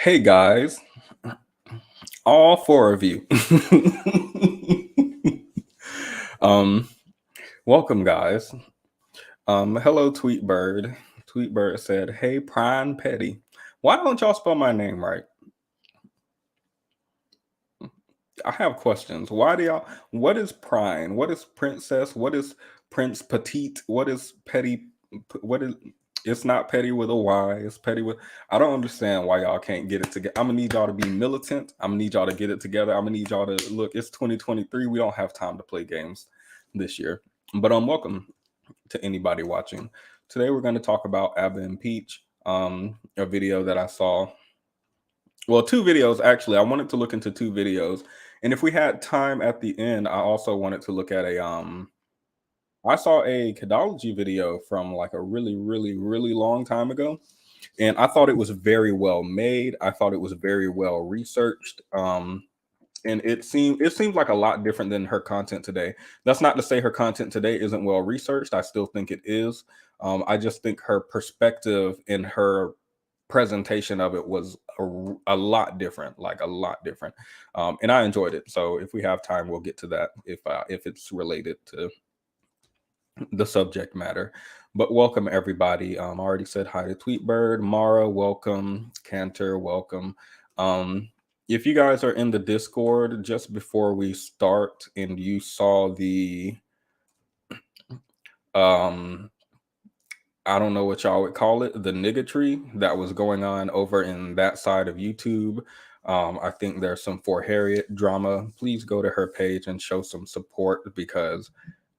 Hey guys, all four of you. um, welcome guys. Hello Tweetbird. Tweetbird said, "Hey prince.petti. Why don't y'all spell my name right? I have questions. Why do y'all? What is prime? What is princess? What is prince petite? What is petty? What is? It's not petty with a Y. It's petty with. I don't understand why y'all can't get it together. I'm gonna need y'all to be militant. I'm gonna need y'all to get it together. I'm gonna need y'all to look. It's 2023. We don't have time to play games this year. But welcome to anybody watching. Today we're going to talk about Abba and Peach. A video that I saw. Well, two videos actually. I wanted to look into two videos, and if we had time at the end, I also wanted to look at a I saw a pedology video from like a really long time ago, and I thought it was very well made. I thought it was very well researched. And it seems like a lot different than her content today. That's not to say her content today isn't well researched. I still think it is. I just think her perspective and her presentation of it was a lot different, like a lot different. And I enjoyed it. So if we have time, we'll get to that if it's related to the subject matter. But welcome everybody. I already said hi to Tweetbird, Mara, welcome, Cantor, welcome. If you guys are in the Discord, just before we start, and you saw the I don't know what y'all would call it, the niggatry that was going on over in that side of YouTube. I think there's some For Harriet drama. Please go to her page and show some support, because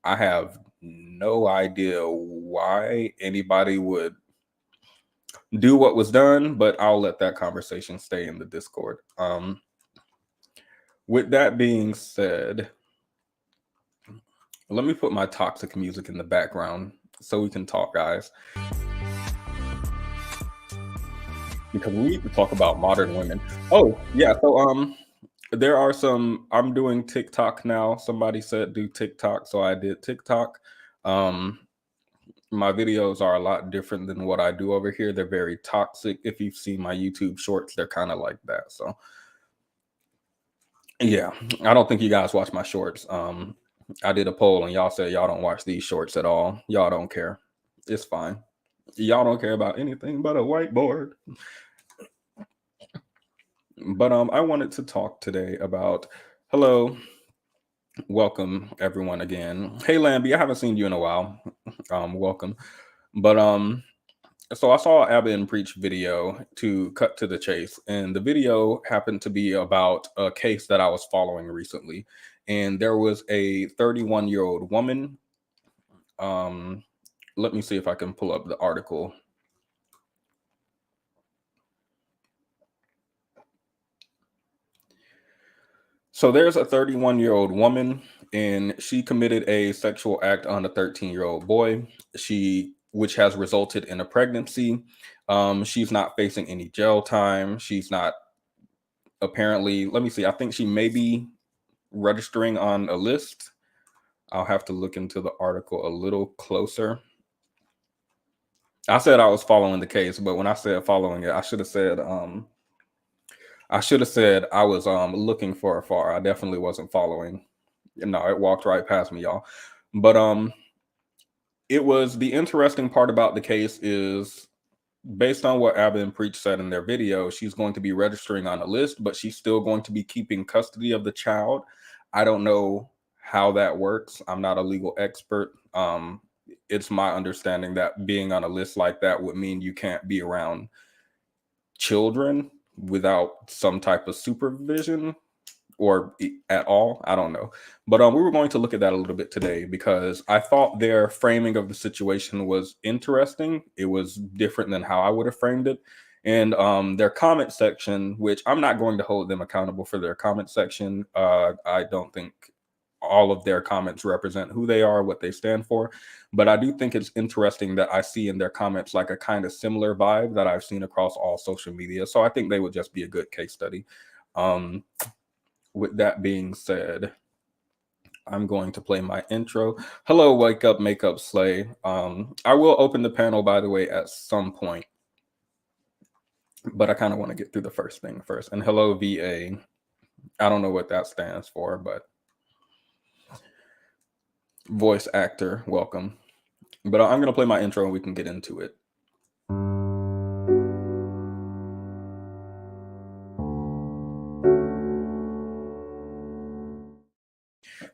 I have no idea why anybody would do what was done, but I'll let that conversation stay in the Discord. With that being said, let me put my toxic music in the background so we can talk, guys. Because we need to talk about modern women. Oh, yeah. So there are some. I'm doing TikTok now. Somebody said do TikTok, so I did TikTok. My videos are a lot different than what I do over here. They're very toxic. If you've seen my YouTube shorts, they're kind of like that. So yeah, I don't think you guys watch my shorts. I did a poll and y'all said y'all don't watch these shorts at all. Y'all don't care. It's fine. Y'all don't care about anything but a whiteboard. But I wanted to talk today about hello, welcome everyone again. Hey Lambie, I haven't seen you in a while. Welcome. But so I saw Abba and Preach video, to cut to the chase, and the video happened to be about a case that I was following recently, and there was a 31-year-old woman. Let me see if I can pull up the article. So there's a 31-year-old woman, and she committed a sexual act on a 13-year-old boy. Which has resulted in a pregnancy. She's not facing any jail time. She's not, apparently. Let me see. I think she may be registering on a list. I'll have to look into the article a little closer. I said I was following the case, but when I said following it, I should have said I was looking for afar. I definitely wasn't following. No, it walked right past me, y'all. But it was, the interesting part about the case is, based on what Abba and Preach said in their video, she's going to be registering on a list, but she's still going to be keeping custody of the child. I don't know how that works. I'm not a legal expert. It's my understanding that being on a list like that would mean you can't be around children without some type of supervision, or at all. I don't know. But we were going to look at that a little bit today, because I thought their framing of the situation was interesting. It was different than how I would have framed it. And their comment section, which I'm not going to hold them accountable for their comment section. I don't think all of their comments represent who they are, what they stand for. But I do think it's interesting that I see in their comments like a kind of similar vibe that I've seen across all social media. So I think they would just be a good case study. With that being said, I'm going to play my intro. Hello, Wake Up, Makeup Slay. I will open the panel, by the way, at some point. but I kind of want to get through the first thing first. And hello, VA. I don't know what that stands for, but voice actor, welcome. But I'm going to play my intro and we can get into it.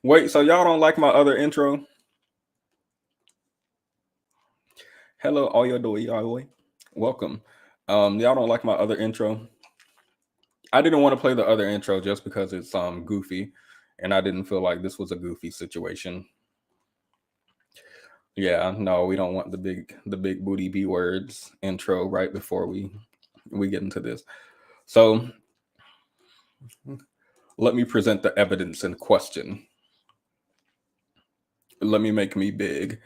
Wait, so y'all don't like my other intro? Hello, Oyodoy. Welcome. Y'all don't like my other intro? I didn't want to play the other intro just because it's goofy, and I didn't feel like this was a goofy situation. Yeah, no, we don't want the big booty B words intro right before we get into this. So let me present the evidence in question. Let me make me big.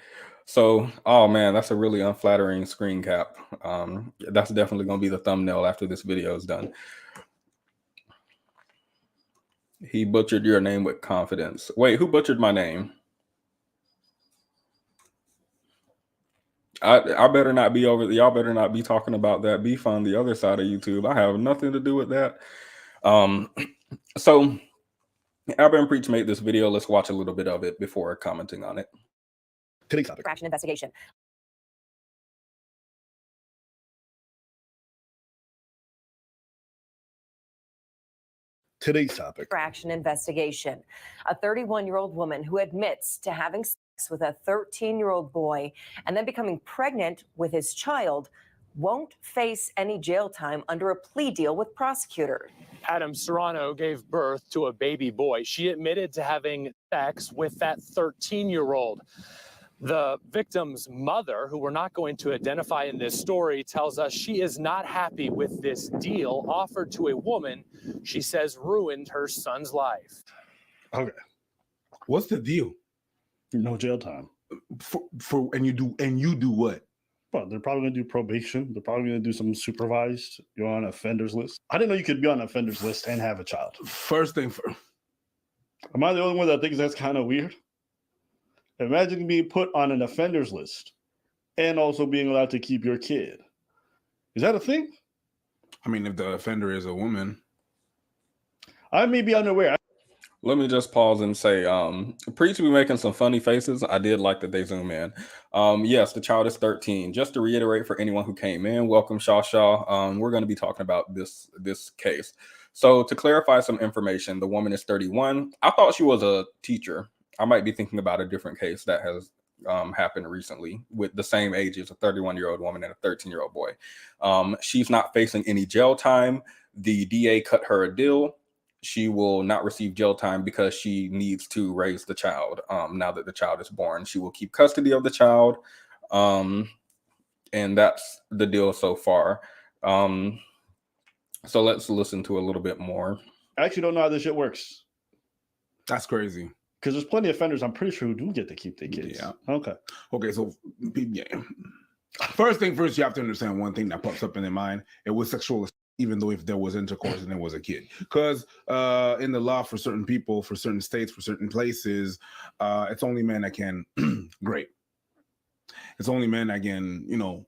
So, oh man, that's a really unflattering screen cap. That's definitely going to be the thumbnail after this video is done. He butchered your name with confidence. Wait, who butchered my name? I better not be over. Y'all better not be talking about that beef on the other side of YouTube. I have nothing to do with that. So Abba and Preach made this video. Let's watch a little bit of it before commenting on it. Today's topic. Fraction investigation. Today's topic. Fraction investigation. A 31-year-old woman who admits to having sex with a 13-year-old boy and then becoming pregnant with his child won't face any jail time under a plea deal with prosecutors. Adam Serrano gave birth to a baby boy. She admitted to having sex with that 13-year-old. The victim's mother, who we're not going to identify in this story, tells us she is not happy with this deal offered to a woman she says ruined her son's life. Okay. What's the deal? No jail time. For and you do what? Well, they're probably going to do probation. They're probably going to do some supervised. You're on offenders list. I didn't know you could be on offenders list and have a child. First thing first. Am I the only one that thinks that's kind of weird? Imagine being put on an offenders list and also being allowed to keep your kid. Is that a thing? I mean, if the offender is a woman. I may be unaware. Let me just pause and say, Preach be making some funny faces. I did like that they zoom in. Yes, the child is 13. Just to reiterate for anyone who came in, welcome, Shaw. We're going to be talking about this case. So to clarify some information, the woman is 31. I thought she was a teacher. I might be thinking about a different case that has happened recently with the same age as a 31-year-old woman and a 13-year-old boy. She's not facing any jail time. The DA cut her a deal. She will not receive jail time because she needs to raise the child. Now that the child is born, she will keep custody of the child. And that's the deal so far. So let's listen to a little bit more. I actually don't know how this shit works. That's crazy. Because there's plenty of offenders, I'm pretty sure, who do get to keep their kids. Yeah. Okay. So yeah. First thing first, you have to understand one thing that pops up in their mind. It was sexual, even though if there was intercourse and there was a kid. Because in the law, for certain people, for certain states, for certain places, it's only men that can rape. It's only men that can,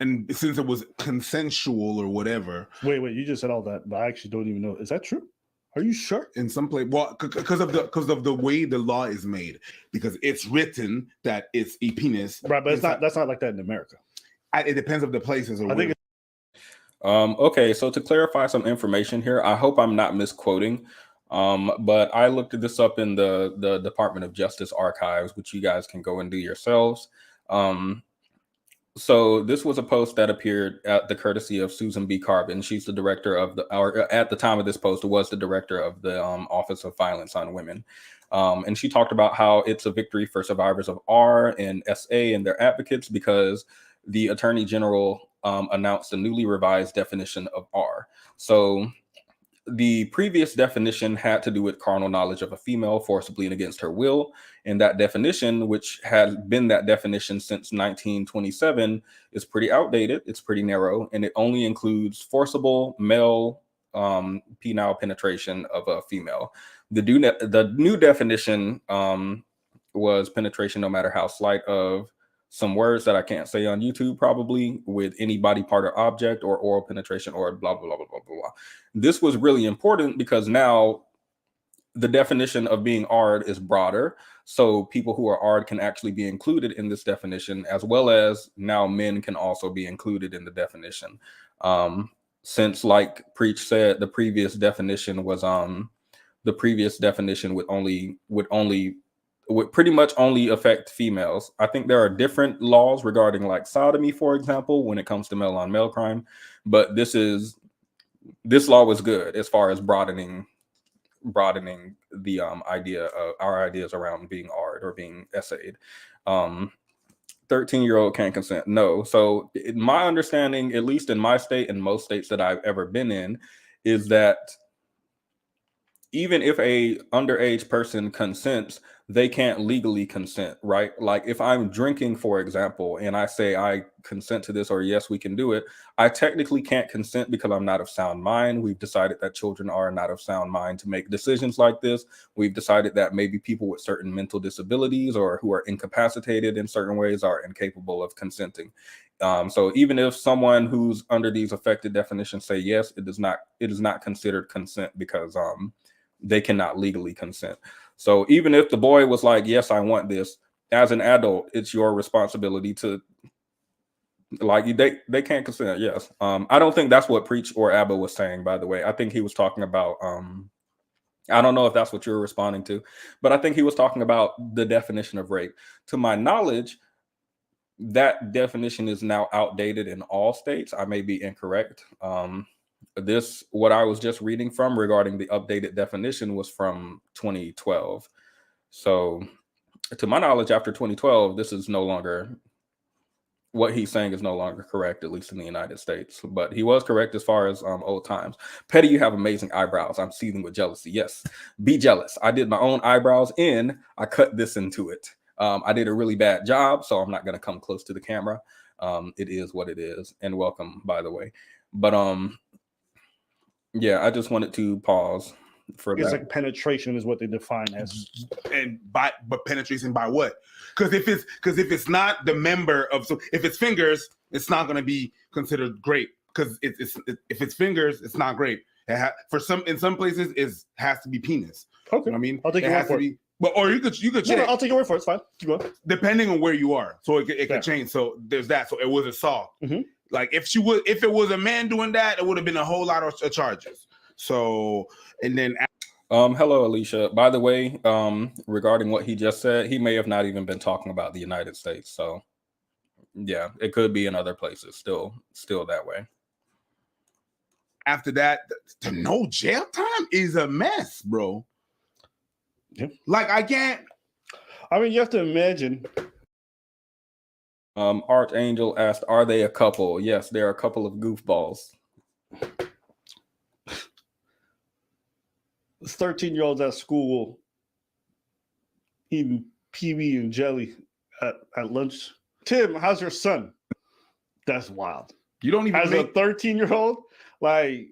and since it was consensual or whatever. Wait, you just said all that, but I actually don't even know. Is that true? Are you sure? In some place, well, because of the way the law is made, because it's written that it's a penis, right? But that's not like that in America. It depends of the places. Or I think. Okay, so to clarify some information here, I hope I'm not misquoting, but I looked this up in the Department of Justice archives, which you guys can go and do yourselves. So this was a post that appeared at the courtesy of Susan B. Carbon. She's the director of or at the time of this post, was the director of the Office of Violence on Women. And she talked about how it's a victory for survivors of R and SA and their advocates because the Attorney General announced a newly revised definition of R. So the previous definition had to do with carnal knowledge of a female forcibly and against her will. And that definition, which has been that definition since 1927, is pretty outdated. It's pretty narrow, and it only includes forcible male penile penetration of a female. The new definition was penetration, no matter how slight, of some words that I can't say on YouTube probably with any body part or object or oral penetration or blah, blah, blah, blah, blah, blah. This was really important because now the definition of being ARD is broader. So people who are ARD can actually be included in this definition, as well as now men can also be included in the definition. Since, like Preach said, the previous definition was would pretty much only affect females. I think there are different laws regarding like sodomy, for example, when it comes to male on male crime, but this law was good as far as broadening the idea of our ideas around being ARD or being essayed. 13-year-old can't consent. No. So in my understanding, at least in my state and most states that I've ever been in, is that even if a underage person consents, they can't legally consent, right? Like if I'm drinking, for example, and I say I consent to this, or yes, we can do it, I technically can't consent because I'm not of sound mind. We've decided that children are not of sound mind to make decisions like this. We've decided that maybe people with certain mental disabilities or who are incapacitated in certain ways are incapable of consenting. So even if someone who's under these affected definitions say yes, it is not considered consent because they cannot legally consent. So even if the boy was like, yes, I want this, as an adult, it's your responsibility to, like, they can't consent. Yes. I don't think that's what Preach or Abba was saying, by the way. I think he was talking about, I don't know if that's what you're responding to, but I think he was talking about the definition of rape. To my knowledge, that definition is now outdated in all states. I may be incorrect. What I was just reading from regarding the updated definition was from 2012. So to my knowledge, after 2012, this is no longer, what he's saying is no longer correct, at least in the United States. But he was correct as far as old times. Petty, you have amazing eyebrows. I'm seething with jealousy. Yes, be jealous. I did my own eyebrows and I cut this into it. I did a really bad job, so I'm not going to come close to the camera. It is what it is. And welcome, by the way. But yeah, I just wanted to pause for It's that. like penetration is what they define as. But penetration by what? Because if it's not the member of, so if it's fingers, it's not going to be considered grape. Because if it's fingers, it's not grape. In some places it has to be penis. Okay, You know what I mean, I'll take your word for it. But or you could check. No, I'll take your word for it. It's fine. Keep going. Depending on where you are, so it could change. So there's that. So it was assault. Mm-hmm. Like if it was a man doing that, it would have been a whole lot of charges. So and then. Hello, Alicia. By the way, regarding what he just said, he may have not even been talking about the United States. So yeah, it could be in other places. Still that way. After that, the no jail time is a mess, bro. Yeah. Like I can't. I mean, you have to imagine. Archangel asked, "Are they a couple?" Yes, they're a couple of goofballs. This 13-year-olds at school eating PB and jelly at lunch. Tim, how's your son? That's wild. You don't even As a 13-year-old, like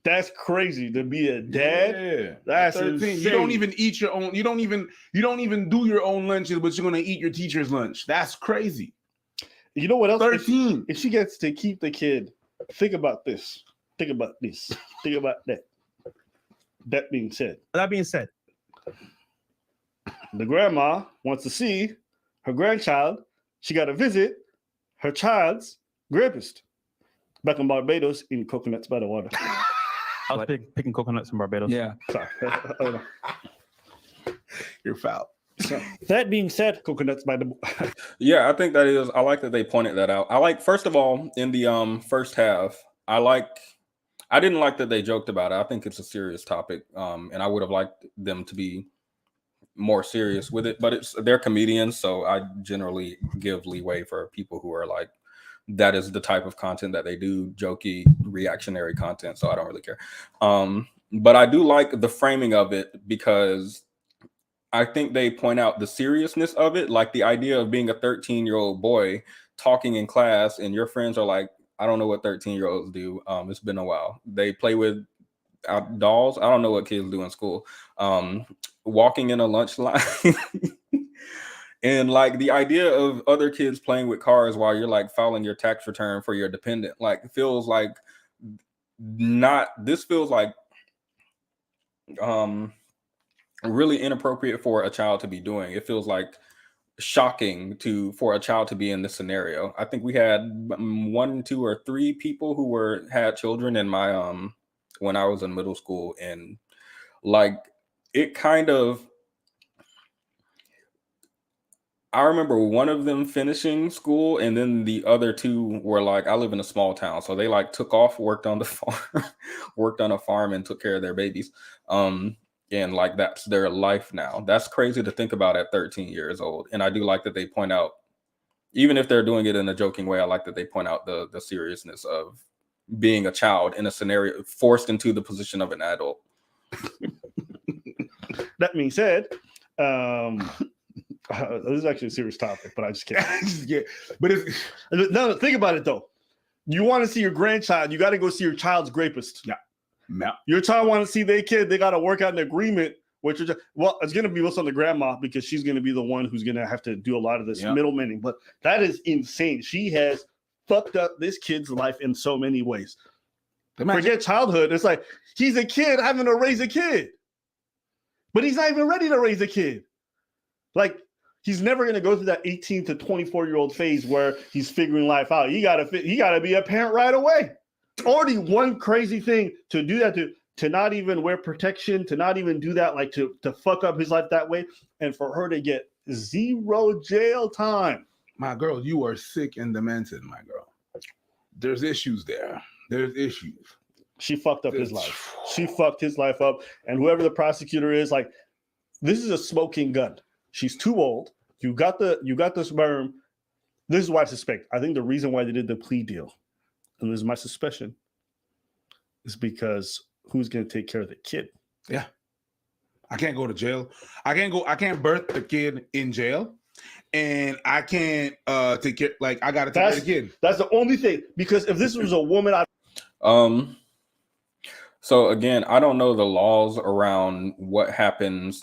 that's crazy to be a dad. Yeah, That's 13. insane. You don't even eat your own. You don't even do your own lunches, but you're gonna eat your teacher's lunch. That's crazy. You know what else? 13. If she gets to keep the kid, think about this. Think about this. Think about that. That being said, the grandma wants to see her grandchild. She got to visit her child's grandpist back in Barbados eating coconuts by the water. I was picking coconuts in Barbados. Yeah. Sorry. You're foul. So, that being said, coconuts by the Yeah, I think that is. I like that they pointed that out. I like, first of all, in the first half, I didn't like that they joked about it. I think it's a serious topic, and I would have liked them to be more serious with it. But they're comedians, so I generally give leeway for people who are like, that is the type of content that they do, jokey, reactionary content. So I don't really care. But I do like the framing of it because I think they point out the seriousness of it, like the idea of being a 13-year-old boy talking in class, and your friends are like, I don't know what 13-year-olds do. It's been a while. They play with dolls. I don't know what kids do in school. Walking in a lunch line And like the idea of other kids playing with cars while you're like filing your tax return for your dependent, like feels like not, this feels like really inappropriate for a child to be doing. It feels like shocking for a child to be in this scenario. I think we had 1, 2, or 3 people who had children in my when I was in middle school, and like it kind of, I remember one of them finishing school, and then the other 2 were like, I live in a small town, so they like took off, worked on the farm, worked on a farm, and took care of their babies. And like that's their life now. That's crazy to think about at 13 years old. And I do like that they point out, even if they're doing it in a joking way, I like that they point out the seriousness of being a child in a scenario forced into the position of an adult. That being said, this is actually a serious topic, but I just can't. Yeah, but it's No, think about it though. You want to see your grandchild, you got to go see your child's rapist. Yeah. No. Your child want to see their kid, they got to work out an agreement with your. Well, it's gonna be what's on the grandma because she's gonna be the one who's gonna have to do a lot of this middlemaning. But that is insane. She has fucked up this kid's life in so many ways. Forget childhood. It's like he's a kid having to raise a kid, but he's not even ready to raise a kid. Like he's never going to go through that 18 to 24-year-old phase where he's figuring life out. He got to be a parent right away. It's already one crazy thing to do that, to not even wear protection, to not even do that, like to fuck up his life that way, and for her to get 0 jail time. My girl, you are sick and demented, my girl. There's issues there. There's issues. She fucked up his life. She fucked his life up. And whoever the prosecutor is, like, this is a smoking gun. She's too old. You got the sperm. This is why I suspect. I think the reason why they did the plea deal, and this is my suspicion, is because who's going to take care of the kid? Yeah. I can't go to jail. I can't birth the kid in jail. And I can't take care, like I gotta take care of the kid. That's the only thing. Because if this was a woman, so again, I don't know the laws around what happens.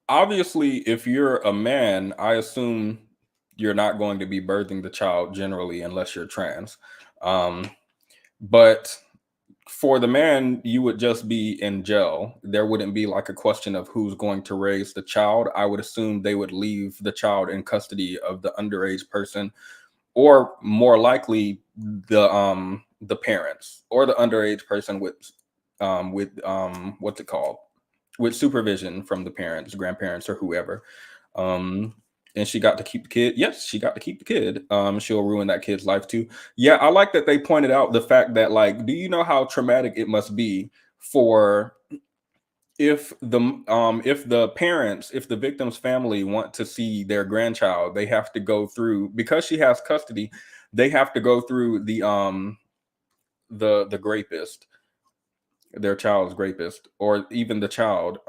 Obviously, if you're a man, I assume you're not going to be birthing the child generally unless you're trans. But for the man, you would just be in jail. There wouldn't be like a question of who's going to raise the child. I would assume they would leave the child in custody of the underage person, or more likely the parents or the underage person with what's it called? With supervision from the parents, grandparents, or whoever. And she got to keep the kid. Yes, she got to keep the kid. She'll ruin that kid's life too. Yeah, I like that they pointed out the fact that, like, do you know how traumatic it must be for if the parents, if the victim's family want to see their grandchild, they have to go through, because she has custody, they have to go through the rapist, their child's rapist, or even the child.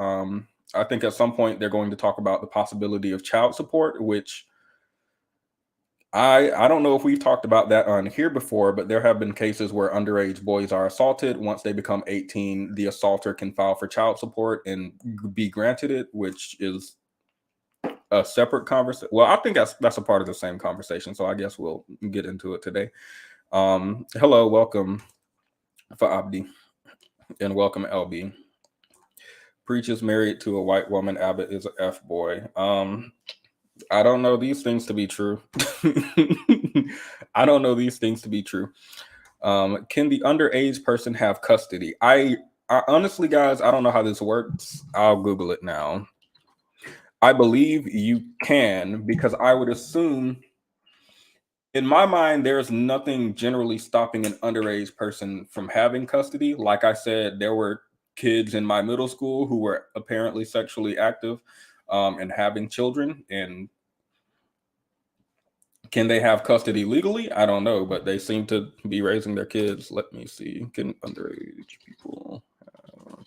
I think at some point they're going to talk about the possibility of child support, which I don't know if we've talked about that on here before, but there have been cases where underage boys are assaulted. Once they become 18, the assaulter can file for child support and be granted it, which is a separate conversation. Well, I think that's a part of the same conversation, so I guess we'll get into it today. Hello, welcome for Abdi, and welcome LB. Preach is married to a white woman. Abbott is an F-boy. I don't know these things to be true. I don't know these things to be true. Can the underage person have custody? I honestly, guys, I don't know how this works. I'll Google it now. I believe you can, because I would assume, in my mind, there's nothing generally stopping an underage person from having custody. Like I said, there were kids in my middle school who were apparently sexually active and having children. And can they have custody legally? I don't know, but they seem to be raising their kids. Let me see. Can underage people have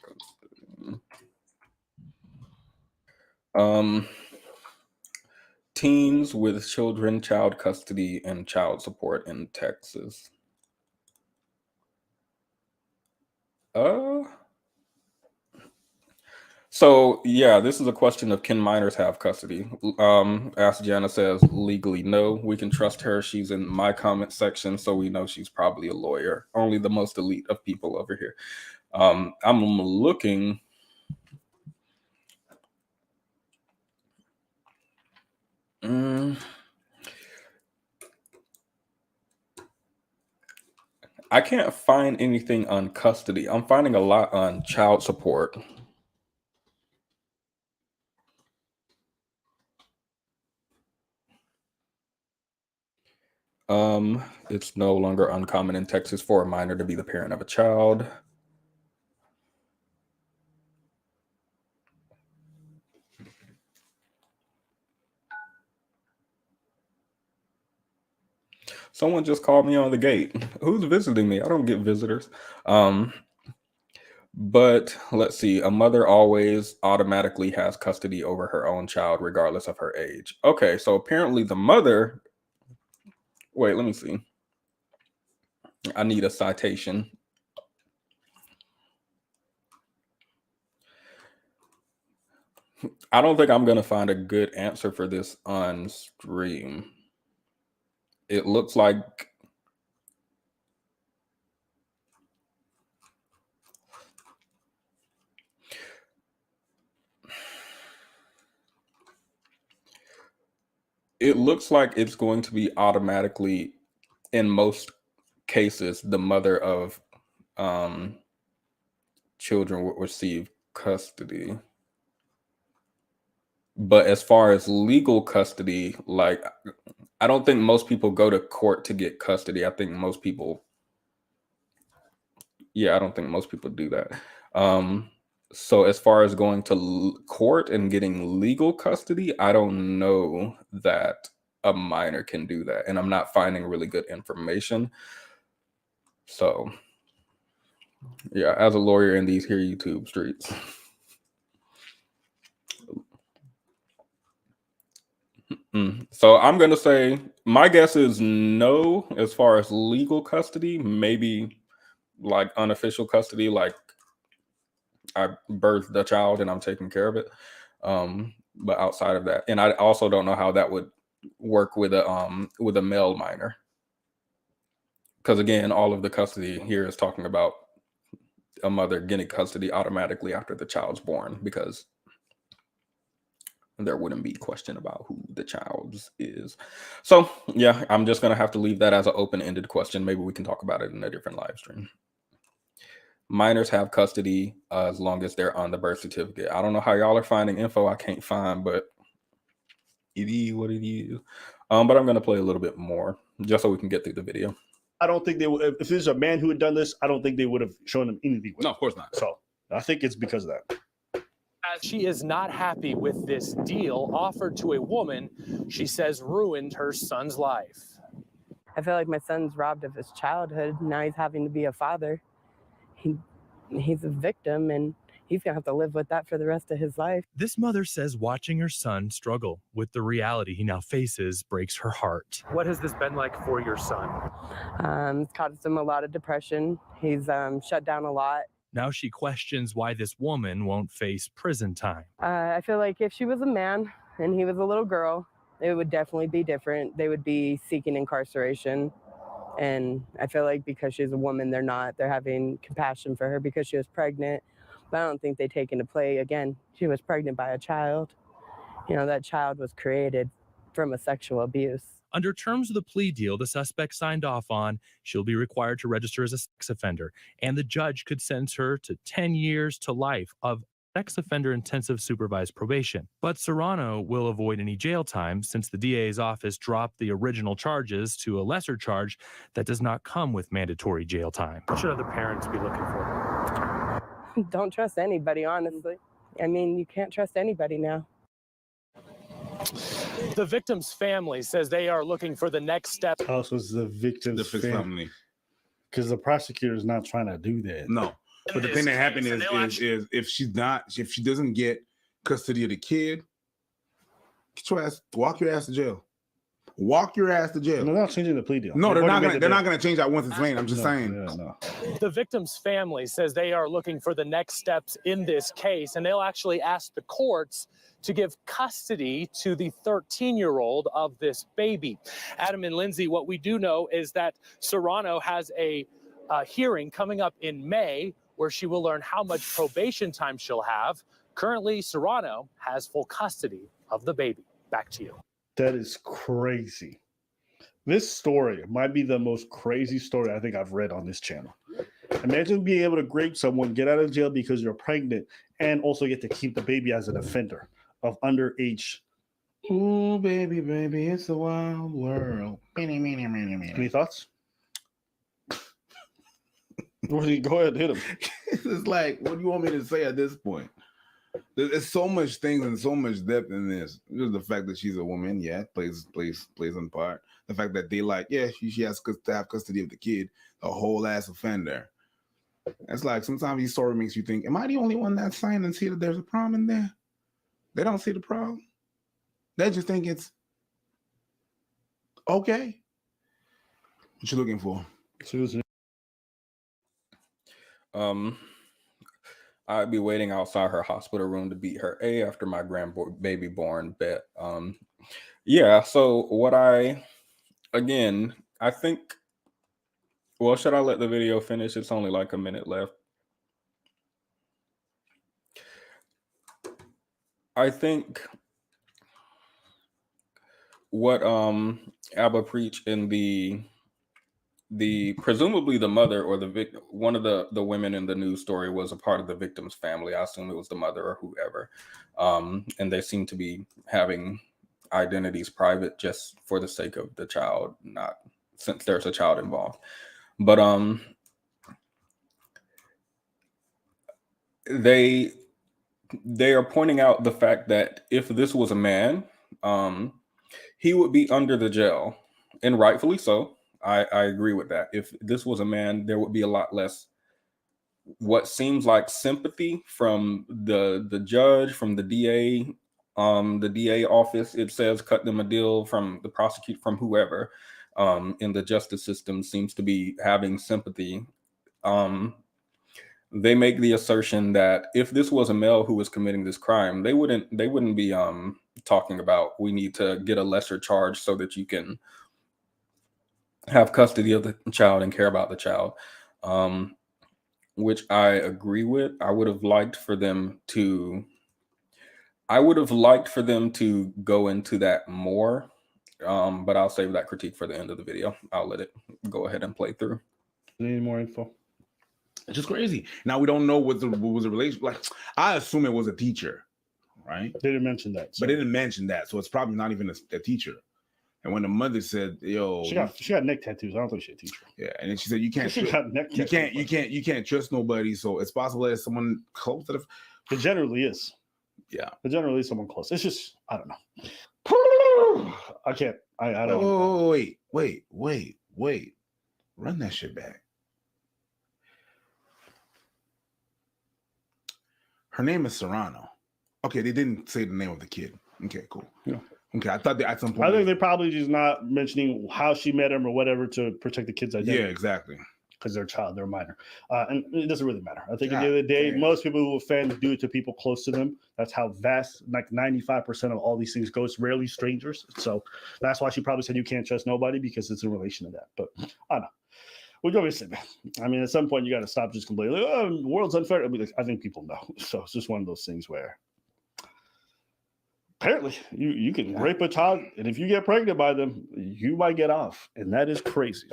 custody? Teens with children, child custody, and child support in Texas. So yeah, this is a question of can minors have custody? Ask Jana says legally no. We can trust her. She's in my comment section, so we know she's probably a lawyer. Only the most elite of people over here. I'm looking. I can't find anything on custody. I'm finding a lot on child support. It's no longer uncommon in Texas for a minor to be the parent of a child. Someone just called me on the gate. Who's visiting me? I don't get visitors. But let's see. A mother always automatically has custody over her own child, regardless of her age. Okay, so apparently the mother. Wait, let me see. I need a citation. I don't think I'm going to find a good answer for this on stream. It looks like it's going to be automatically, in most cases, the mother of children will receive custody. But as far as legal custody, like, I don't think most people go to court to get custody. I think most people, I don't think most people do that. So as far as going to court and getting legal custody, I don't know that a minor can do that. And I'm not finding really good information. So yeah, as a lawyer in these here YouTube streets. So I'm going to say my guess is no as far as legal custody, maybe like unofficial custody, like I birthed the child and I'm taking care of it. But outside of that, and I also don't know how that would work with a male minor. Because again, all of the custody here is talking about a mother getting custody automatically after the child's born, because there wouldn't be question about who the child's is. So yeah, I'm just gonna have to leave that as an open-ended question. Maybe we can talk about it in a different live stream. Minors have custody as long as they're on the birth certificate. I don't know how y'all are finding info I can't find, but it is what it is. But I'm gonna play a little bit more just so we can get through the video. I don't think they would. If there's a man who had done this, I don't think they would have shown him anything. No, of course not. So I think it's because of that. As she is not happy with this deal offered to a woman she says ruined her son's life. I feel like my son's robbed of his childhood. Now he's having to be a father. He's a victim, and he's going to have to live with that for the rest of his life. This mother says watching her son struggle with the reality he now faces breaks her heart. What has this been like for your son? It's caused him a lot of depression. He's shut down a lot. Now she questions why this woman won't face prison time. I feel like if she was a man and he was a little girl, it would definitely be different. They would be seeking incarceration. And I feel like because she's a woman, they're not. They're having compassion for her because she was pregnant. But I don't think they take into play, again, she was pregnant by a child. You know, that child was created from a sexual abuse. Under terms of the plea deal the suspect signed off on, she'll be required to register as a sex offender, and the judge could sentence her to 10 years to life of sex offender intensive supervised probation. But Serrano will avoid any jail time since the DA's office dropped the original charges to a lesser charge that does not come with mandatory jail time. What should other parents be looking for? Don't trust anybody, honestly. I mean, you can't trust anybody now. The victim's family says they are looking for the next step. Also, it's the victim's family, because the prosecutor is not trying to do that. No, but the thing that happened is if she doesn't get custody of the kid, walk your ass to jail. walk your ass to jail. They're not changing the plea deal. No, They've they're not already gonna. made They're the not deal. gonna change that once it's made. I'm just saying. Yeah, no. The victim's family says they are looking for the next steps in this case, and they'll actually ask the courts to give custody to the 13-year-old of this baby. Adam and Lindsay, what we do know is that Serrano has a hearing coming up in May where she will learn how much probation time she'll have. Currently, Serrano has full custody of the baby. Back to you. That is crazy. This story might be the most crazy story I think I've read on this channel. Imagine being able to grape someone, get out of jail because you're pregnant, and also get to keep the baby as an offender of underage. Ooh, baby, baby, it's a wild world. Any thoughts? Go ahead, hit him. It's like, what do you want me to say at this point? There's so much things and so much depth in this. Just the fact that she's a woman, yeah, plays on part. The fact that they like, yeah, she has to have custody of the kid, a whole ass offender. It's like sometimes these story makes you think, am I the only one that's signed and see that there's a problem in there? They don't see the problem. They just think it's okay. What you looking for? I'd be waiting outside her hospital room to beat her after my baby born bet. Yeah, so what I think, well, should I let the video finish? It's only like a minute left. I think what Abba preached in the presumably the mother or the victim, one of the women in the news story was a part of the victim's family. I assume it was the mother or whoever. And they seem to be having identities private just for the sake of the child, not since there's a child involved. But they are pointing out the fact that if this was a man, he would be under the jail, and rightfully so. I agree with that. If this was a man, there would be a lot less what seems like sympathy from the judge, from the DA office. It says cut them a deal, from the prosecutor, from whoever in the justice system seems to be having sympathy. They make the assertion that if this was a male who was committing this crime, they wouldn't be talking about, we need to get a lesser charge so that you can have custody of the child and care about the child, which I agree with. I would have liked for them to go into that more, but I'll save that critique for the end of the video. I'll let it go ahead and play through. Any more info? It's just crazy. Now we don't know what was the relation. Like, I assume it was a teacher, right? They didn't mention that, but they didn't mention that, so it's probably not even a teacher. And when the mother said, "Yo," she got neck tattoos. I don't think she's a teacher. Yeah, and then she said, "You can't. You can't trust nobody." So it's possible that someone close to the. It generally is. Yeah, it generally is someone close. It's just, I don't know. I can't. I don't. Oh, wait! Run that shit back. Her name is Serrano. Okay, they didn't say the name of the kid. Okay, cool. Yeah. Okay, I thought that at some point. I think they're probably just not mentioning how she met him or whatever to protect the kid's identity. Yeah, exactly. Because they're a child, they're a minor. And it doesn't really matter. I think at the end of the day, most people who offend do it to people close to them. That's how vast, like 95% of all these things go. It's rarely strangers. So that's why she probably said you can't trust nobody, because it's in relation to that. But I don't know. What do you want me to say, man? I mean, at some point, you got to stop just complaining. Like, oh, the world's unfair. I mean, like, I think people know. So it's just one of those things where apparently you can rape a child, and if you get pregnant by them, you might get off. And that is crazy.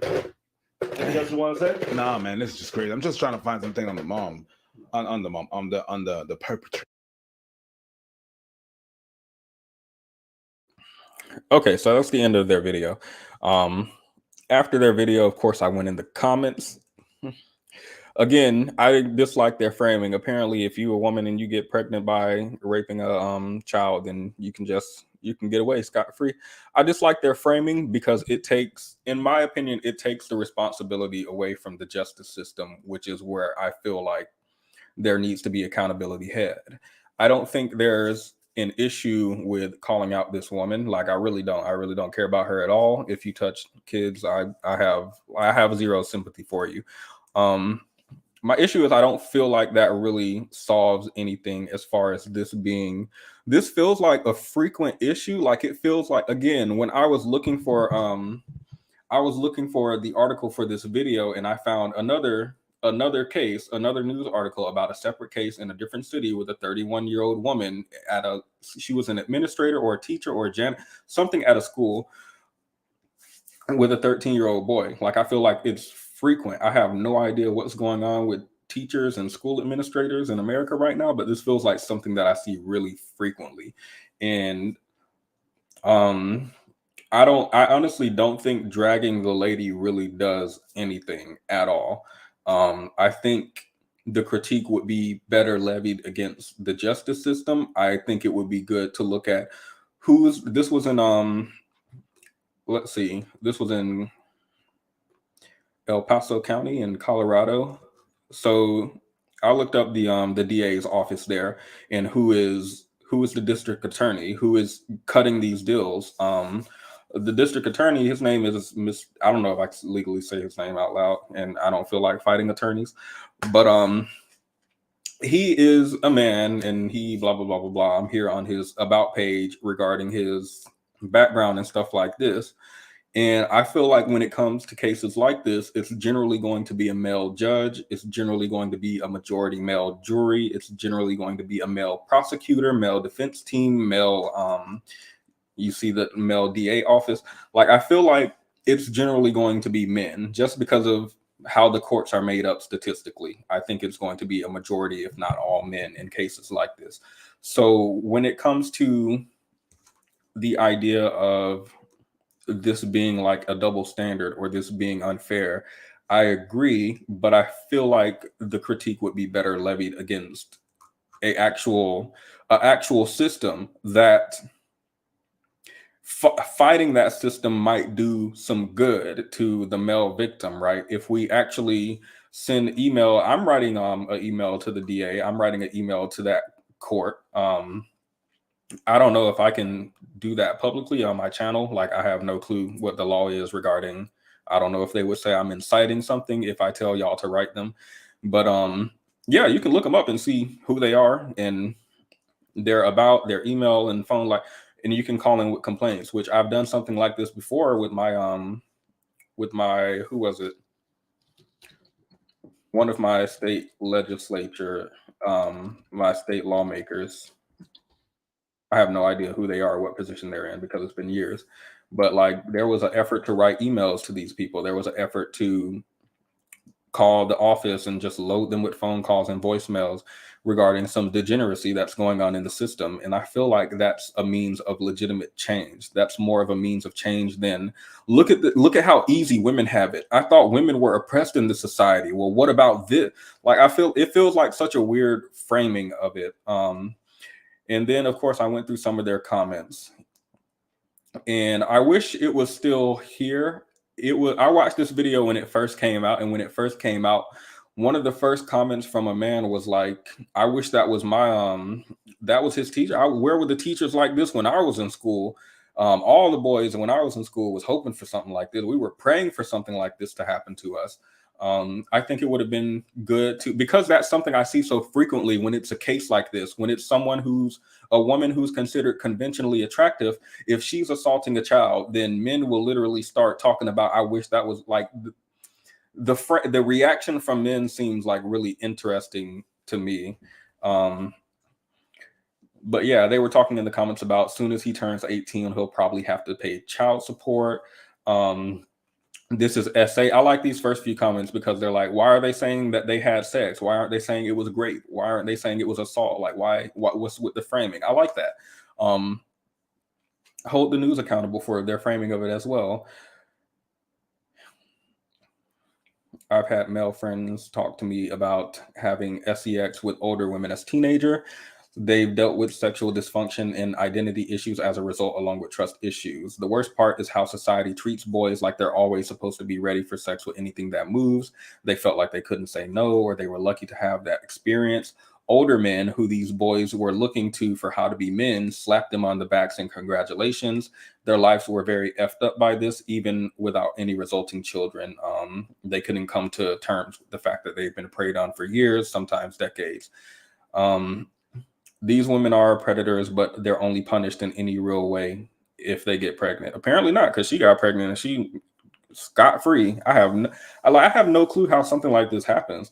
Anything else you want to say? Nah, man, this is just crazy. I'm just trying to find something on the mom, on the perpetrator. Okay, so that's the end of their video. After their video, of course, I went in the comments. Again, I dislike their framing. Apparently, if you're a woman and you get pregnant by raping a child, then you can get away scot-free. I dislike their framing because it takes, in my opinion, it takes the responsibility away from the justice system, which is where I feel like there needs to be accountability had. I don't think there's an issue with calling out this woman. Like, I really don't care about her at all. If you touch kids, I have zero sympathy for you. My issue is I don't feel like that really solves anything as far as this feels like a frequent issue. Like, it feels like, again, when I was looking for the article for this video, and I found another news article about a separate case in a different city with a 31-year-old woman she was an administrator or a teacher or something at a school with a 13-year-old boy. Like, I feel like it's frequent. I have no idea what's going on with teachers and school administrators in America right now, but this feels like something that I see really frequently. And I honestly don't think dragging the lady really does anything at all. I think the critique would be better levied against the justice system. I think it would be good to look at this was in this was in El Paso County in Colorado. So I looked up the DA's office there, and who is the district attorney who is cutting these deals. The district attorney, his name is I don't know if I can legally say his name out loud, and I don't feel like fighting attorneys, but he is a man, and he blah blah blah blah blah. I'm here on his about page regarding his background and stuff like this. And I feel like when it comes to cases like this, it's generally going to be a male judge. It's generally going to be a majority male jury. It's generally going to be a male prosecutor, male defense team, male, you see the male DA office. Like, I feel like it's generally going to be men just because of how the courts are made up statistically. I think it's going to be a majority, if not all men, in cases like this. So when it comes to the idea of this being like a double standard or this being unfair, I agree, but I feel like the critique would be better levied against an actual system that fighting that system might do some good to the male victim, right? If we actually send email, I'm writing an email to the DA, I'm writing an email to that court. I don't know if I can do that publicly on my channel. Like, I have no clue what the law is regarding. I don't know if they would say I'm inciting something if I tell y'all to write them. But yeah, you can look them up and see who they are and their email and phone, like, and you can call in with complaints, which I've done something like this before with my who was it? One of my state legislature, my state lawmakers. I have no idea who they are, what position they're in, because it's been years. But like, there was an effort to write emails to these people. There was an effort to call the office and just load them with phone calls and voicemails regarding some degeneracy that's going on in the system. And I feel like that's a means of legitimate change. That's more of a means of change than look at how easy women have it. I thought women were oppressed in the society. Well, what about this? Like, it feels like such a weird framing of it. And then, of course, I went through some of their comments, and I wish it was still here. I watched this video when it first came out, and when it first came out, one of the first comments from a man was like, I wish that was that was his teacher. Where were the teachers like this when I was in school? All the boys when I was in school was hoping for something like this. We were praying for something like this to happen to us. I think it would have been good to, because that's something I see so frequently when it's a case like this, when it's a woman who's considered conventionally attractive. If she's assaulting a child, then men will literally start talking about, I wish that was like the reaction from men seems like really interesting to me. But yeah, they were talking in the comments about as soon as he turns 18, he'll probably have to pay child support. This is essay. I like these first few comments because they're like, why are they saying that they had sex? Why aren't they saying it was great? Why aren't they saying it was assault? Like, what's with the framing? I like that. Hold the news accountable for their framing of it as well. I've had male friends talk to me about having sex with older women as teenager. They've dealt with sexual dysfunction and identity issues as a result, along with trust issues. The worst part is how society treats boys like they're always supposed to be ready for sex with anything that moves. They felt like they couldn't say no, or they were lucky to have that experience. older men who these boys were looking to for how to be men, slapped them on the backs and congratulations. Their lives were very effed up by this, even without any resulting children. They couldn't come to terms with the fact that they've been preyed on for years, sometimes decades. These women are predators, but they're only punished in any real way if they get pregnant. Apparently not, because she got pregnant and she scot-free. I have no clue how something like this happens.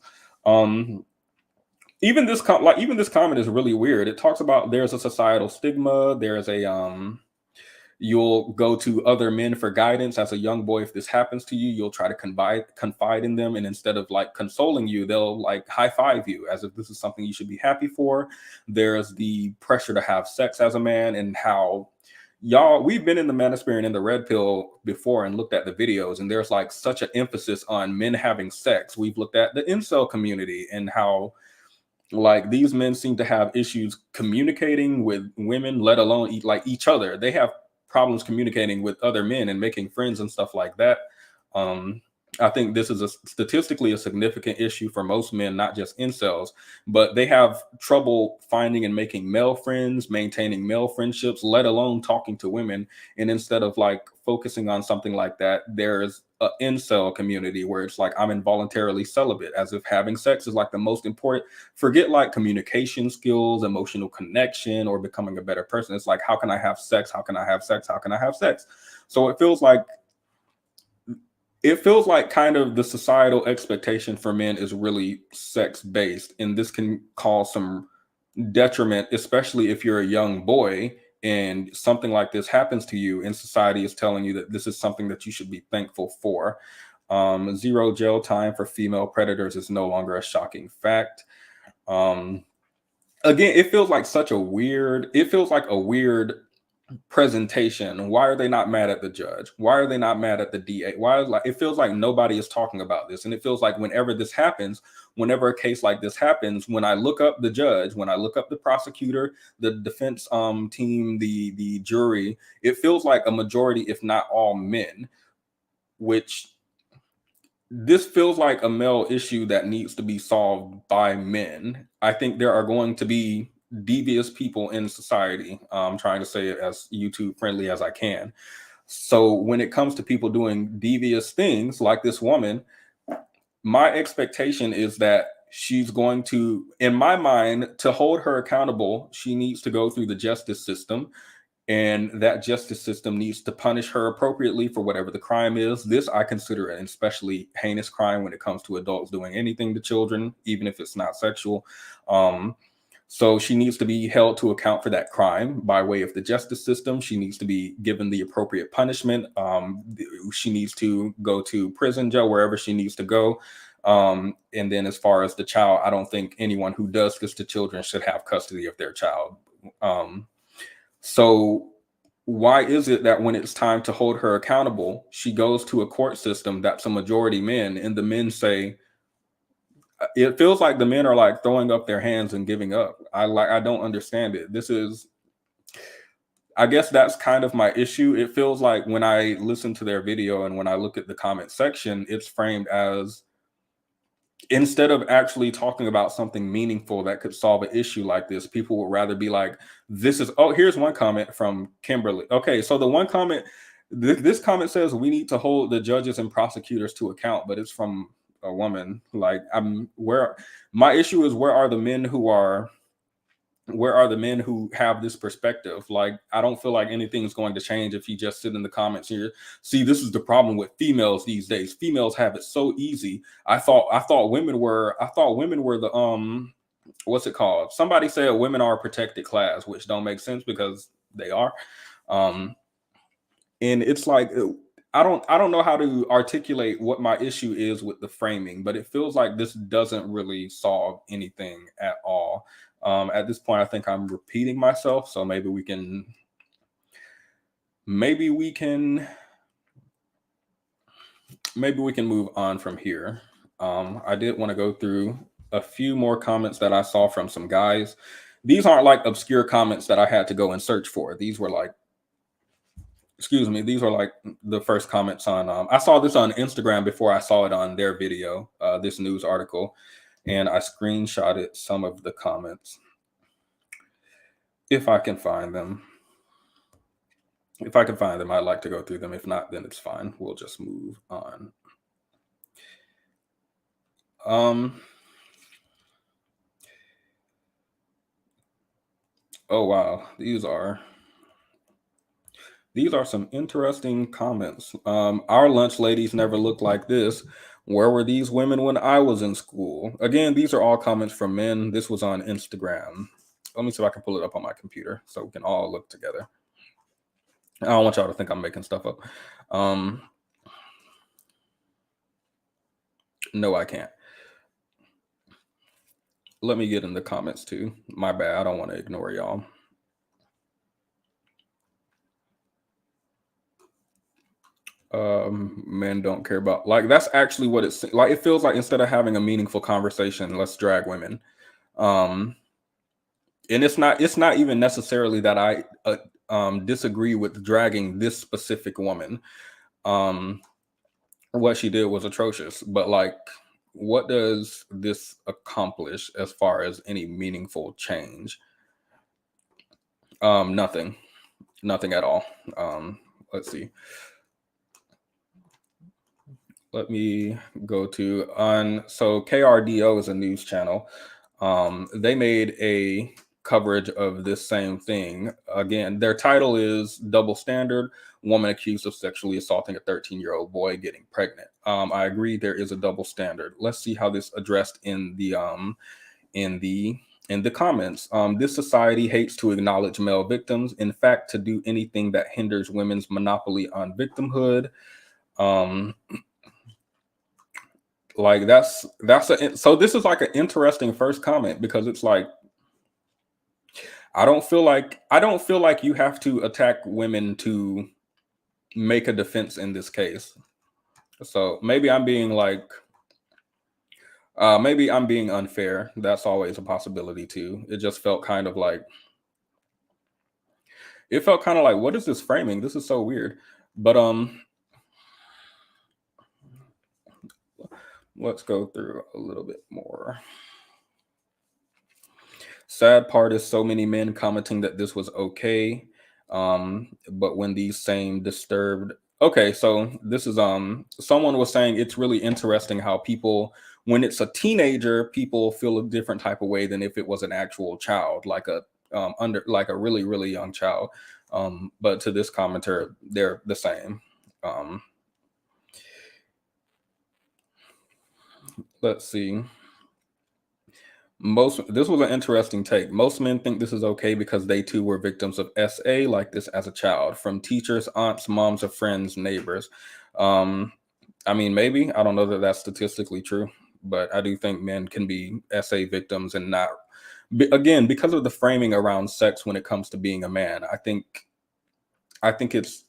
Even this comment is really weird. It talks about there's a societal stigma. There's a you'll go to other men for guidance as a young boy. If this happens to you, you'll try to confide in them, and instead of like consoling you, they'll like high five you as if this is something you should be happy for. There's the pressure to have sex as a man, and how we've been in the manosphere and in the red pill before and looked at the videos, and there's like such an emphasis on men having sex. We've looked at the incel community and how like these men seem to have issues communicating with women, let alone each other. They have problems communicating with other men and making friends and stuff like that. I think this is statistically a significant issue for most men, not just incels, but they have trouble finding and making male friends, maintaining male friendships, let alone talking to women. And instead of like focusing on something like that, there's an incel community where it's like, I'm involuntarily celibate, as if having sex is like the most important. Forget like communication skills, emotional connection, or becoming a better person. It's like, how can I have sex? How can I have sex? How can I have sex? So it feels like kind of the societal expectation for men is really sex based, and this can cause some detriment, especially if you're a young boy and something like this happens to you and society is telling you that this is something that you should be thankful for. 0 jail time for female predators is no longer a shocking fact. Again, it feels like a weird presentation. Why are they not mad at the judge? Why are they not mad at the DA? It feels like nobody is talking about this. And it feels like whenever a case like this happens, when I look up the judge, when I look up the prosecutor, the defense team, the jury, it feels like a majority, if not all men, which this feels like a male issue that needs to be solved by men. I think there are going to be devious people in society. I'm trying to say it as YouTube friendly as I can. So when it comes to people doing devious things like this woman, my expectation is that she's going to, in my mind, to hold her accountable, she needs to go through the justice system. And that justice system needs to punish her appropriately for whatever the crime is. This I consider an especially heinous crime when it comes to adults doing anything to children, even if it's not sexual. So she needs to be held to account for that crime by way of the justice system. She needs to be given the appropriate punishment. She needs to go to prison, jail, wherever she needs to go. And then as far as the child, I don't think anyone who does this to children should have custody of their child. So why is it that when it's time to hold her accountable, she goes to a court system that's a majority men, and the men say, it feels like the men are like throwing up their hands and giving up. I don't understand it. I guess that's kind of my issue. It feels like when I listen to their video and when I look at the comment section, it's framed as, instead of actually talking about something meaningful that could solve an issue like this, people would rather be like, here's one comment from Kimberly. Okay, so the one comment, this comment says we need to hold the judges and prosecutors to account, but it's from a woman. Like, my issue is, where are the men who have this perspective? Like, I don't feel like anything's going to change if you just sit in the comments here. See, this is the problem with females these days. Females have it so easy. I thought women were the what's it called? Somebody said women are a protected class, which don't make sense because they are. And it's like, I don't know how to articulate what my issue is with the framing, but it feels like this doesn't really solve anything at all. At this point, I think I'm repeating myself, so maybe we can move on from here. I did want to go through a few more comments that I saw from some guys. These aren't like obscure comments that I had to go and search for. These were like the first comments on, I saw this on Instagram before I saw it on their video, this news article. and I screenshotted some of the comments. If I can find them. If I can find them, I'd like to go through them. If not, then it's fine. We'll just move on. Oh wow, these are some interesting comments. Our lunch ladies never looked like this. Where were these women when I was in school? Again, these are all comments from men. This was on Instagram. Let me see if I can pull it up on my computer so we can all look together. I don't want y'all to think I'm making stuff up. No, I can't. Let me get in the comments too. My bad. I don't want to ignore y'all. Men don't care about, like, that's actually what it's like. It feels like instead of having a meaningful conversation, let's drag women. And it's not even necessarily that I disagree with dragging this specific woman. What she did was atrocious, but like, what does this accomplish as far as any meaningful change? Nothing at all. Let's see. Let me go to so KRDO is a news channel. They made a coverage of this same thing. Again, their title is Double Standard, Woman Accused of Sexually Assaulting a 13-year-old Boy Getting Pregnant. I agree there is a double standard. Let's see how this addressed in the comments. This society hates to acknowledge male victims. In fact, to do anything that hinders women's monopoly on victimhood. Like so this is like an interesting first comment, because it's like, I don't feel like you have to attack women to make a defense in this case. So maybe I'm being like, maybe I'm being unfair. That's always a possibility too. It just felt kind of like, what is this framing? This is so weird. But let's go through a little bit more. Sad part is so many men commenting that this was okay. But when these same disturbed, okay, so this is someone was saying it's really interesting how people, when it's a teenager, people feel a different type of way than if it was an actual child, like a really, really young child. But to this commenter, they're the same. Let's see. This was an interesting take. Most men think this is okay because they too were victims of SA like this as a child, from teachers, aunts, moms of friends, neighbors. I mean, maybe, I don't know that that's statistically true, but I do think men can be SA victims and not, again, because of the framing around sex when it comes to being a man. I think it's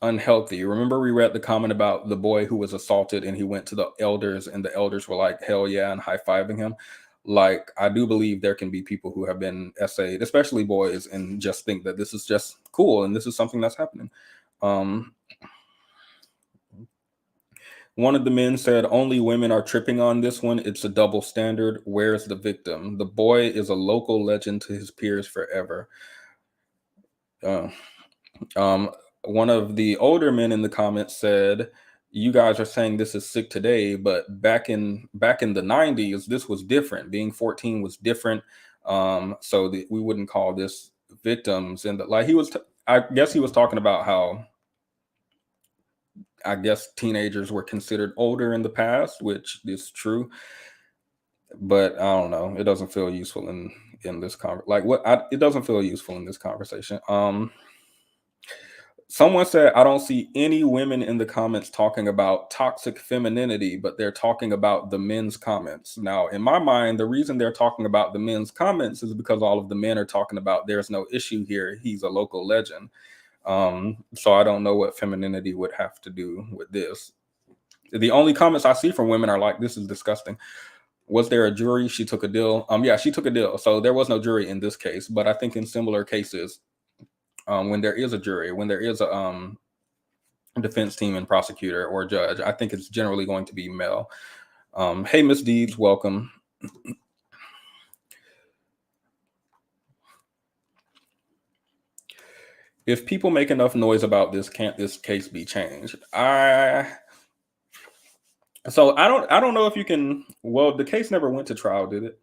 unhealthy. Remember, we read the comment about the boy who was assaulted and he went to the elders and the elders were like, hell yeah, and high-fiving him. Like, I do believe there can be people who have been SA'd, especially boys, and just think that this is just cool and this is something that's happening. One of the men said, only women are tripping on this one. It's a double standard. Where's the victim? The boy is a local legend to his peers forever. One of the older men in the comments said, you guys are saying this is sick today, but back in the 90s, this was different. Being 14 was different. So that we wouldn't call this victims. And like I guess he was talking about how, I guess, teenagers were considered older in the past, which is true. But I don't know. It doesn't feel useful in this it doesn't feel useful in this conversation. Someone said, I don't see any women in the comments talking about toxic femininity, but they're talking about the men's comments. Now, in my mind, the reason they're talking about the men's comments is because all of the men are talking about there's no issue here. He's a local legend. So I don't know what femininity would have to do with this. The only comments I see from women are like, this is disgusting. Was there a jury? She took a deal. Yeah, she took a deal. So there was no jury in this case, but I think in similar cases, when there is a jury, when there is a defense team and prosecutor or judge, I think it's generally going to be male. Hey, Miss Deeds, welcome. If people make enough noise about this, can't this case be changed? So I don't know if you can. Well, the case never went to trial, did it?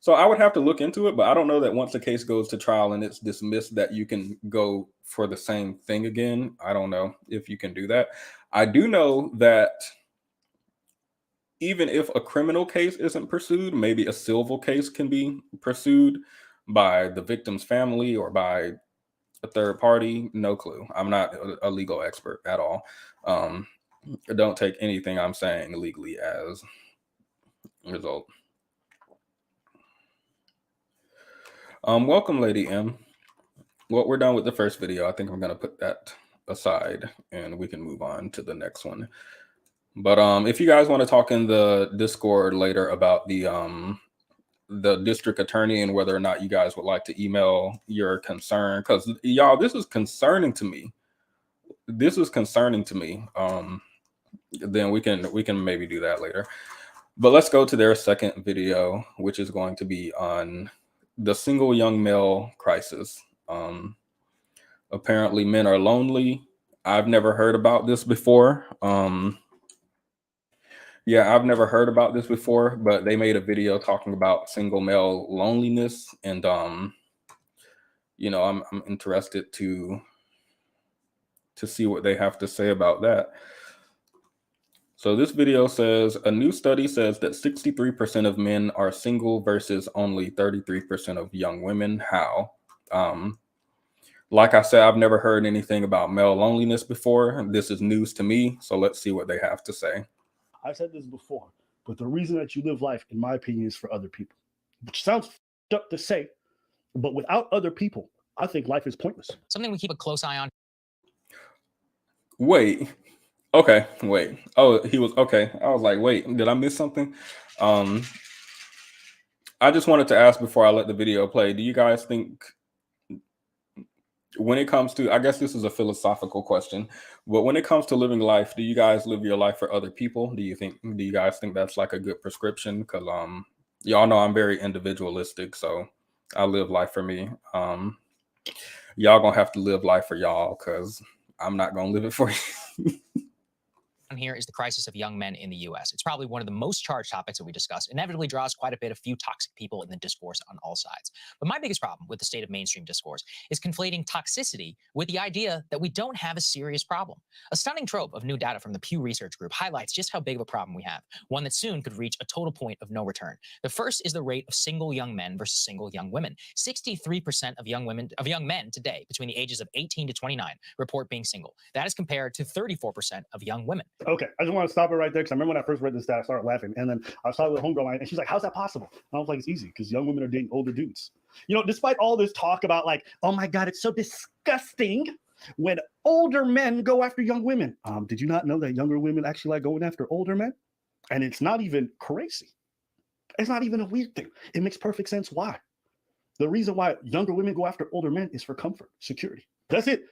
So I would have to look into it, but I don't know that once the case goes to trial and it's dismissed that you can go for the same thing again. I don't know if you can do that. I do know that even if a criminal case isn't pursued, maybe a civil case can be pursued by the victim's family or by a third party. No clue. I'm not a legal expert at all. Don't take anything I'm saying legally as a result. Welcome, Lady M. Well, we're done with the first video. I think I'm gonna put that aside and we can move on to the next one. But if you guys want to talk in the Discord later about the district attorney and whether or not you guys would like to email your concern, because y'all, this is concerning to me. This is concerning to me. Then we can maybe do that later. But let's go to their second video, which is going to be on the single young male crisis. Apparently men are lonely. I've never heard about this before. Yeah, I've never heard about this before, but they made a video talking about single male loneliness, and you know, I'm interested to see what they have to say about that. So this video says a new study says that 63% of men are single versus only 33% of young women. How? Like I said, I've never heard anything about male loneliness before. This is news to me, so let's see what they have to say. I've said this before, but the reason that you live life, in my opinion, is for other people. Which sounds f***ed up to say, but without other people, I think life is pointless. Something we keep a close eye on. Wait. Okay, wait. Oh, he was okay. I was like, wait, did I miss something? I just wanted to ask before I let the video play, do you guys think when it comes to, I guess this is a philosophical question, but when it comes to living life, do you guys live your life for other people? Do you guys think that's like a good prescription? Because y'all know I'm very individualistic, so I live life for me. Y'all gonna have to live life for y'all because I'm not gonna live it for you. Here is the crisis of young men in the U.S. It's probably one of the most charged topics that we discuss. Inevitably draws quite a bit of few toxic people in the discourse on all sides. But my biggest problem with the state of mainstream discourse is conflating toxicity with the idea that we don't have a serious problem. A stunning trove of new data from the Pew Research Group highlights just how big of a problem we have, one that soon could reach a total point of no return. The first is the rate of single young men versus single young women. 63% of young men today between the ages of 18 to 29 report being single. That is compared to 34% of young women. Okay, I just want to stop it right there because I remember when I first read this stat, I started laughing, and then I saw the homegirl line, and she's like, "How's that possible?" And I was like, "It's easy because young women are dating older dudes." You know, despite all this talk about like, "Oh my God, it's so disgusting when older men go after young women." Did you not know that younger women actually like going after older men? And it's not even crazy. It's not even a weird thing. It makes perfect sense why. The reason why younger women go after older men is for comfort, security. That's it.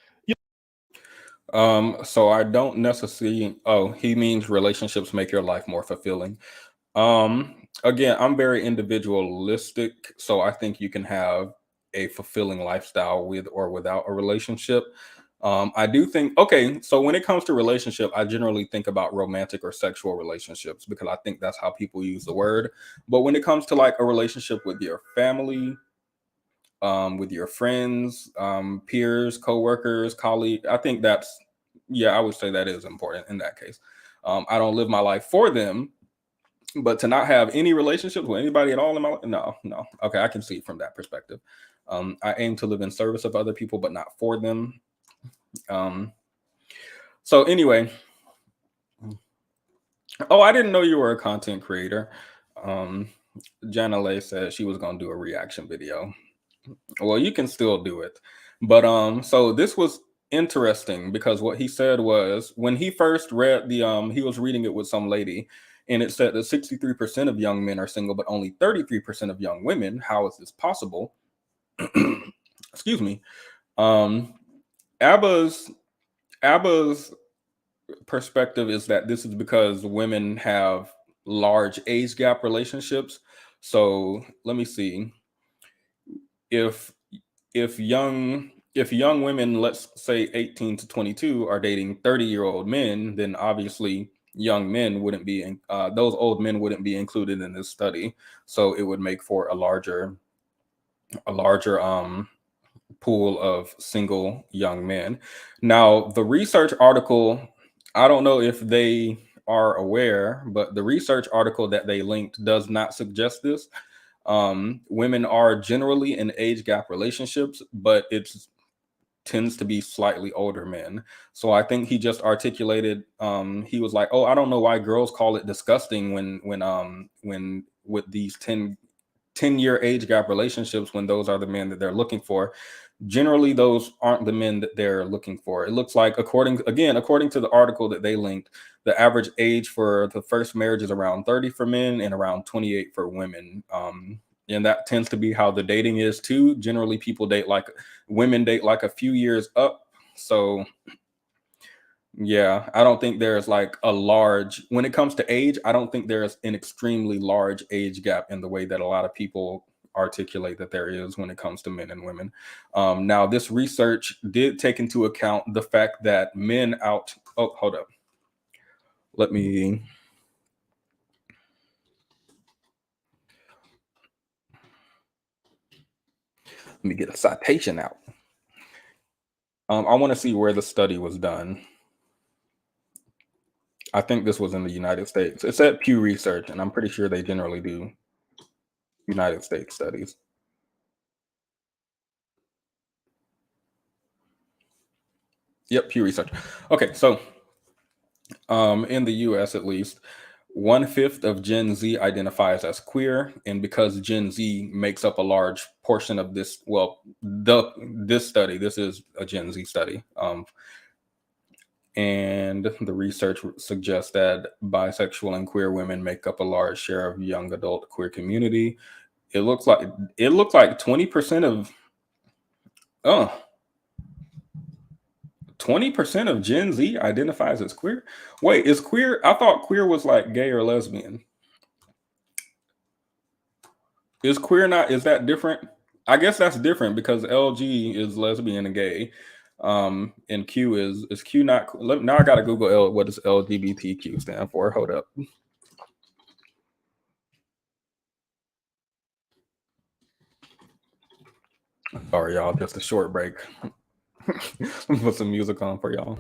So I don't necessarily, he means relationships make your life more fulfilling. Again, I'm very individualistic, so I think you can have a fulfilling lifestyle with or without a relationship. I do think, okay, so when it comes to relationship, I generally think about romantic or sexual relationships because I think that's how people use the word. But when it comes to like a relationship with your family, with your friends, peers, co-workers, colleagues, I think that's, yeah, I would say that is important in that case. I don't live my life for them, but to not have any relationships with anybody at all in my life, no. Okay, I can see it from that perspective. I aim to live in service of other people, but not for them. So anyway, I didn't know you were a content creator. Jana Lay said she was going to do a reaction video. Well, you can still do it. But so this was interesting because what he said was when he first read the he was reading it with some lady and it said that 63% of young men are single, but only 33% of young women. How is this possible? Excuse me. Abba's perspective is that this is because women have large age gap relationships. So let me see. If young women, let's say 18 to 22, are dating 30-year-old men, then obviously young men wouldn't be those old men wouldn't be included in this study. So it would make for a larger pool of single young men. Now, the research article, I don't know if they are aware, but the research article that they linked does not suggest this. Women are generally in age gap relationships, but it tends to be slightly older men. So I think he just articulated, he was like, oh, I don't know why girls call it disgusting when with these 10-year age gap relationships, when those are the men that they're looking for. Generally, those aren't the men that they're looking for. It looks like, according to the article that they linked, the average age for the first marriage is around 30 for men and around 28 for women. And that tends to be how the dating is too. Generally, women date like a few years up. So yeah, I don't think there's like when it comes to age, I don't think there's an extremely large age gap in the way that a lot of people articulate that there is when it comes to men and women. Now, this research did take into account the fact that hold up. Let me get a citation out. I want to see where the study was done. I think this was in the United States. It's at Pew Research, and I'm pretty sure they generally do United States studies. Yep, Pew Research. Okay, so in the US at least, 1/5 of Gen Z identifies as queer, and because Gen Z makes up a large portion of this, this is a Gen Z study, and the research suggests that bisexual and queer women make up a large share of young adult queer community. It looks like 20% of 20% of Gen Z identifies as queer. Wait, is queer? I thought queer was like gay or lesbian. Is that different? I guess that's different because LG is lesbian and gay. And Q is Q not? Now I gotta Google what does LGBTQ stand for? Hold up. Sorry, y'all. Just a short break. Put some music on for y'all.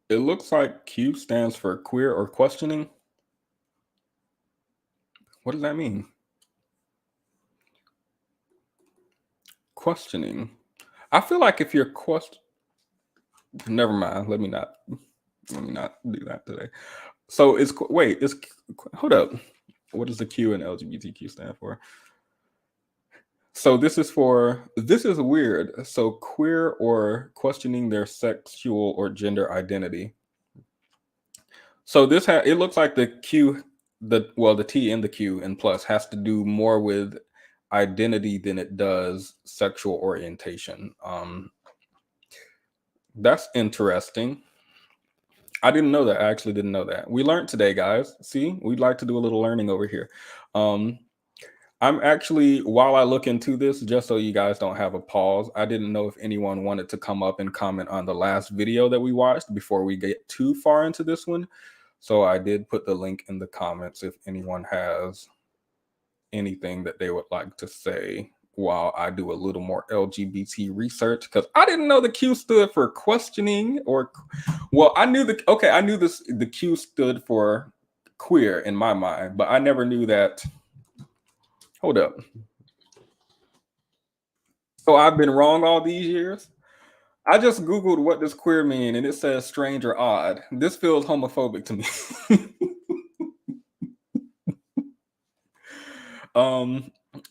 It looks like Q stands for queer or questioning. What does that mean? Questioning. I feel like if you're never mind. Let me not do that today. So hold up. What does the Q in LGBTQ stand for? So this is weird. So queer or questioning their sexual or gender identity. So it looks like the Q, the T in the Q and plus has to do more with identity than it does sexual orientation. That's interesting. I didn't know that. I actually didn't know that. We learned today, guys. See, we'd like to do a little learning over here. I'm actually, while I look into this, just so you guys don't have a pause, I didn't know if anyone wanted to come up and comment on the last video that we watched before we get too far into this one. So I did put the link in the comments if anyone has anything that they would like to say while I do a little more LGBT research, because I didn't know the Q stood for questioning I knew the Q stood for queer in my mind, but I never knew that. Hold up. So I've been wrong all these years? I just Googled what does queer mean and it says strange or odd. This feels homophobic to me.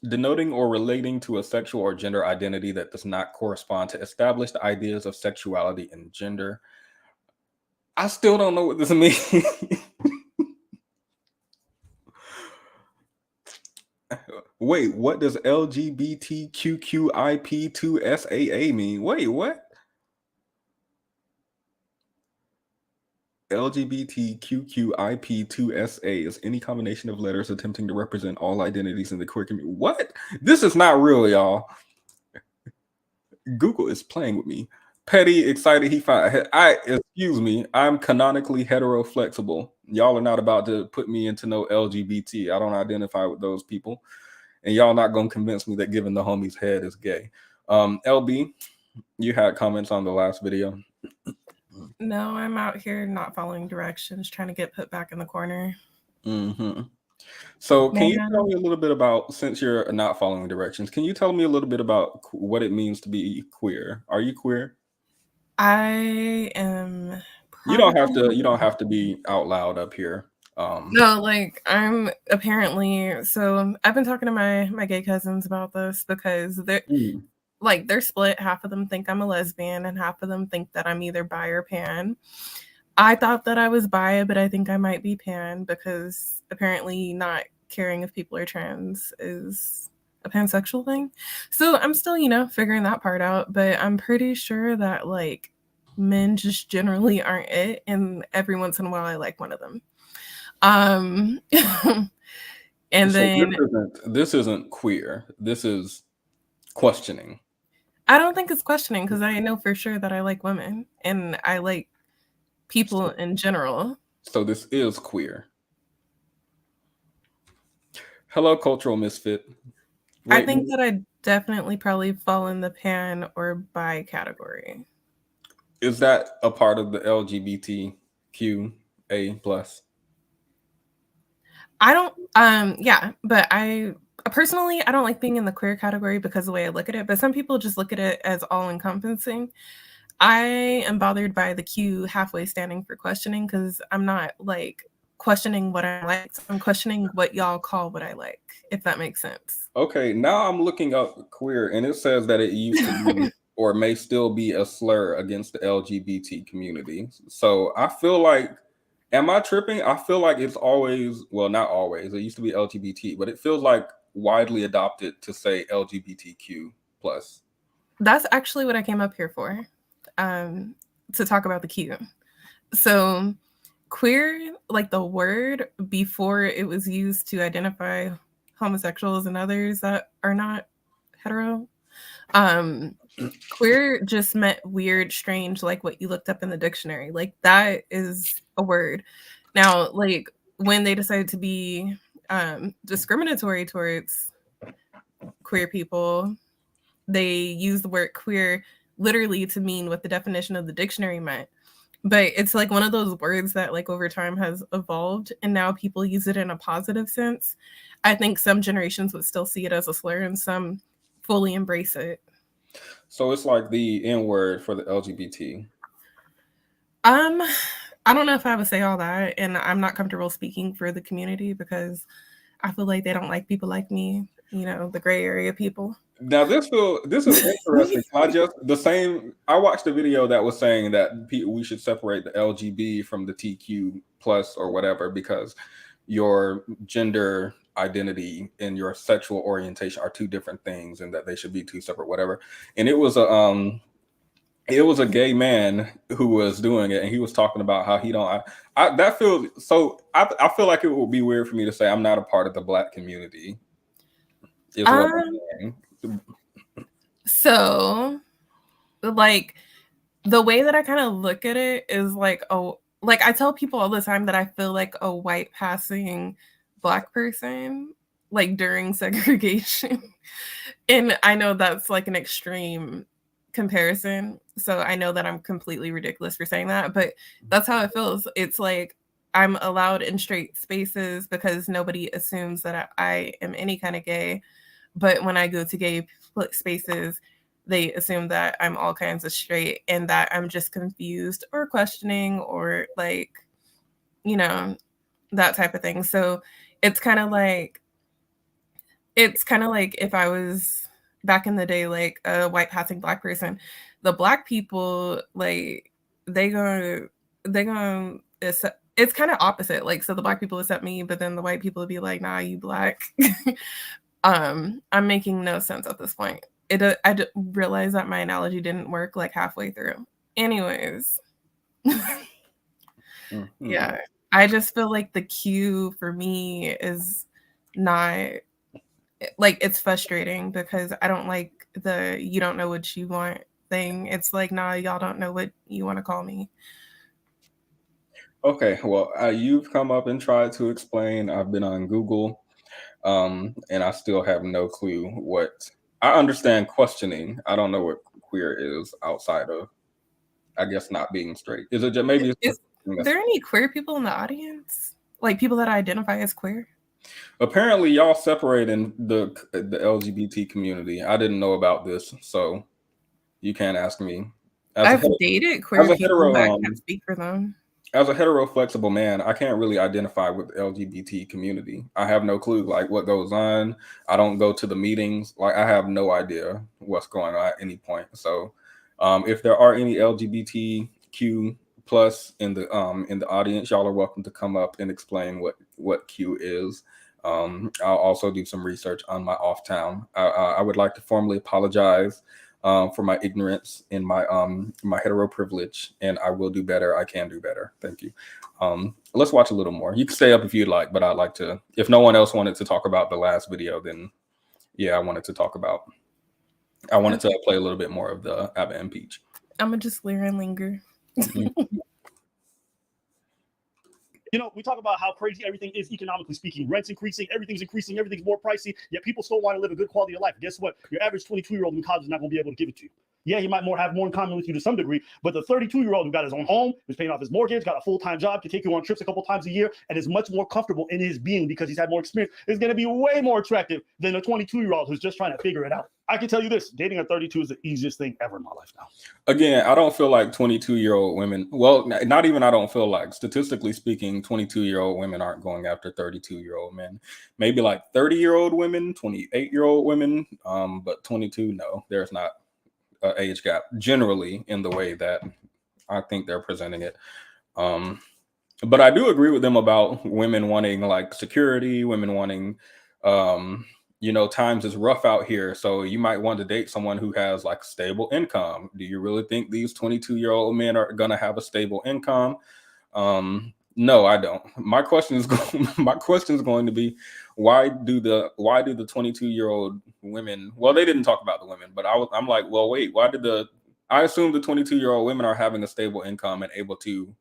Denoting or relating to a sexual or gender identity that does not correspond to established ideas of sexuality and gender. I still don't know what this means. Wait, what does LGBTQQIP2SAA mean? Wait, what? LGBTQQIP2SA is any combination of letters attempting to represent all identities in the queer community. What? This is not real, y'all. Google is playing with me. Petty, excited he found. Excuse me. I'm canonically hetero-flexible. Y'all are not about to put me into no LGBT. I don't identify with those people, and y'all not gonna convince me that giving the homie's head is gay. LB, you had comments on the last video. No, I'm out here not following directions, trying to get put back in the corner. Mm-hmm. So can you Man. tell me a little bit about, since you're not following directions, can you tell me a little bit about what it means to be queer? Are you queer? I am. You don't have probably- to be out loud up here. No, like I'm apparently. So I've been talking to my gay cousins about this because they're like they're split. Half of them think I'm a lesbian, and half of them think that I'm either bi or pan. I thought that I was bi, but I think I might be pan because apparently not caring if people are trans is a pansexual thing. So I'm still, figuring that part out, but I'm pretty sure that like men just generally aren't it, and every once in a while I like one of them. And so then this isn't queer. This is questioning. I don't think it's questioning because I know for sure that I like women and I like people in general. So this is queer. Hello, cultural misfit. I think that I definitely probably fall in the pan or bi category. Is that a part of the LGBTQA plus? I don't yeah, but I personally I don't like being in the queer category because of the way I look at it, but some people just look at it as all encompassing. I am bothered by the Q halfway standing for questioning because I'm not like questioning what I like. I'm questioning what y'all call what I like, if that makes sense. Okay, now I'm looking up queer and it says that it used to be or may still be a slur against the LGBT community. So I feel like, am I tripping? I feel like it's always, well, not always. It used to be LGBT, but it feels like widely adopted to say LGBTQ plus. That's actually what I came up here for, to talk about the Q. So queer, like the word before it was used to identify homosexuals and others that are not hetero, queer just meant weird, strange, like what you looked up in the dictionary. Like that is a word. Now, like when they decided to be discriminatory towards queer people, they use the word queer literally to mean what the definition of the dictionary meant. But it's like one of those words that like over time has evolved and now people use it in a positive sense. I think some generations would still see it as a slur and some fully embrace it. So it's like the N word for the LGBT. I don't know if I would say all that, and I'm not comfortable speaking for the community because I feel like they don't like people like me, the gray area people. Now this is interesting. I watched a video that was saying that we should separate the LGB from the TQ plus or whatever because your gender identity and your sexual orientation are two different things and that they should be two separate whatever. And it was a gay man who was doing it and he was talking about how he don't I feel like it would be weird for me to say I'm not a part of the Black community. Is what I'm saying. So like the way that I kind of look at it is like, like I tell people all the time that I feel like a white passing Black person like during segregation. And I know that's like an extreme comparison. So I know that I'm completely ridiculous for saying that, but that's how it feels. It's like I'm allowed in straight spaces because nobody assumes that I am any kind of gay. But when I go to gay spaces, they assume that I'm all kinds of straight and that I'm just confused or questioning or like, that type of thing. So it's kind of like if I was back in the day, like a white passing Black person, the Black people, like they gonna it's kind of opposite. Like, so the Black people accept me, but then the white people would be like, nah, you Black. I'm making no sense at this point. Realized that my analogy didn't work like halfway through. Anyways. Yeah, I just feel like the Q for me is not like, it's frustrating because I don't like the you don't know what you want thing. It's like, nah, y'all don't know what you want to call me. Okay, well, you've come up and tried to explain. I've been on Google, and I still have no clue what. I understand questioning. I don't know what queer is outside of, I guess, not being straight. Is it just maybe? Is there any queer people in the audience? Like people that identify as queer? Apparently, y'all separating the LGBT community. I didn't know about this, so you can't ask me. I've dated queer people, but I can't speak for them. As a hetero flexible man, I can't really identify with the LGBT community. I have no clue like what goes on. I don't go to the meetings. Like I have no idea what's going on at any point. So if there are any LGBTQ plus in the audience, y'all are welcome to come up and explain what Q is. I'll also do some research on my off time. I would like to formally apologize for my ignorance and my hetero privilege, and I will do better. I can do better. Thank you. Let's watch a little more. You can stay up if you'd like, but I'd like to, if no one else wanted to talk about the last video, then yeah, I wanted to play a little bit more of the Abba and Peach. I'm gonna just linger. You know, we talk about how crazy everything is economically speaking. Rent's increasing, everything's more pricey, yet people still want to live a good quality of life. Guess what? Your average 22-year-old in college is not going to be able to give it to you. Yeah, he might have more in common with you to some degree, but the 32-year-old who got his own home, who's paying off his mortgage, got a full-time job, can take you on trips a couple times a year, and is much more comfortable in his being because he's had more experience, is going to be way more attractive than a 22-year-old who's just trying to figure it out. I can tell you this, dating a 32 is the easiest thing ever in my life now. Again, I don't feel like 22-year-old women, well, not even I don't feel like, statistically speaking, 22-year-old women aren't going after 32-year-old men. Maybe like 30-year-old women, 28-year-old women, but 22, no, there's not an age gap generally in the way that I think they're presenting it. But I do agree with them about women wanting like security, women wanting, you know, times is rough out here. So you might want to date someone who has like stable income. Do you really think these 22-year-old men are going to have a stable income? No, I don't. My question is going to be, why do the 22-year-old women? Well, they didn't talk about the women, but I'm like, well, wait, why did I assume the 22-year-old women are having a stable income and able to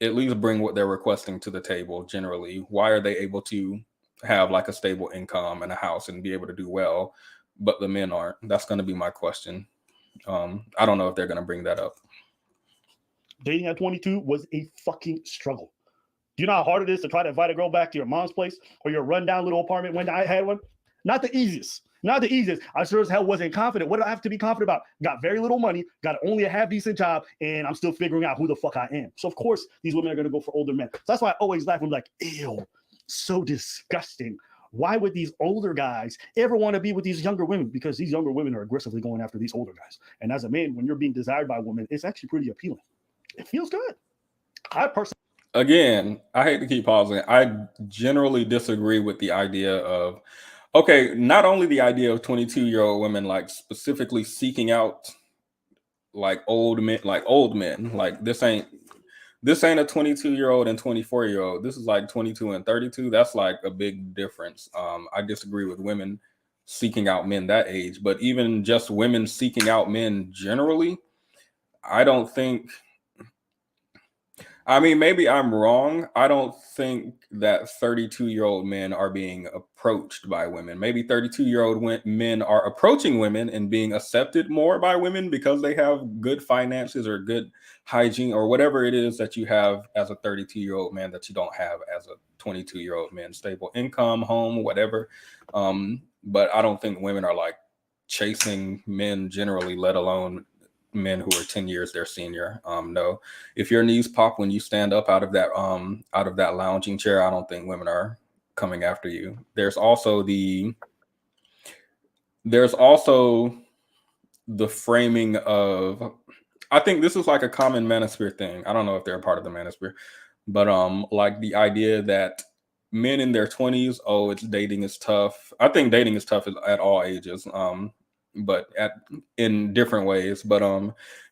at least bring what they're requesting to the table generally. Why are they able to have like a stable income and a house and be able to do well, but the men aren't? That's going to be my question. I don't know if they're going to bring that up. Dating at 22 was a fucking struggle. Do you know how hard it is to try to invite a girl back to your mom's place or your rundown little apartment when I had one? Not the easiest. Not the easiest. I sure as hell wasn't confident. What did I have to be confident about? Got very little money, got only a half-decent job, and I'm still figuring out who the fuck I am. So, of course, these women are going to go for older men. So that's why I always laugh when I'm like, ew, so disgusting. Why would these older guys ever want to be with these younger women? Because these younger women are aggressively going after these older guys. And as a man, when you're being desired by a woman, it's actually pretty appealing. It feels good. Again, I hate to keep pausing. I generally disagree with the idea of, okay, not only the idea of 22-year-old women like specifically seeking out like old men. Like this ain't a 22-year-old and 24-year-old. This is like 22 and 32. That's like a big difference. I disagree with women seeking out men that age, but even just women seeking out men generally, I don't think. I mean, maybe I'm wrong. I don't think that 32-year-old men are being approached by women. Maybe 32-year-old men are approaching women and being accepted more by women because they have good finances or good hygiene or whatever it is that you have as a 32-year-old man that you don't have as a 22-year-old man. Stable income, home, whatever. But I don't think women are like chasing men generally, let alone men who are 10 years their senior. No, if your knees pop when you stand up out of that lounging chair, I don't think women are coming after you. There's also the framing of, I think this is like a common manosphere thing. I don't know if they're a part of the manosphere, but like the idea that men in their 20s, oh, it's dating is tough. I think dating is tough at all ages, but in different ways. But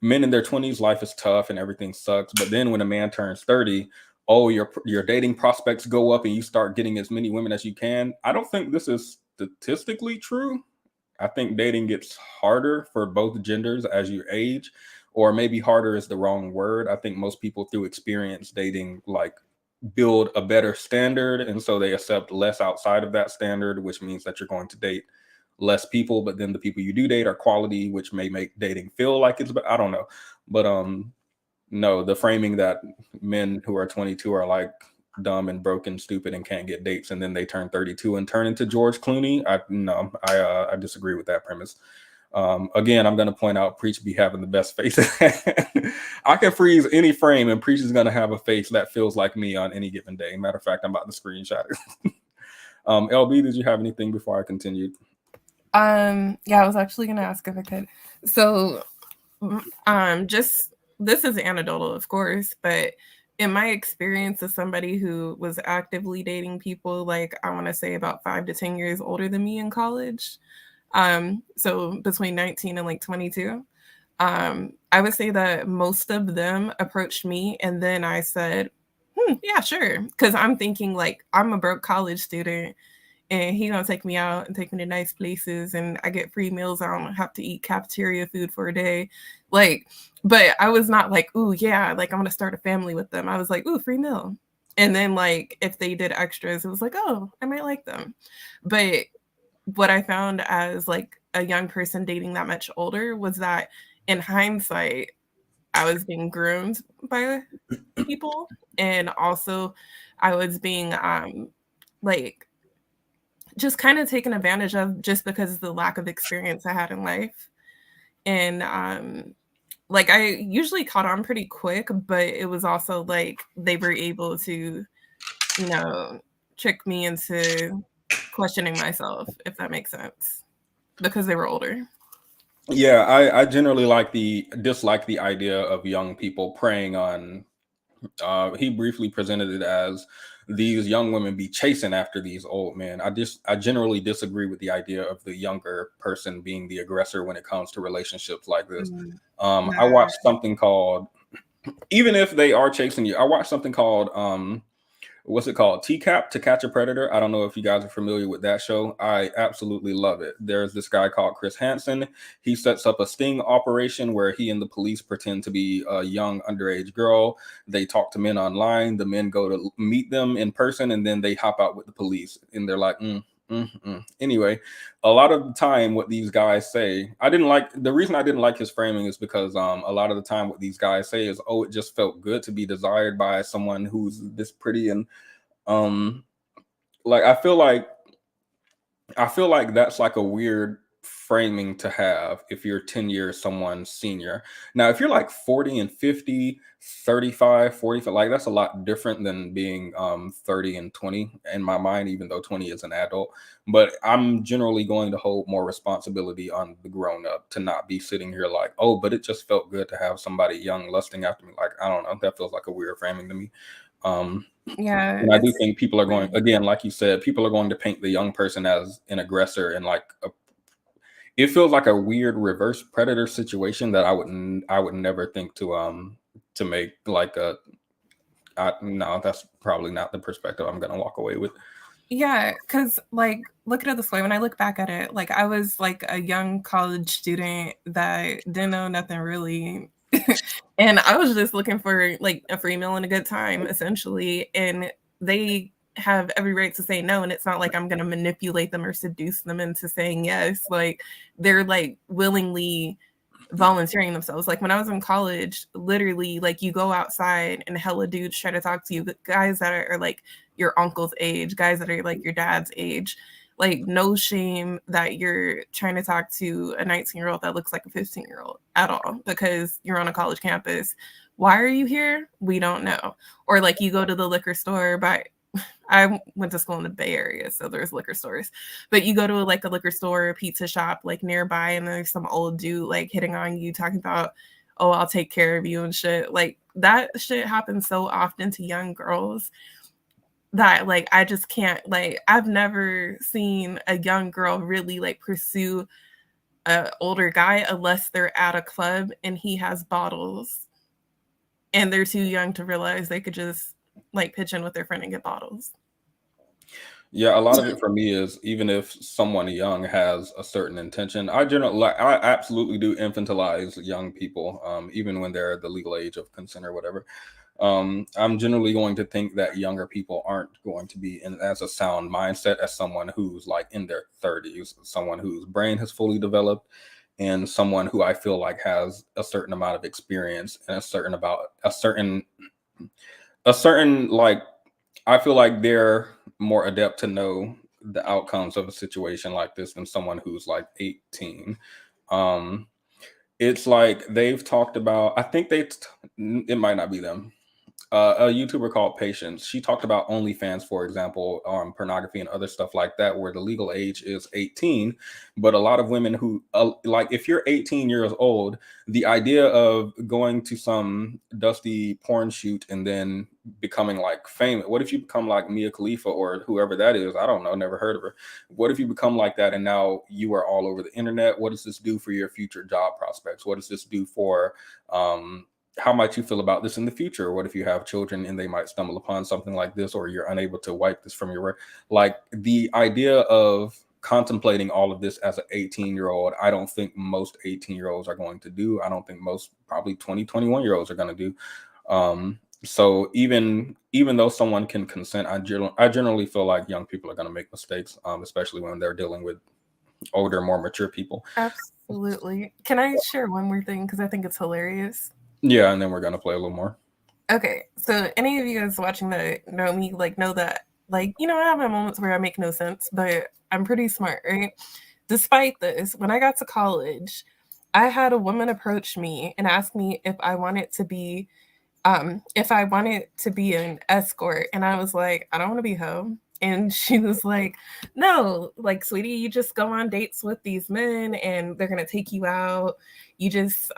men in their 20s, life is tough and everything sucks. But then when a man turns 30, oh, your dating prospects go up and you start getting as many women as you can. I don't think this is statistically true. I think dating gets harder for both genders as you age, or maybe harder is the wrong word. I think most people through experience dating like build a better standard, and so they accept less outside of that standard, which means that you're going to date less people, but then the people you do date are quality, which may make dating feel like it's, I don't know. But no, the framing that men who are 22 are like dumb and broken, stupid, and can't get dates, and then they turn 32 and turn into George Clooney. I disagree with that premise. Again, I'm going to point out Preach be having the best face. I can freeze any frame, and Preach is going to have a face that feels like me on any given day. Matter of fact, I'm about to screenshot it. LB, did you have anything before I continued? Yeah, I was actually going to ask if I could. So, just this is anecdotal, of course, but in my experience as somebody who was actively dating people, like I want to say about 5 to 10 years older than me in college, so between 19 and like 22, I would say that most of them approached me and then I said, yeah, sure. Because I'm thinking like I'm a broke college student and he gonna take me out and take me to nice places and I get free meals. I don't have to eat cafeteria food for a day. Like, but I was not like, ooh, yeah, like I'm gonna start a family with them. I was like, ooh, free meal. And then like if they did extras, it was like, oh, I might like them. But what I found as like a young person dating that much older was that in hindsight, I was being groomed by people. And also I was being like just kind of taken advantage of just because of the lack of experience I had in life. And like I usually caught on pretty quick, but it was also like they were able to, trick me into questioning myself, if that makes sense, because they were older. Yeah, I generally dislike the idea of young people preying on. He briefly presented it as these young women be chasing after these old men. I generally disagree with the idea of the younger person being the aggressor when it comes to relationships like this. I watched something called, even if they are chasing you, I watched something called what's it called? TCAP, To Catch a Predator. I don't know if you guys are familiar with that show. I absolutely love it. There's this guy called Chris Hansen. He sets up a sting operation where he and the police pretend to be a young underage girl. They talk to men online. The men go to meet them in person, and then they hop out with the police. And they're like, Anyway, a lot of the time what these guys say, the reason I didn't like his framing is because a lot of the time what these guys say is, oh, it just felt good to be desired by someone who's this pretty. And like I feel like that's like a weird framing to have if you're 10 years someone's senior. Now, if you're like 40 and 50, 35, 45, like that's a lot different than being 30 and 20 in my mind, even though 20 is an adult. But I'm generally going to hold more responsibility on the grown up to not be sitting here like, oh, but it just felt good to have somebody young lusting after me. Like, I don't know, that feels like a weird framing to me. Yeah, and I do think people are going, again, like you said, people are going to paint the young person as an aggressor, and like it feels like a weird reverse predator situation that I would never think to make like no, that's probably not the perspective I'm gonna walk away with. Yeah, because like look at it this way. When I look back at it, like I was like a young college student that didn't know nothing really. And I was just looking for like a free meal and a good time, essentially. And they have every right to say no. And it's not like I'm going to manipulate them or seduce them into saying yes. Like they're like willingly volunteering themselves. Like when I was in college, literally, like you go outside and hella dudes try to talk to you. Guys that are like your uncle's age, guys that are like your dad's age. Like no shame that you're trying to talk to a 19-year-old that looks like a 15-year-old at all because you're on a college campus. Why are you here? We don't know. Or like you go to the liquor store, but I went to school in the Bay Area, so there's liquor stores. But you go to like a liquor store, a pizza shop like nearby, and there's some old dude like hitting on you, talking about, oh, I'll take care of you and shit. Like that shit happens so often to young girls. that like I just can't, like I've never seen a young girl really like pursue an older guy unless they're at a club and he has bottles and they're too young to realize they could just like pitch in with their friend and get bottles. Yeah, a lot of it for me is even if someone young has a certain intention, I absolutely do infantilize young people, even when they're the legal age of consent or whatever. I'm generally going to think that younger people aren't going to be in as a sound mindset as someone who's like in their 30s, someone whose brain has fully developed, and someone who I feel like has a certain amount of experience and a certain like I feel like they're more adept to know the outcomes of a situation like this than someone who's like 18. Um, it's like they've talked about, I think it might not be them. A YouTuber called Patience. She talked about OnlyFans, for example, pornography and other stuff like that, where the legal age is 18. But a lot of women who, like, if you're 18 years old, the idea of going to some dusty porn shoot and then becoming like famous. What if you become like Mia Khalifa or whoever that is? I don't know, never heard of her. What if you become like that and now you are all over the internet? What does this do for your future job prospects? What does this do for how might you feel about this in the future? What if you have children and they might stumble upon something like this, or you're unable to wipe this from your work? Like the idea of contemplating all of this as an 18-year-old, I don't think most 18-year-olds are going to do. I don't think most probably 20, 21-year-olds are going to do. So even though someone can consent, I generally feel like young people are going to make mistakes, especially when they're dealing with older, more mature people. Absolutely. Can I share one more thing? Because I think it's hilarious. Yeah, and then we're gonna play a little more. Okay, so any of you guys watching that know me, like know that, like, you know, I have my moments where I make no sense, but I'm pretty smart, right? Despite this, when I got to college, I had a woman approach me and ask me if I wanted to be an escort, and I was like, I don't want to be hoe. And she was like, no, like, sweetie, you just go on dates with these men and they're going to take you out. You just,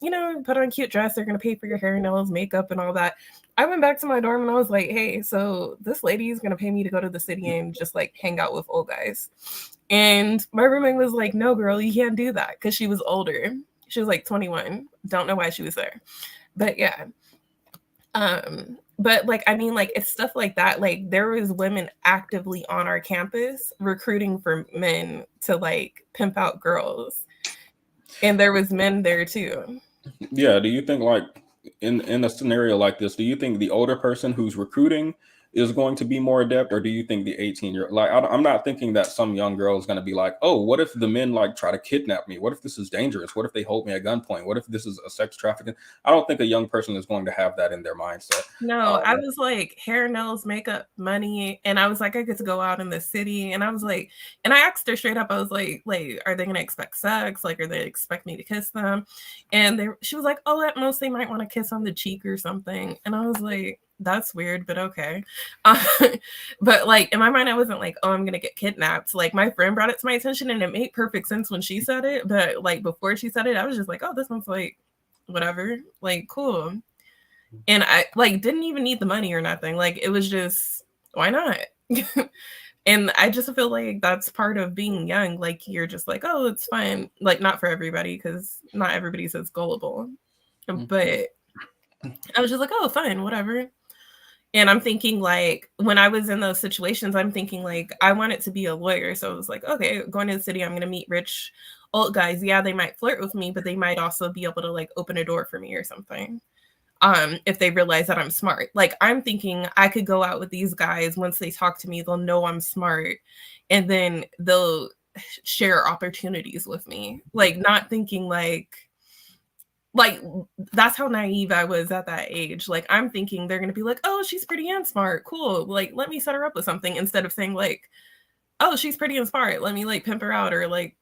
you know, put on a cute dress. They're going to pay for your hair, nails, makeup, and all that. I went back to my dorm and I was like, hey, so this lady is going to pay me to go to the city and just like hang out with old guys. And my roommate was like, no, girl, you can't do that, because she was older. She was like 21. Don't know why she was there. But yeah. But like, I mean, like, it's stuff like that. Like, there was women actively on our campus recruiting for men to like pimp out girls, and there was men there too. Yeah. Do you think like in a scenario like this, do you think the older person who's recruiting is going to be more adept, or do you think the 18-year like I'm not thinking that some young girl is going to be like, oh, what if the men like try to kidnap me? What if this is dangerous? What if they hold me at gunpoint? What if this is a sex trafficking? I don't think a young person is going to have that in their mindset. No, I was like, hair, nails, makeup, money, and I was like, I get to go out in the city, and I was like, and I asked her straight up, I was like, are they gonna expect sex? Like, are they expect me to kiss them? And she was like, oh, at most they might want to kiss on the cheek or something. And I was like, that's weird, but okay. But like in my mind, I wasn't like, oh, I'm gonna get kidnapped. Like, my friend brought it to my attention and it made perfect sense when she said it, but like before she said it, I was just like, oh, this one's like whatever, like cool. And I like didn't even need the money or nothing. Like, it was just, why not? And I just feel like that's part of being young. Like, you're just like, oh, it's fine. Like, not for everybody, because not everybody's as gullible. But I was just like, oh, fine, whatever. And I'm thinking, like, when I was in those situations, I'm thinking, like, I wanted to be a lawyer. So I was like, okay, going to the city, I'm going to meet rich old guys. Yeah, they might flirt with me, but they might also be able to, like, open a door for me or something. If they realize that I'm smart. Like, I'm thinking I could go out with these guys. Once they talk to me, they'll know I'm smart. And then they'll share opportunities with me. Like, not thinking, like, that's how naive I was at that age. Like, I'm thinking they're going to be like, oh, she's pretty and smart. Cool. Like, let me set her up with something, instead of saying like, oh, she's pretty and smart. Let me like pimp her out. Or like,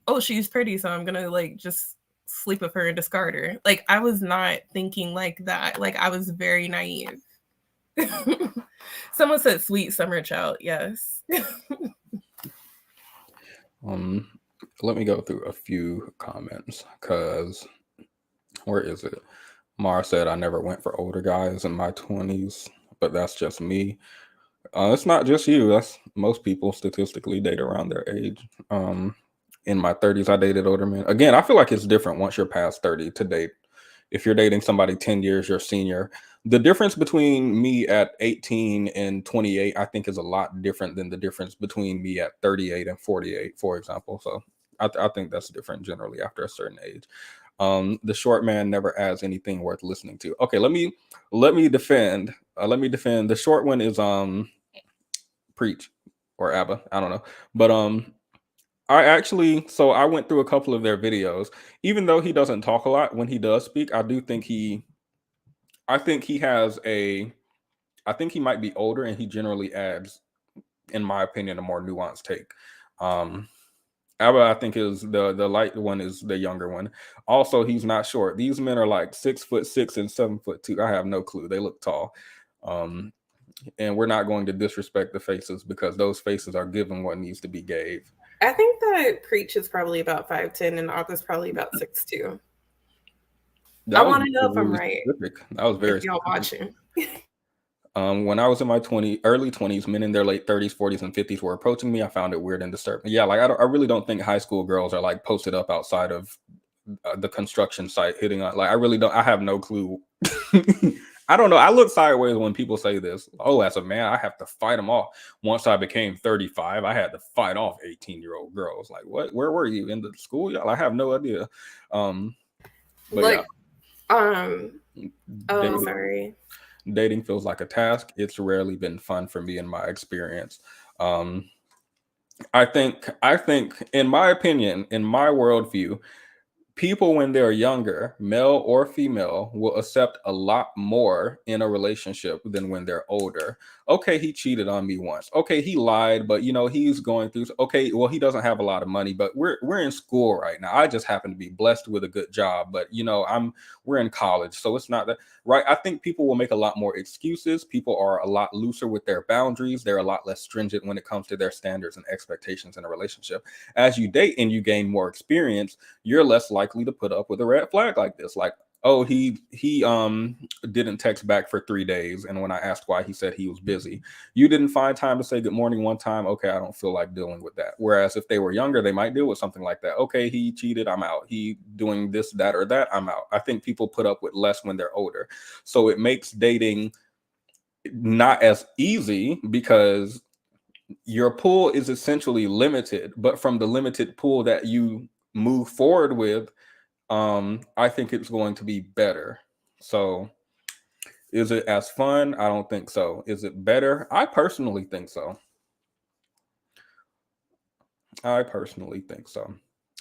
oh, she's pretty, so I'm going to like just sleep with her and discard her. Like, I was not thinking like that. Like, I was very naive. Someone said sweet summer child. Yes. Let me go through a few comments, because where is it? Mara said, I never went for older guys in my 20s, but that's just me. It's not just you. That's most people statistically date around their age. In my 30s, I dated older men. Again, I feel like it's different once you're past 30 to date. If you're dating somebody 10 years, you're senior. The difference between me at 18 and 28, I think, is a lot different than the difference between me at 38 and 48, for example. So I think that's different generally after a certain age. The short man never adds anything worth listening to. Okay, let me defend. The short one is Preach or ABBA. I don't know, but I went through a couple of their videos. Even though he doesn't talk a lot, when he does speak, I think he might be older, and he generally adds, in my opinion, a more nuanced take. ABBA, I think, is the light one is the younger one. Also, he's not short. These men are like 6'6" and 7'2". I have no clue. They look tall. And we're not going to disrespect the faces because those faces are given what needs to be gave. I think that Preach is probably about 5'10" and August probably about 6'2". I want to know if I'm right. Specific. That was very if y'all watching. When I was in my early 20s, men in their late 30s, 40s, and 50s were approaching me. I found it weird and disturbing. Yeah, like I really don't think high school girls are like posted up outside of the construction site hitting on. Like I really don't. I have no clue. I don't know. I look sideways when people say this. Oh, as a man, I have to fight them off. Once I became 35, I had to fight off 18-year-old girls. Like, what? Where were you in the school? Y'all, I have no idea. But like, yeah. Sorry. Dating feels like a task. It's rarely been fun for me in my experience. I think, in my opinion, in my worldview, people when they're younger, male or female, will accept a lot more in a relationship than when they're older. Okay, he cheated on me once. Okay, he lied, but he's going through. Okay, well, he doesn't have a lot of money, but we're in school right now. I just happen to be blessed with a good job, but we're in college, so it's not that right. I think people will make a lot more excuses. People are a lot looser with their boundaries. They're a lot less stringent when it comes to their standards and expectations in a relationship. As you date and you gain more experience, you're less likely to put up with a red flag like this. Like, oh, he didn't text back for 3 days, and when I asked why, he said he was busy. You didn't find time to say good morning one time. Okay, I don't feel like dealing with that. Whereas if they were younger, they might deal with something like that. Okay, he cheated, I'm out. He doing this, that, or that, I'm out. I think people put up with less when they're older, so it makes dating not as easy because your pool is essentially limited. But from the limited pool that you move forward with, I think it's going to be better. So is it as fun? I don't think so. Is it better? I personally think so.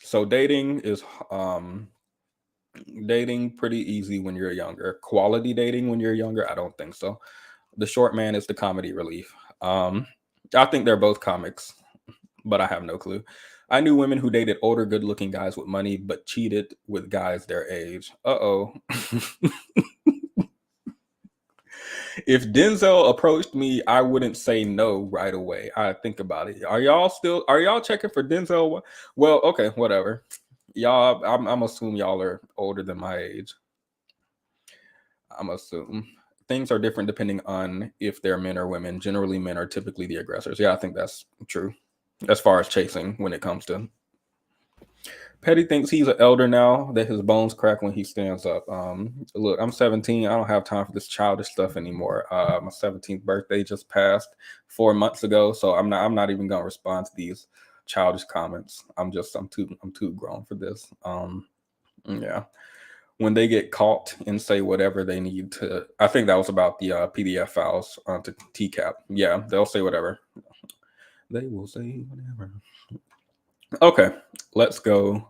So dating is dating pretty easy when you're younger. Quality dating when you're younger, I don't think so. The short man is the comedy relief. I think they're both comics, but I have no clue. I knew women who dated older, good-looking guys with money, but cheated with guys their age. Uh-oh. If Denzel approached me, I wouldn't say no right away. I'd think about it. Are y'all checking for Denzel? Well, okay, whatever. Y'all, I'm assuming y'all are older than my age. I'm assuming. Things are different depending on if they're men or women. Generally, men are typically the aggressors. Yeah, I think that's true. As far as chasing when it comes to. Petty thinks he's an elder now, that his bones crack when he stands up. Look, I'm 17. I don't have time for this childish stuff anymore. My 17th birthday just passed 4 months ago, so I'm not even gonna respond to these childish comments. I'm too grown for this. Yeah. When they get caught and say whatever they need to. I think that was about the PDF files onto TCAP. Yeah, they'll say whatever. They will say whatever. Okay, let's go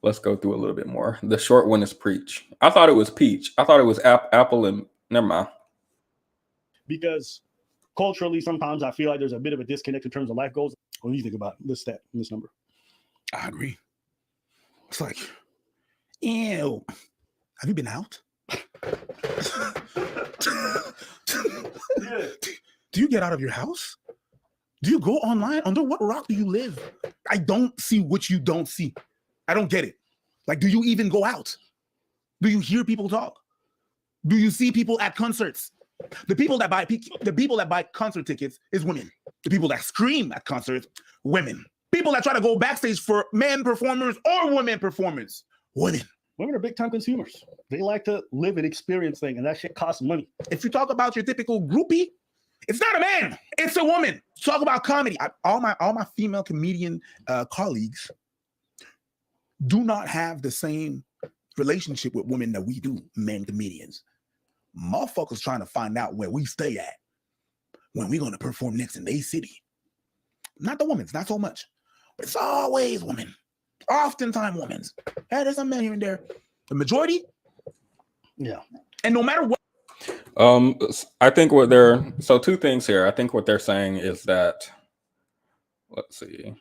through a little bit more. The short one is Preach. I thought it was Peach. I thought it was Apple and never mind. Because culturally, sometimes I feel like there's a bit of a disconnect in terms of life goals. What do you think about this stat, this number? I agree. It's like, ew. Have you been out? Do you get out of your house? Do you go online? Under what rock do you live? I don't see what you don't see. I don't get it. Like, do you even go out? Do you hear people talk? Do you see people at concerts? The people that buy concert tickets is women. The people that scream at concerts, women. People that try to go backstage for men performers or women performers, women. Women are big time consumers. They like to live and experience things, and that shit costs money. If you talk about your typical groupie, it's not a man, it's a woman. Talk about comedy. All my female comedian colleagues do not have the same relationship with women that we do, men comedians. Motherfuckers trying to find out where we stay at when we're going to perform next in their city. Not the women's, not so much, but it's always women. Oftentimes women's. Yeah, there's some men here and there. The majority, yeah. And no matter what. I think two things here. I think what they're saying is that, let's see.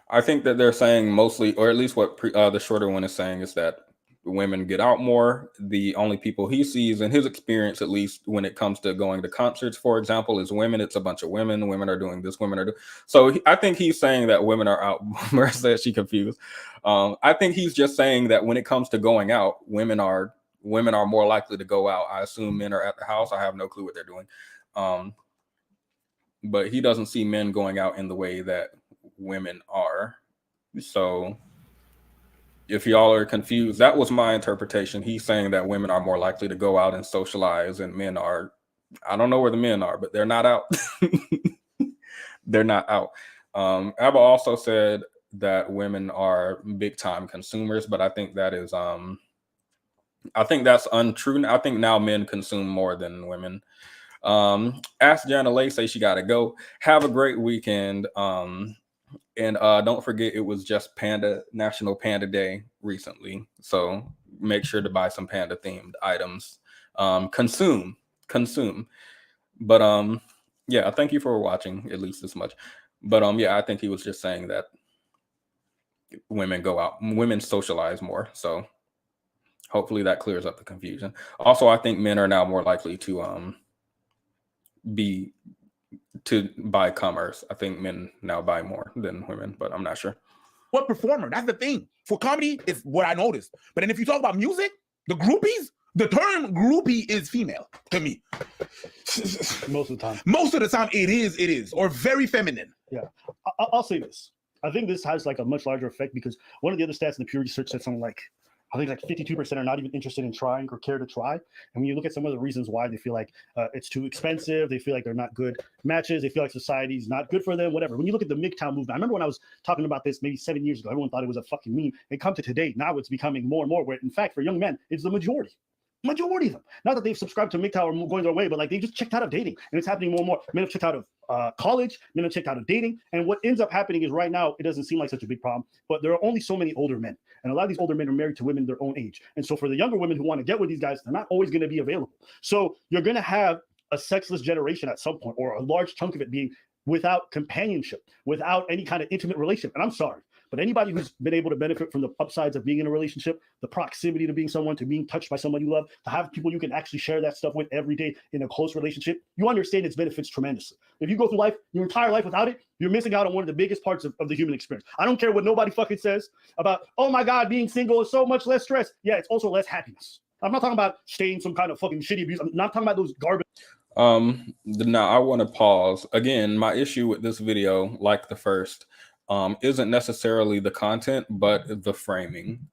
I think that they're saying mostly, or at least what the shorter one is saying, is that women get out more. The only people he sees in his experience, at least when it comes to going to concerts, for example, is women. It's a bunch of women. Women are doing this. Women are doing. So I think he's saying that women are out. Mara said she confused. I think he's just saying that when it comes to going out, women are more likely to go out. I assume men are at the house. I have no clue what they're doing. But he doesn't see men going out in the way that women are. So if y'all are confused, that was my interpretation. He's saying that women are more likely to go out and socialize, and men are, I don't know where the men are, but they're not out. They're not out. Abba also said that women are big time consumers, but I think that is I think that's untrue. I think now men consume more than women. Ask Jana Lay, say she gotta go. Have a great weekend. And don't forget, it was just National Panda Day recently. So make sure to buy some panda themed items. Consume. But yeah, thank you for watching, at least this much. But yeah, I think he was just saying that women go out, women socialize more. So hopefully that clears up the confusion. Also, I think men are now more likely to buy commerce. I think men now buy more than women, but I'm not sure. What performer? That's the thing. For comedy, it's what I noticed. But then if you talk about music, the groupies, the term groupie is female to me. Most of the time. Most of the time it is, or very feminine. Yeah. I'll say this. I think this has like a much larger effect because one of the other stats in the Pew Research said something like, I think like 52% are not even interested in trying or care to try. And when you look at some of the reasons why, they feel like it's too expensive. They feel like they're not good matches. They feel like society's not good for them, whatever. When you look at the MGTOW movement, I remember when I was talking about this maybe 7 years ago, everyone thought it was a fucking meme. And come to today, now it's becoming more and more where, in fact, for young men, it's the majority. Majority of them. Not that they've subscribed to MGTOW or going their way, but like they just checked out of dating. And it's happening more and more. Men have checked out of college, men have checked out of dating. And what ends up happening is right now, it doesn't seem like such a big problem, but there are only so many older men. And a lot of these older men are married to women their own age. And so for the younger women who want to get with these guys, they're not always going to be available. So you're going to have a sexless generation at some point, or a large chunk of it being without companionship, without any kind of intimate relationship. And I'm sorry, but anybody who's been able to benefit from the upsides of being in a relationship, the proximity to being someone, to being touched by someone you love, to have people you can actually share that stuff with every day in a close relationship, you understand its benefits tremendously. If you go through life, your entire life without it, you're missing out on one of the biggest parts of the human experience. I don't care what nobody fucking says about, oh my God, being single is so much less stress. Yeah, it's also less happiness. I'm not talking about staying some kind of fucking shitty abuse. I'm not talking about those garbage. Now I want to pause. Again, my issue with this video, like the first, isn't necessarily the content, but the framing.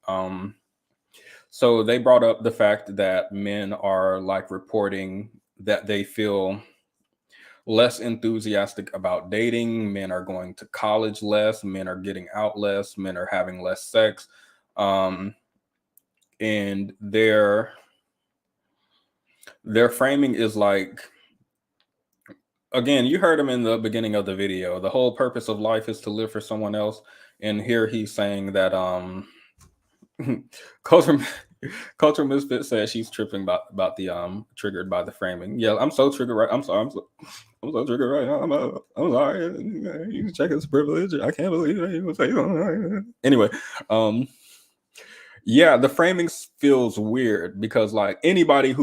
So they brought up the fact that men are like reporting that they feel less enthusiastic about dating. Men are going to college less. Men are getting out less. Men are having less sex. And their framing is like, again, you heard him in the beginning of the video. The whole purpose of life is to live for someone else. And here he's saying that Culture Misfit says she's tripping about the triggered by the framing. Yeah, I'm so triggered right. I'm so triggered right now. I'm sorry. You can check his privilege. I can't believe it. He would say something. Anyway, yeah, the framing feels weird because like anybody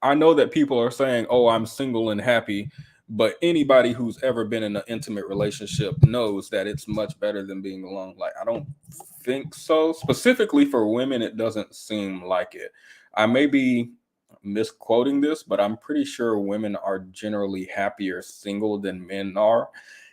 I know that people are saying, oh, I'm single and happy. But anybody who's ever been in an intimate relationship knows that it's much better than being alone. Like, I don't think so. Specifically for women, it doesn't seem like it. I may be misquoting this, but I'm pretty sure women are generally happier single than men are.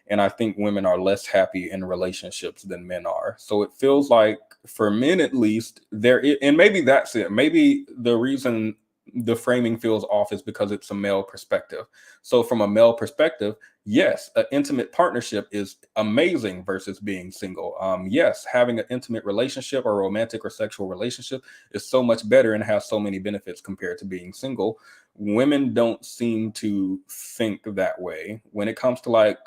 And I think women are less happy in relationships than men are. So it feels like, for men at least, and maybe that's it. Maybe the reason the framing feels off is because it's a male perspective. So from a male perspective, yes, an intimate partnership is amazing versus being single. Yes, having an intimate relationship or romantic or sexual relationship is so much better and has so many benefits compared to being single. Women don't seem to think that way when it comes to like,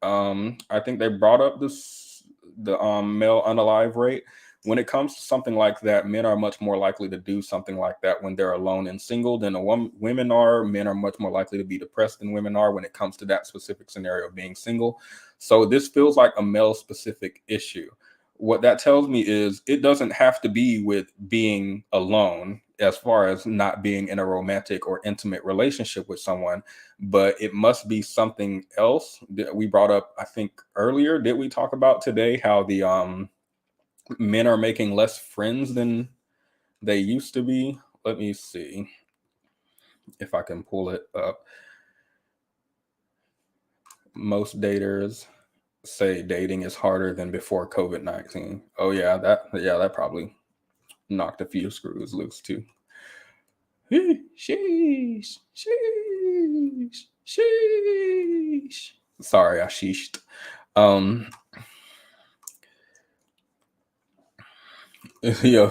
I think they brought up the male unalive rate. When it comes to something like that, men are much more likely to do something like that when they're alone and single than women are. Men are much more likely to be depressed than women are when it comes to that specific scenario of being single. So this feels like a male specific issue. What that tells me is it doesn't have to be with being alone as far as not being in a romantic or intimate relationship with someone, but it must be something else that we brought up, I think earlier. Did we talk about today how the men are making less friends than they used to be? Let me see if I can pull it up. Most daters say dating is harder than before COVID-19. Oh yeah, that probably knocked a few screws loose too. Sheesh, sheesh, sheesh. Sorry, I sheeshed. Yo,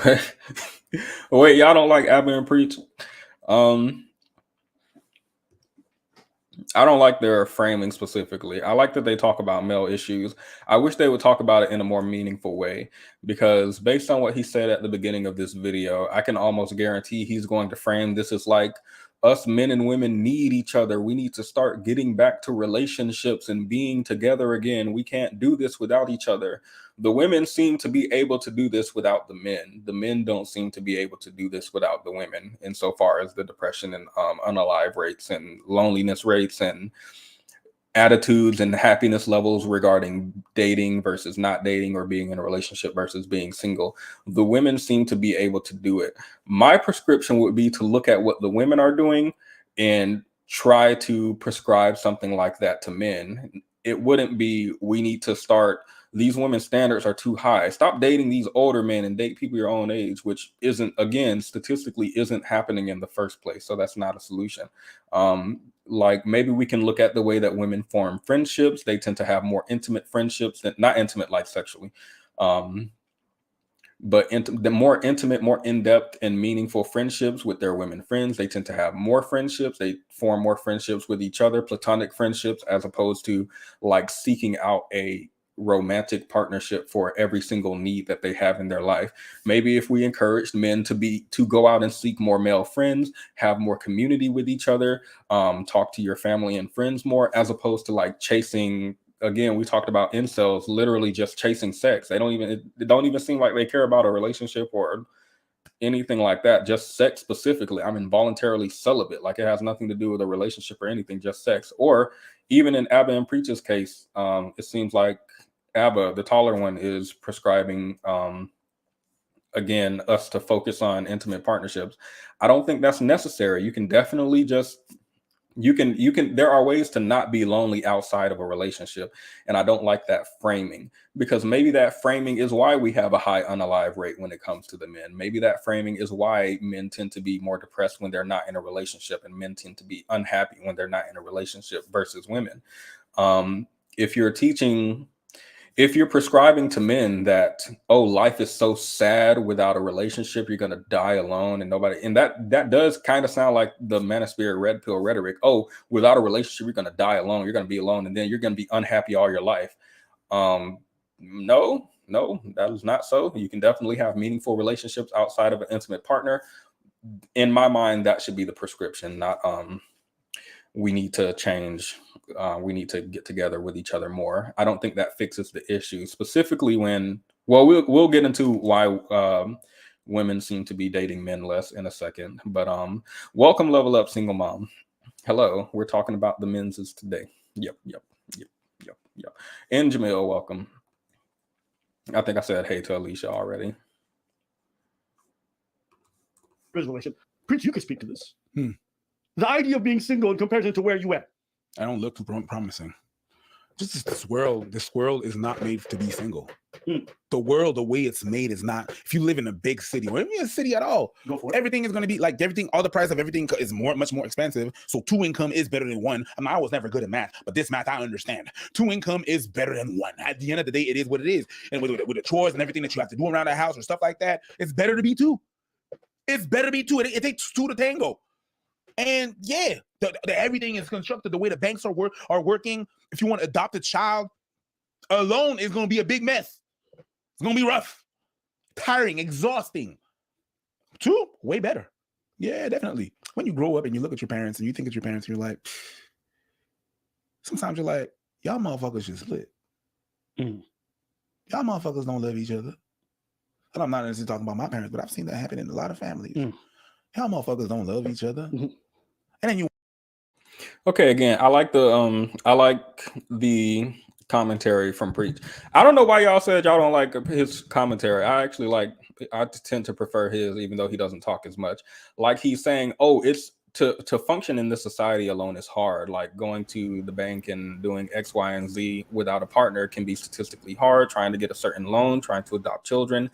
wait, y'all don't like Abba and Preach? I don't like their framing specifically. I like that they talk about male issues. I wish they would talk about it in a more meaningful way, because based on what he said at the beginning of this video, I can almost guarantee he's going to frame this as like, us men and women need each other. We need to start getting back to relationships and being together again. We can't do this without each other. The women seem to be able to do this without the men. The men don't seem to be able to do this without the women, insofar as the depression and unalive rates and loneliness rates and attitudes and happiness levels regarding dating versus not dating, or being in a relationship versus being single. The women seem to be able to do it. My prescription would be to look at what the women are doing and try to prescribe something like that to men. It wouldn't be, we need to start, these women's standards are too high. Stop dating these older men and date people your own age, which isn't, again, statistically isn't happening in the first place. So that's not a solution. Like maybe we can look at the way that women form friendships. They tend to have more intimate friendships, than not intimate like sexually, but the more intimate, more in-depth and meaningful friendships with their women friends. They tend to have more friendships. They form more friendships with each other, platonic friendships, as opposed to like seeking out a romantic partnership for every single need that they have in their life. Maybe if we encouraged men to go out and seek more male friends, have more community with each other, talk to your family and friends more, as opposed to like chasing, again, we talked about incels, literally just chasing sex. It don't even seem like they care about a relationship or anything like that, just sex specifically. I'm involuntarily celibate, like it has nothing to do with a relationship or anything, just sex. Or even in Abba and Preach's case, it seems like Abba, the taller one, is prescribing again us to focus on intimate partnerships. I don't think that's necessary. You can definitely just you can there are ways to not be lonely outside of a relationship. And I don't like that framing, because maybe that framing is why we have a high unalive rate when it comes to the men. Maybe that framing is why men tend to be more depressed when they're not in a relationship, and men tend to be unhappy when they're not in a relationship versus women. If you're prescribing to men that, oh, life is so sad without a relationship, you're going to die alone and nobody, and that does kind of sound like the manosphere red pill rhetoric. Oh, without a relationship, you're going to die alone. You're going to be alone, and then you're going to be unhappy all your life. No, that is not so. You can definitely have meaningful relationships outside of an intimate partner. In my mind, that should be the prescription, not we need to change. We need to get together with each other more. I don't think that fixes the issue, specifically when, well, we'll get into why women seem to be dating men less in a second. But welcome, Level Up Single Mom. Hello, we're talking about the men's today. Yep. And Jamil, welcome. I think I said hey to Alicia already. Prince, you can speak to this. Hmm. The idea of being single in comparison to where you at. I don't look promising. Just this world is not made to be single. The world, the way it's made, is not. If you live in a big city, or even a city at all, Go for it. everything is going to be like everything. All the price of everything is much more expensive. So 2 income is better than 1. I was never good at math, but this math I understand. 2 income is better than 1. At the end of the day, it is what it is. And with the chores and everything that you have to do around the house or stuff like that, it's better to be 2. It's better to be 2. It takes 2 to tango. And yeah, everything is constructed the way the banks are working. If you want to adopt a child, alone is going to be a big mess. It's going to be rough, tiring, exhausting. 2, way better. Yeah, definitely. When you grow up and you look at your parents and you think at your parents, you're like, sometimes you're like, y'all motherfuckers should split. Y'all motherfuckers don't love each other. And I'm not necessarily talking about my parents, but I've seen that happen in a lot of families. Y'all motherfuckers don't love each other. And then you. Okay, again, I like the commentary from Preach. I don't know why y'all said y'all don't like his commentary. I tend to prefer his, even though he doesn't talk as much. Like he's saying, oh, it's to function in this society alone is hard. Like going to the bank and doing X, Y, and Z without a partner can be statistically hard. Trying to get a certain loan, trying to adopt children.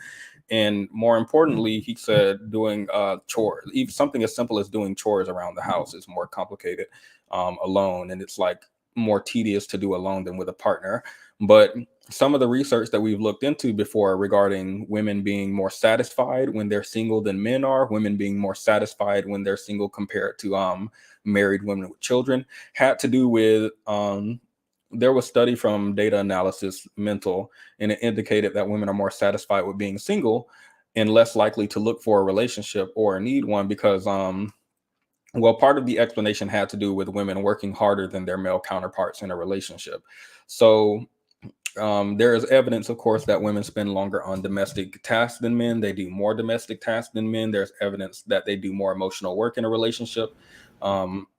And more importantly, he said doing chores, even something as simple as doing chores around the house is more complicated alone. And it's like more tedious to do alone than with a partner. But some of the research that we've looked into before regarding women being more satisfied when they're single than men are, women being more satisfied when they're single compared to married women with children, had to do with there was a study from Data Analysis Mental, and it indicated that women are more satisfied with being single and less likely to look for a relationship or need one because, part of the explanation had to do with women working harder than their male counterparts in a relationship. So there is evidence, of course, that women spend longer on domestic tasks than men. They do more domestic tasks than men. There's evidence that they do more emotional work in a relationship.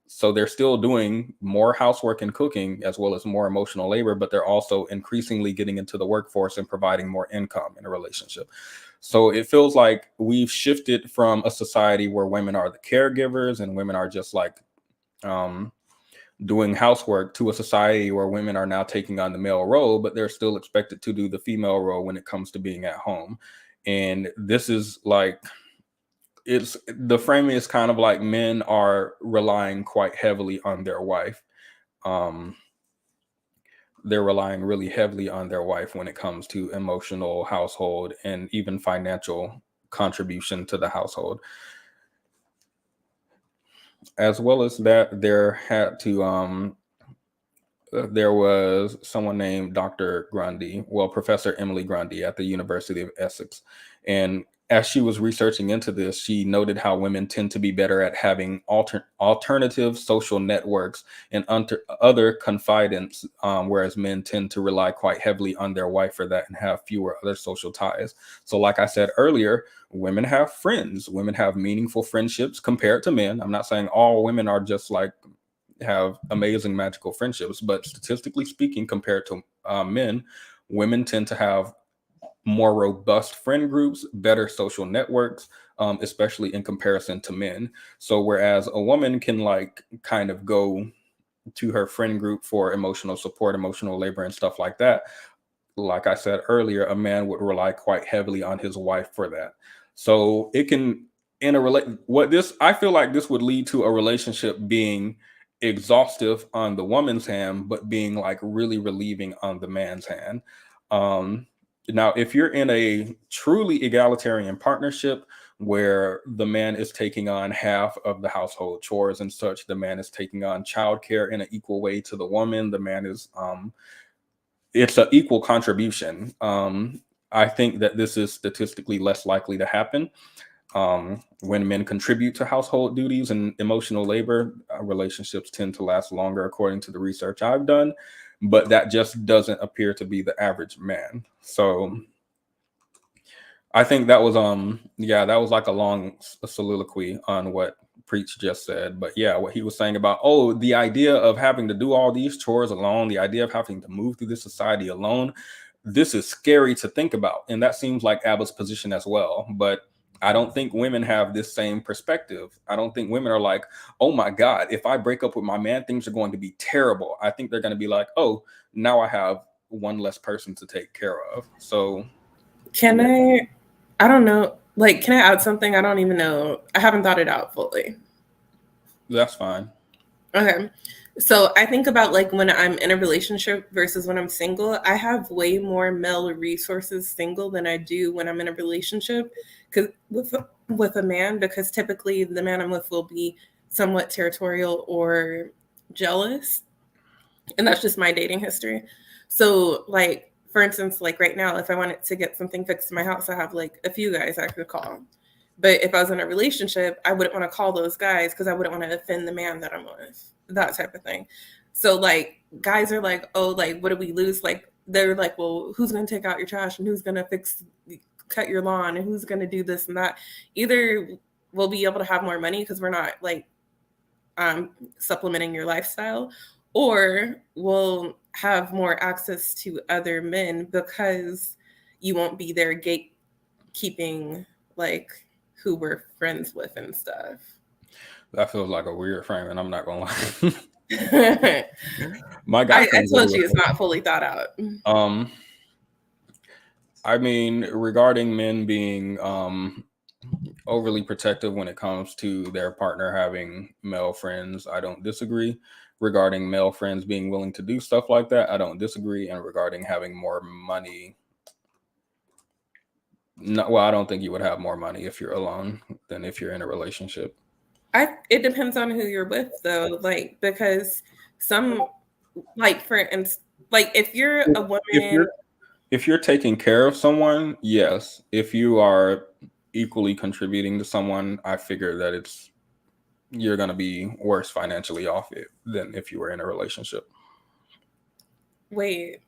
So they're still doing more housework and cooking as well as more emotional labor, but they're also increasingly getting into the workforce and providing more income in a relationship. So it feels like we've shifted from a society where women are the caregivers and women are just like doing housework to a society where women are now taking on the male role, but they're still expected to do the female role when it comes to being at home. And this is like, the framing is kind of like men are relying quite heavily on their wife. They're relying really heavily on their wife when it comes to emotional, household, and even financial contribution to the household. As well as that, there was someone named Dr. Grundy, Professor Emily Grundy at the University of Essex. And as she was researching into this, she noted how women tend to be better at having alternative social networks and other confidants, whereas men tend to rely quite heavily on their wife for that and have fewer other social ties. So like I said earlier, women have friends. Women have meaningful friendships compared to men. I'm not saying all women are just like have amazing magical friendships, but statistically speaking, compared to men, women tend to have more robust friend groups, better social networks, especially in comparison to men. So whereas a woman can like kind of go to her friend group for emotional support, emotional labor, and stuff like that, like I said earlier, a man would rely quite heavily on his wife for that. So it can I feel like this would lead to a relationship being exhaustive on the woman's hand, but being like really relieving on the man's hand. Now, if you're in a truly egalitarian partnership where the man is taking on half of the household chores and such, the man is taking on childcare in an equal way to the woman, the man is, it's an equal contribution. I think that this is statistically less likely to happen. When men contribute to household duties and emotional labor, relationships tend to last longer, according to the research I've done. But that just doesn't appear to be the average man. So I think that was that was like a long soliloquy on what Preach just said. But yeah, what he was saying about, the idea of having to do all these chores alone, the idea of having to move through this society alone, this is scary to think about. And that seems like Abba's position as well. But I don't think women have this same perspective. I don't think women are like, oh my God, if I break up with my man, things are going to be terrible. I think they're going to be like, oh, now I have one less person to take care of. So Can I don't know, like, can I add something? I don't even know. I haven't thought it out fully. that's fine. Okay. So I think about like when I'm in a relationship versus when I'm single, I have way more male resources single than I do when I'm in a relationship because with a man, because typically the man I'm with will be somewhat territorial or jealous. And that's just my dating history. So like, for instance, like right now, if I wanted to get something fixed in my house, I have like a few guys I could call. But if I was in a relationship, I wouldn't want to call those guys because I wouldn't want to offend the man that I'm with, that type of thing. So like guys are like, oh, like what do we lose? Like they're like, well, who's going to take out your trash and who's going to cut your lawn and who's going to do this and that? Either we'll be able to have more money because we're not like supplementing your lifestyle, or we'll have more access to other men because you won't be there gatekeeping like who we're friends with and stuff. That feels like a weird frame, and I'm not gonna lie. My guy I friends told are you it's not fully thought out. I mean, regarding men being overly protective when it comes to their partner having male friends, I don't disagree. Regarding male friends being willing to do stuff like that, I don't disagree. And regarding having more money, no, well, I don't think you would have more money if you're alone than if you're in a relationship. It depends on who you're with though, like because some like for instance, like if you're a woman, If you're taking care of someone, yes. If you are equally contributing to someone, I figure that you're going to be worse financially off it than if you were in a relationship. wait,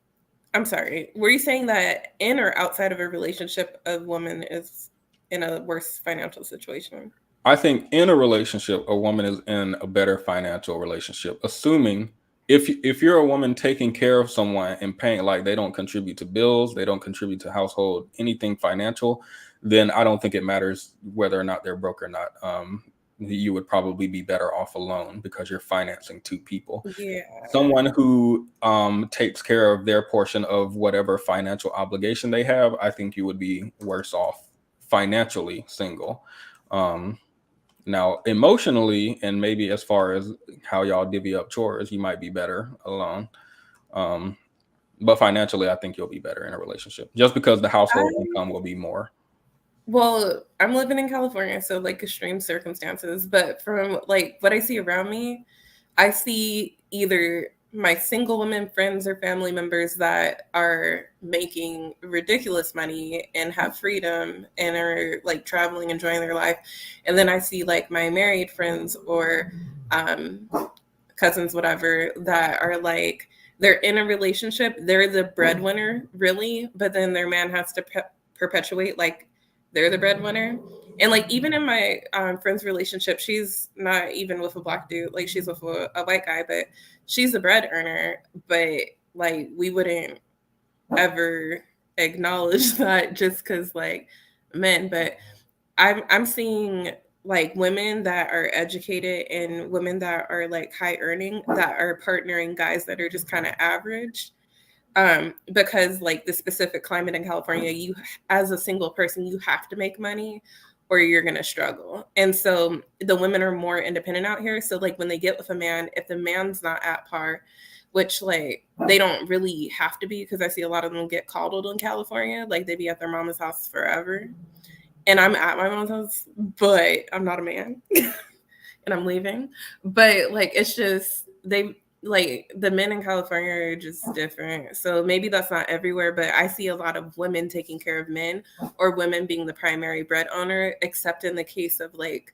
I'm sorry. Were you saying that in or outside of a relationship, a woman is in a worse financial situation? I think in a relationship, a woman is in a better financial relationship, assuming if you're a woman taking care of someone and paying, like they don't contribute to bills, they don't contribute to household, anything financial, then I don't think it matters whether or not they're broke or not. You would probably be better off alone because you're financing two people. Yeah. Someone who takes care of their portion of whatever financial obligation they have, I think you would be worse off financially single. Now, emotionally, and maybe as far as how y'all divvy up chores, you might be better alone. But financially, I think you'll be better in a relationship just because the household income will be more. Well, I'm living in California, so like extreme circumstances. But from like what I see around me, I see either my single women friends or family members that are making ridiculous money and have freedom and are like traveling, enjoying their life. And then I see like my married friends or cousins, whatever, that are like, they're in a relationship, they're the breadwinner, really, but then their man has to perpetuate like they're the breadwinner. And like even in my friend's relationship, she's not even with a black dude, like she's with a white guy, but she's the bread earner. But like we wouldn't ever acknowledge that just because like men. But I'm seeing like women that are educated and women that are like high earning that are partnering guys that are just kind of average. Because like the specific climate in California, you as a single person, you have to make money or you're gonna struggle. And so the women are more independent out here. So like when they get with a man, if the man's not at par, which like they don't really have to be, because I see a lot of them get coddled in California, like they be at their mama's house forever. And I'm at my mom's house, but I'm not a man and I'm leaving. But like it's just they like the men in California are just different. So maybe that's not everywhere, but I see a lot of women taking care of men or women being the primary bread owner, except in the case of like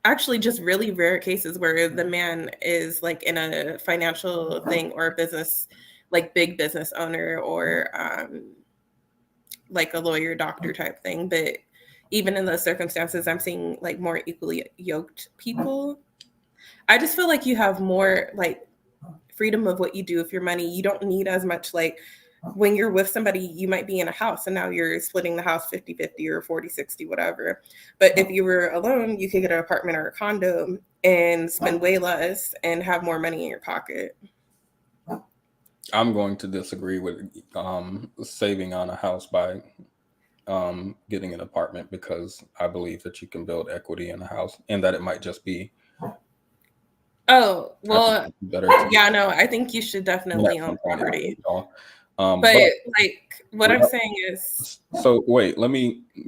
actually just really rare cases where the man is like in a financial thing or a business, like big business owner or like a lawyer, doctor type thing. But even in those circumstances, I'm seeing like more equally yoked people. I just feel like you have more like freedom of what you do with your money. You don't need as much like when you're with somebody, you might be in a house and now you're splitting the house 50-50 or 40-60, whatever. But if you were alone, you could get an apartment or a condo and spend way less and have more money in your pocket. I'm going to disagree with saving on a house by getting an apartment, because I believe that you can build equity in a house and that it might just be Oh, well, better. yeah, no, I think you should definitely own property. But like what I'm saying is, so wait,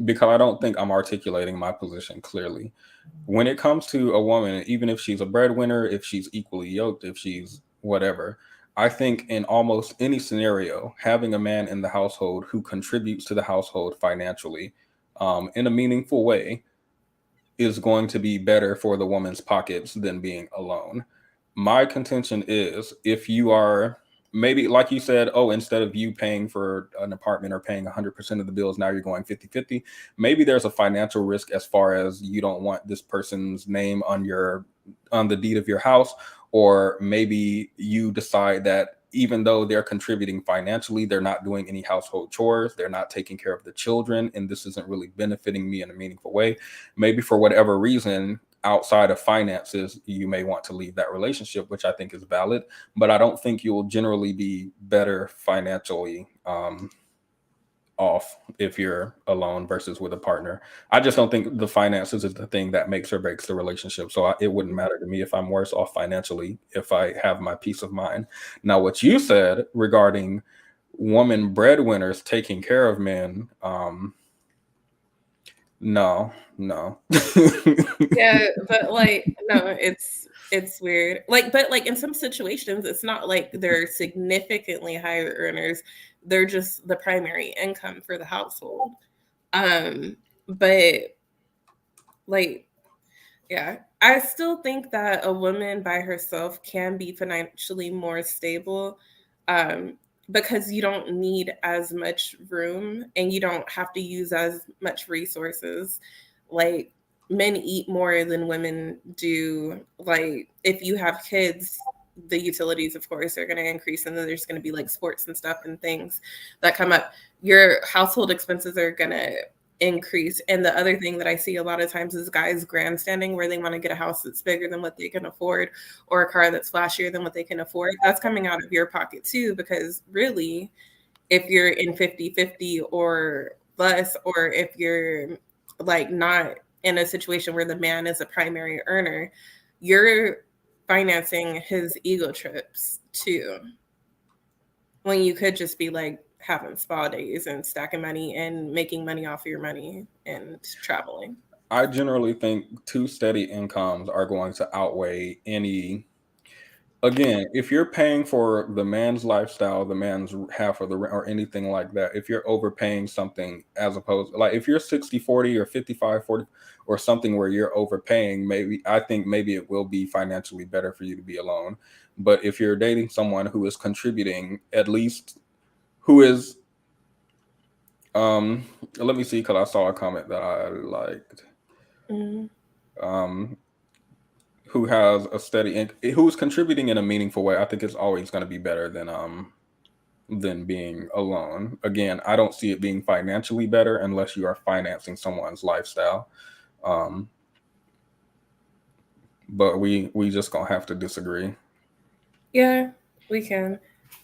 because I don't think I'm articulating my position clearly. When it comes to a woman, even if she's a breadwinner, if she's equally yoked, if she's whatever, I think in almost any scenario, having a man in the household who contributes to the household financially in a meaningful way is going to be better for the woman's pockets than being alone. My contention is, if you are maybe, like you said, oh, instead of you paying for an apartment or paying 100% of the bills, now you're going 50-50. Maybe there's a financial risk as far as you don't want this person's name on the deed of your house, or maybe you decide that even though they're contributing financially, they're not doing any household chores, they're not taking care of the children, and this isn't really benefiting me in a meaningful way. Maybe for whatever reason, outside of finances, you may want to leave that relationship, which I think is valid, but I don't think you'll generally be better financially off if you're alone versus with a partner. I just don't think the finances is the thing that makes or breaks the relationship. So it wouldn't matter to me if I'm worse off financially if I have my peace of mind. Now, what you said regarding woman breadwinners taking care of men, no. yeah, but like, no, it's weird. Like, but like in some situations, it's not like they're significantly higher earners. They're just the primary income for the household. But like, yeah, I still think that a woman by herself can be financially more stable, because you don't need as much room and you don't have to use as much resources. Like, men eat more than women do. Like, if you have kids, the utilities, of course, are going to increase, and then there's going to be like sports and stuff and things that come up. Your household expenses are going to increase. And the other thing that I see a lot of times is guys grandstanding, where they want to get a house that's bigger than what they can afford, or a car that's flashier than what they can afford. That's coming out of your pocket too, because really, if you're in 50-50 or less, or if you're like not in a situation where the man is a primary earner, you're financing his ego trips too, when you could just be like having spa days and stacking money and making money off your money and traveling. I generally think two steady incomes are going to outweigh any. Again, if you're paying for the man's lifestyle, the man's half of the rent, or anything like that, if you're overpaying something, as opposed, like if you're 60-40 or 55-40 or something where you're overpaying, I think maybe it will be financially better for you to be alone. But if you're dating someone who is contributing, at least who is, let me see, because I saw a comment that I liked. Who has a steady who's contributing in a meaningful way, I think it's always going to be better than being alone. Again, I don't see it being financially better unless you are financing someone's lifestyle. But we just gonna have to disagree. Yeah, we can.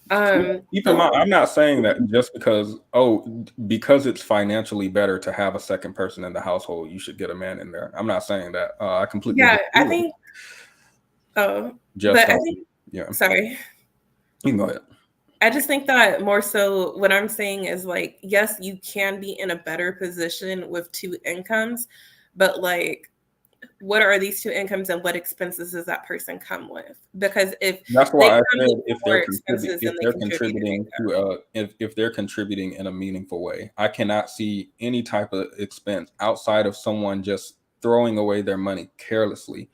Keep in mind, I'm not saying that just because it's financially better to have a second person in the household, you should get a man in there. I'm not saying that. I completely. Yeah, I think. Oh, just but I think. Yeah. Sorry. You can go ahead. I just think that more so what I'm saying is like, yes, you can be in a better position with two incomes, but like, what are these two incomes and what expenses does that person come with? Because that's why I said if they're contributing in a meaningful way, I cannot see any type of expense outside of someone just throwing away their money carelessly.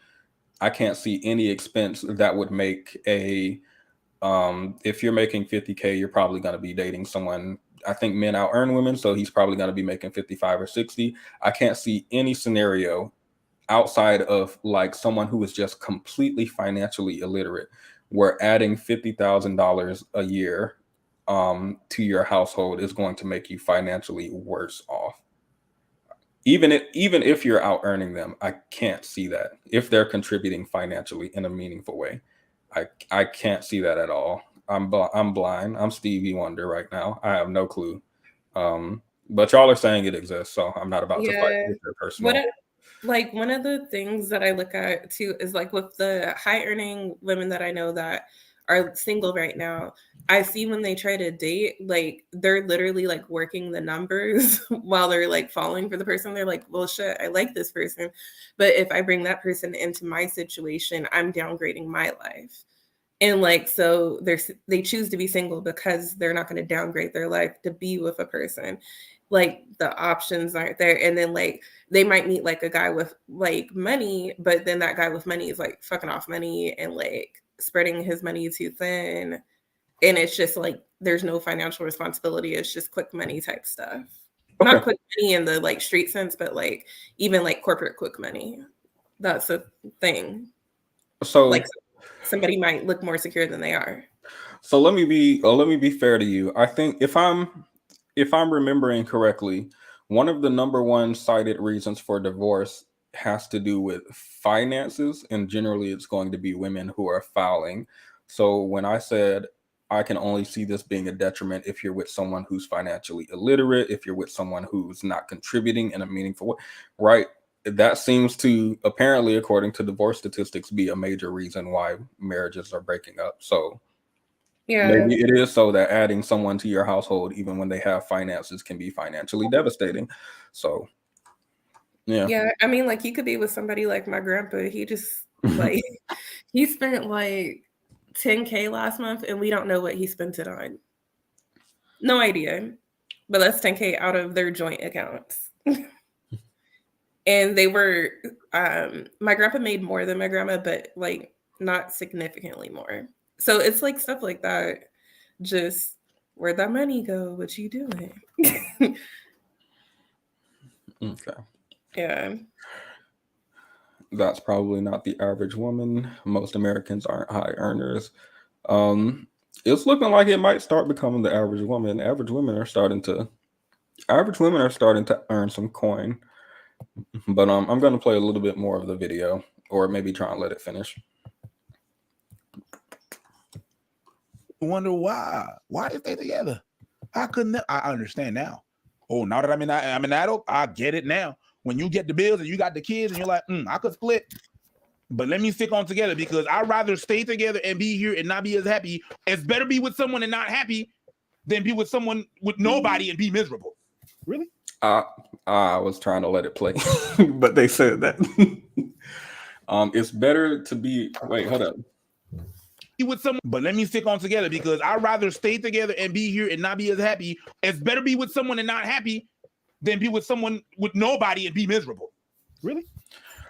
I can't see any expense that would make if you're making 50K, you're probably going to be dating someone. I think men out earn women, so he's probably going to be making 55 or 60. I can't see any scenario outside of like someone who is just completely financially illiterate where adding $50,000 a year to your household is going to make you financially worse off. Even if you're out earning them, I can't see that. If they're contributing financially in a meaningful way, I can't see that at all. I'm blind. I'm Stevie Wonder right now. I have no clue. But y'all are saying it exists, so I'm not about to fight with your personal. Like one of the things that I look at too is like with the high earning women that I know that are single right now, I see when they try to date, like they're literally like working the numbers while they're like falling for the person. They're like, well, shit, I like this person, but if I bring that person into my situation, I'm downgrading my life. And like, so they choose to be single because they're not going to downgrade their life to be with a person. Like the options aren't there. And then like they might meet like a guy with like money, but then that guy with money is like fucking off money and like spreading his money too thin. And it's just like there's no financial responsibility. It's just quick money type stuff. Okay. Not quick money in the like street sense, but like even like corporate quick money. That's a thing. So like somebody might look more secure than they are. So let me be fair to you. I think if I'm remembering correctly, one of the number one cited reasons for divorce has to do with finances, and generally it's going to be women who are filing. So when I said I can only see this being a detriment if you're with someone who's financially illiterate, if you're with someone who's not contributing in a meaningful way, right? That seems to, apparently, according to divorce statistics, be a major reason why marriages are breaking up. So yeah, maybe it is so that adding someone to your household, even when they have finances, can be financially devastating. So, yeah. I mean, like you could be with somebody like my grandpa. He just like he spent like $10K last month, and we don't know what he spent it on. No idea, but that's $10K out of their joint accounts. And they were, my grandpa made more than my grandma, but like not significantly more. So it's like stuff like that. Just where'd that money go? What you doing? okay. Yeah. That's probably not the average woman. Most Americans aren't high earners. It's looking like it might start becoming the average woman. Average women are starting to earn some coin. But I'm going to play a little bit more of the video, or maybe try and let it finish. Wonder why they stay together. I understand now. Oh, now that I'm an adult, I get it now. When you get the bills and you got the kids and you're like, I could split, but let me stick on together because I'd rather stay together and be here and not be as happy. It's better be with someone and not happy than be with someone with nobody and be miserable. Really? I was trying to let it play, but they said that it's better to be. Wait, hold up. With someone, but let me stick on together because I'd rather stay together and be here and not be as happy. It's better be with someone and not happy than be with someone with nobody and be miserable. Really?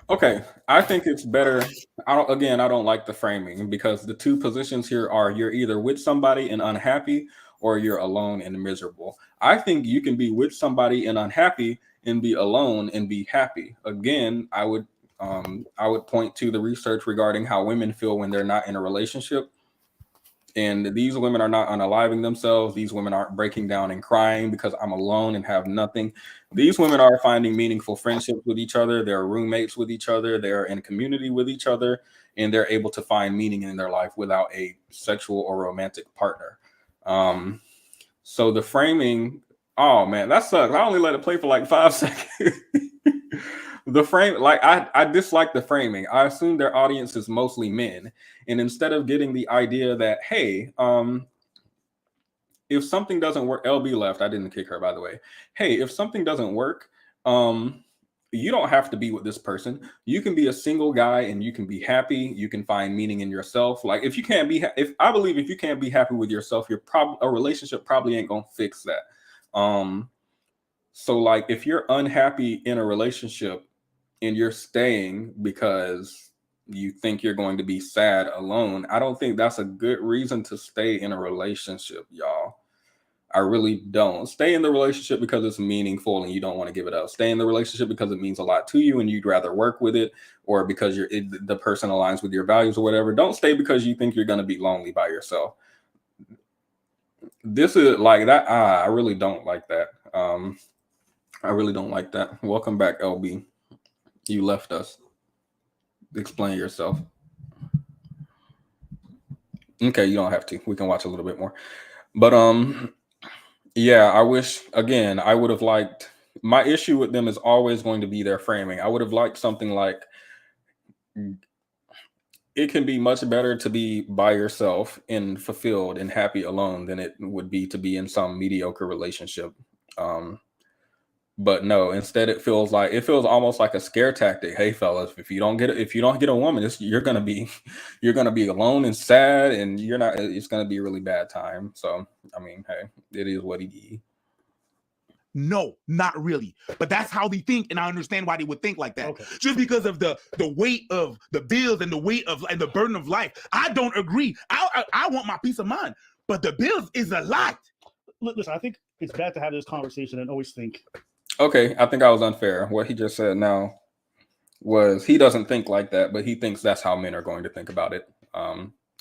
Okay, I think it's better. I don't like the framing because the two positions here are you're either with somebody and unhappy or you're alone and miserable. I think you can be with somebody and unhappy and be alone and be happy. Again, I would point to the research regarding how women feel when they're not in a relationship. And these women are not unaliving themselves. These women aren't breaking down and crying because I'm alone and have nothing. These women are finding meaningful friendships with each other. They're roommates with each other. They're in community with each other. And they're able to find meaning in their life without a sexual or romantic partner. So the framing, oh man, that sucks. I only let it play for like 5 seconds. The frame, like I dislike the framing. I assume their audience is mostly men, and instead of getting the idea that hey, if something doesn't work, LB left. I didn't kick her, by the way. Hey, if something doesn't work, you don't have to be with this person. You can be a single guy and you can be happy. You can find meaning in yourself. Like if you can't be, if you can't be happy with yourself, a relationship probably ain't gonna fix that. So like if you're unhappy in a relationship and you're staying because you think you're going to be sad alone, I don't think that's a good reason to stay in a relationship, y'all. I really don't. Stay in the relationship because it's meaningful and you don't want to give it up. Stay in the relationship because it means a lot to you and you'd rather work with it, or because the person aligns with your values or whatever. Don't stay because you think you're going to be lonely by yourself. this is like that. I really don't like that. I really don't like that. Welcome back, LB. You left us. Explain yourself. Okay, you don't have to. We can watch a little bit more. But yeah, I wish again I would have liked, my issue with them is always going to be their framing. I would have liked something like, it can be much better to be by yourself and fulfilled and happy alone than it would be to be in some mediocre relationship. But no, instead it feels almost like a scare tactic. Hey fellas, if you don't get a woman, you're gonna be alone and sad, and it's gonna be a really bad time. So I mean, hey, it is what it is. No, not really. But that's how they think, and I understand why they would think like that. Okay. Just because of the weight of the bills and the weight of and the burden of life. I don't agree. I want my peace of mind, but the bills is a lot. Listen, I think it's bad to have this conversation and always think. Okay, I think I was unfair. What he just said now was he doesn't think like that, but he thinks that's how men are going to think about it.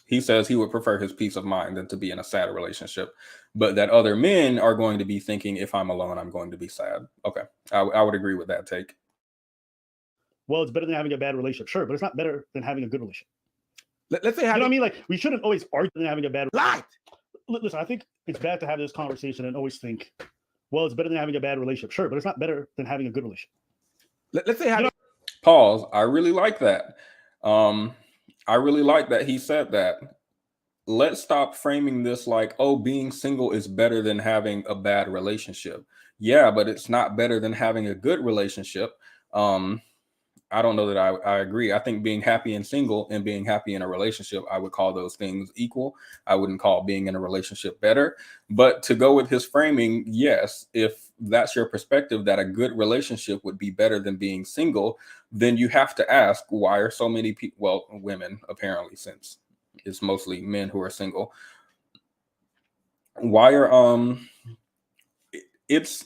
He says he would prefer his peace of mind than to be in a sad relationship, but that other men are going to be thinking, if I'm alone, I'm going to be sad. Okay, I would agree with that take. Well, it's better than having a bad relationship, sure, but it's not better than having a good relationship. Let's say, you know what I mean? Like, we shouldn't always argue than having a bad life. Listen, I think it's bad to have this conversation and always think, well, it's better than having a bad relationship, sure, but it's not better than having a good relationship. Let's say, pause. I really like that. I really like that he said that. Let's stop framing this like, oh, being single is better than having a bad relationship. Yeah, but it's not better than having a good relationship. I don't know that I agree. I think being happy and single and being happy in a relationship, I would call those things equal. I wouldn't call being in a relationship better. But to go with his framing, yes, if that's your perspective, that a good relationship would be better than being single, then you have to ask, why are so many people, well, women apparently, since it's mostly men who are single, why are it's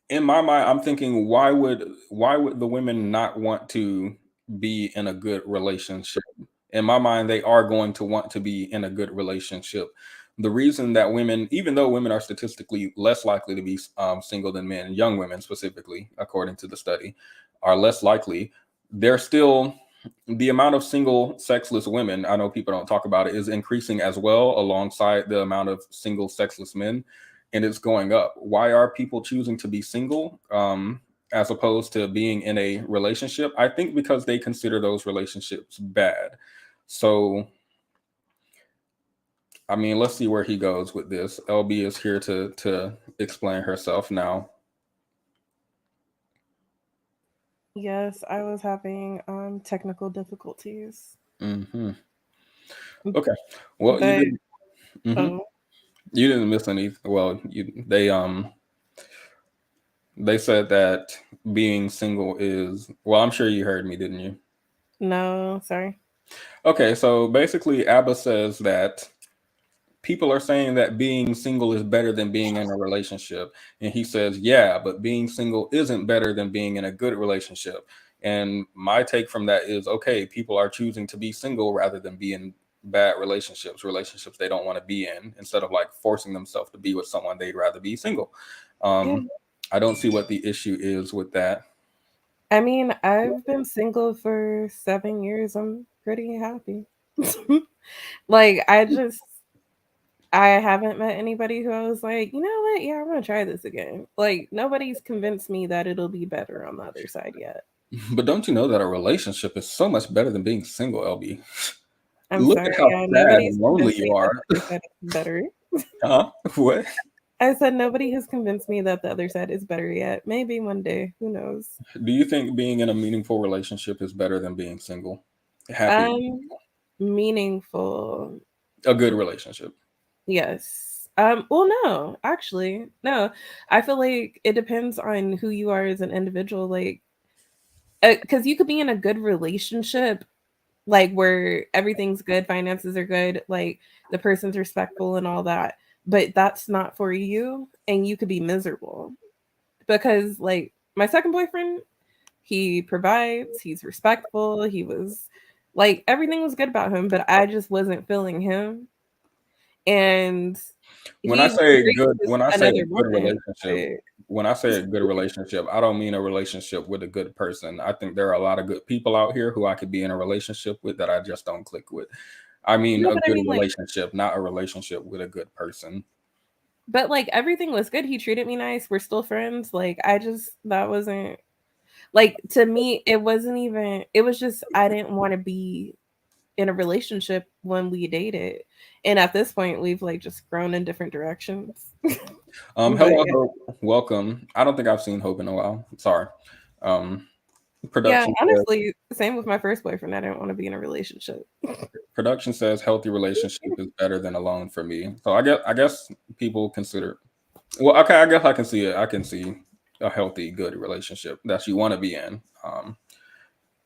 in my mind, I'm thinking, why would the women not want to be in a good relationship? In my mind, they are going to want to be in a good relationship. The reason that women, even though women are statistically less likely to be single than men, young women specifically, according to the study, are less likely, they're still, the amount of single sexless women, I know people don't talk about it, is increasing as well alongside the amount of single sexless men. And it's going up. Why are people choosing to be single as opposed to being in a relationship? I think because they consider those relationships bad. So, I mean, let's see where he goes with this. LB is here to explain herself now. Yes, I was having technical difficulties. Mm-hmm. Okay. Well, But, you didn't. Mm-hmm. You didn't miss any. Well, they said that being single is, well, I'm sure you heard me, didn't you? No, sorry. Okay, so basically Abba says that people are saying that being single is better than being in a relationship. And he says, yeah, but being single isn't better than being in a good relationship. And my take from that is, okay, people are choosing to be single rather than be in bad relationships they don't want to be in, instead of like forcing themselves to be with someone they'd rather be single. I don't see what the issue is with that. I mean, I've been single for 7 years. I'm pretty happy. Like, I haven't met anybody who I was like, you know what? Yeah, I'm going to try this again. Like, nobody's convinced me that it'll be better on the other side yet. But don't you know that a relationship is so much better than being single, LB? I'm Look sorry, at how sad nobody's and lonely convinced you me are. that the other side is better. Huh? What? I said nobody has convinced me that the other side is better yet. Maybe one day. Who knows? Do you think being in a meaningful relationship is better than being single? Happy. Meaningful. A good relationship. Yes. Well, no, actually, no. I feel like it depends on who you are as an individual. Like, because you could be in a good relationship, like where everything's good, finances are good, like the person's respectful and all that, but that's not for you, and you could be miserable. Because, like, my second boyfriend, he provides, he's respectful, he was like, everything was good about him, but I just wasn't feeling him. and When I he say agreed good, with when I say a another good woman. relationship, when I say a good relationship, I don't mean a relationship with a good person. I think there are a lot of good people out here who I could be in a relationship with that I just don't click with. I mean No, a but I good mean, like, relationship, not a relationship with a good person. but like everything was good. He treated me nice. We're still friends. Like that wasn't like to me. It wasn't even. It was just I didn't want to be in a relationship when we dated, and at this point we've like just grown in different directions. But Hello, yeah. Hope. Welcome. I don't think I've seen Hope in a while. Sorry. Um, Yeah, production says, honestly, same with my first boyfriend. I didn't want to be in a relationship. production says healthy relationship is better than alone for me. So I guess people consider. Well, okay, I guess I can see it. I can see a healthy, good relationship that you want to be in,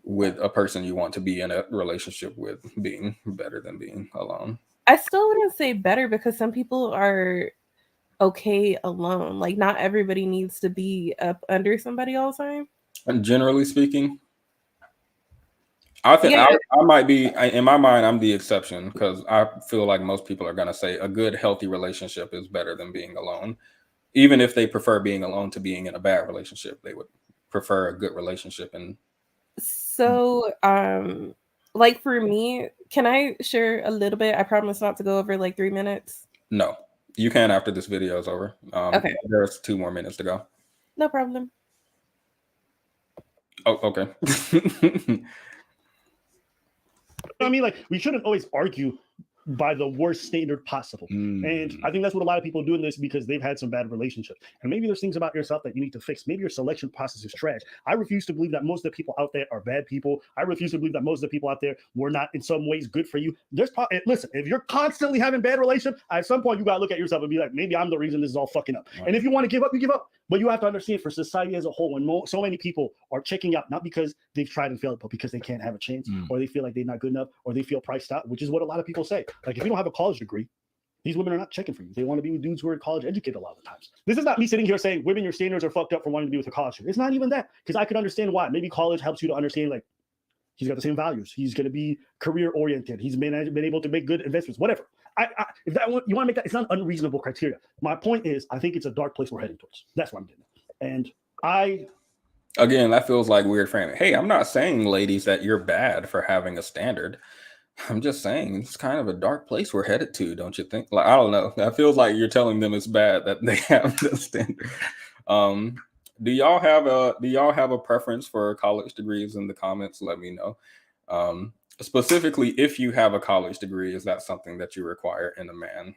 with a person you want to be in a relationship with being better than being alone. I still wouldn't say better because some people are okay alone. Like not everybody needs to be up under somebody all the time. And generally speaking, I think Yeah, I might be in my mind. I'm the exception because I feel like most people are gonna say a good, healthy relationship is better than being alone. Even if they prefer being alone to being in a bad relationship, they would prefer a good relationship. And so like for me, can I share a little bit? I promise not to go over like 3 minutes. no, you can after this video is over. Okay, There's 2 more minutes to go. no problem. Oh, okay. I mean, like, we shouldn't always argue by the worst standard possible. And I think that's what a lot of people do in this because they've had some bad relationships. And maybe there's things about yourself that you need to fix. Maybe your selection process is trash. I refuse to believe that most of the people out there are bad people. I refuse to believe that most of the people out there were not in some ways good for you. Listen, if you're constantly having bad relationships, at some point you got to look at yourself and be like, maybe I'm the reason this is all fucking up. Right. And if you want to give up, you give up. But you have to understand for society as a whole, when so many people are checking out, not because they've tried and failed, but because they can't have a chance or they feel like they're not good enough or they feel priced out, which is what a lot of people say. Like if you don't have a college degree, these women are not checking for you. They want to be with dudes who are college educated a lot of the times. This is not me sitting here saying women, your standards are fucked up for wanting to be with a college student. It's not even that, because I could understand why. Maybe college helps you to understand, like, he's got the same values. He's going to be career oriented. He's been able to make good investments, whatever. If that you want to make that, it's not unreasonable criteria. My point is, I think it's a dark place we're heading towards. That's what I'm getting at. And again, that feels like weird framing. Hey, I'm not saying, ladies, that you're bad for having a standard. I'm just saying it's kind of a dark place we're headed to, don't you think? Like, I don't know. That feels like you're telling them it's bad that they have the standard. Do y'all have a preference for college degrees in the comments? Let me know. Specifically, if you have a college degree, is that something that you require in a man?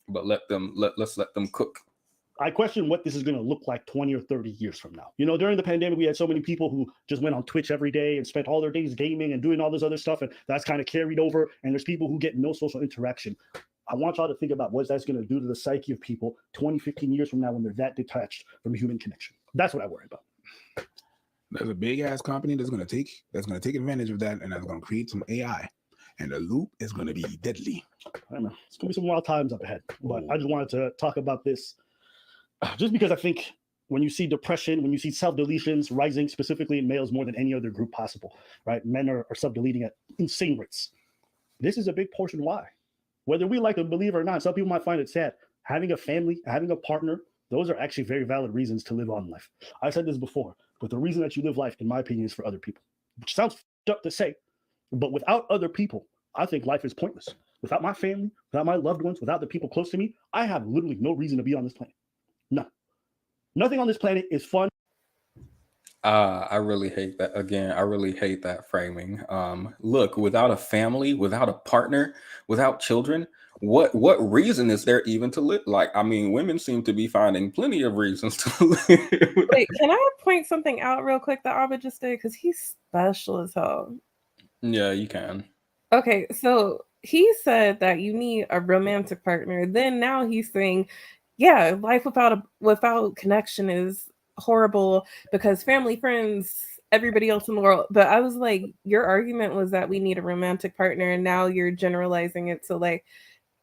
But let's let them cook. I question what this is going to look like 20 or 30 years from now. You know, during the pandemic, we had so many people who just went on Twitch every day and spent all their days gaming and doing all this other stuff. And that's kind of carried over. And there's people who get no social interaction. I want y'all to think about what that's going to do to the psyche of people 20, 15 years from now when they're that detached from human connection. That's what I worry about. There's a big ass company that's going to take advantage of that, and that's going to create some AI. And the loop is going to be deadly. I don't know. It's going to be some wild times up ahead. But I just wanted to talk about this just because I think when you see depression, when you see self-deletions rising specifically in males more than any other group possible, right? Men are self-deleting at insane rates. This is a big portion why. Whether we like to believe it or not, some people might find it sad. Having a family, having a partner, those are actually very valid reasons to live on life. I said this before, but the reason that you live life, in my opinion, is for other people. Which sounds up to say, but without other people, I think life is pointless. Without my family, without my loved ones, without the people close to me, I have literally no reason to be on this planet. No. Nothing on this planet is fun. I really hate that. Again, I really hate that framing. Look, without a family, without a partner, without children, what reason is there even to live? Like, I mean, women seem to be finding plenty of reasons to live. Wait, can I point something out real quick that Abba just did? Because he's special as hell. Yeah, you can. Okay, so he said that you need a romantic partner. Then now he's saying, yeah, life without connection is horrible because family, friends, everybody else in the world. But I was like, your argument was that we need a romantic partner, and now you're generalizing it to like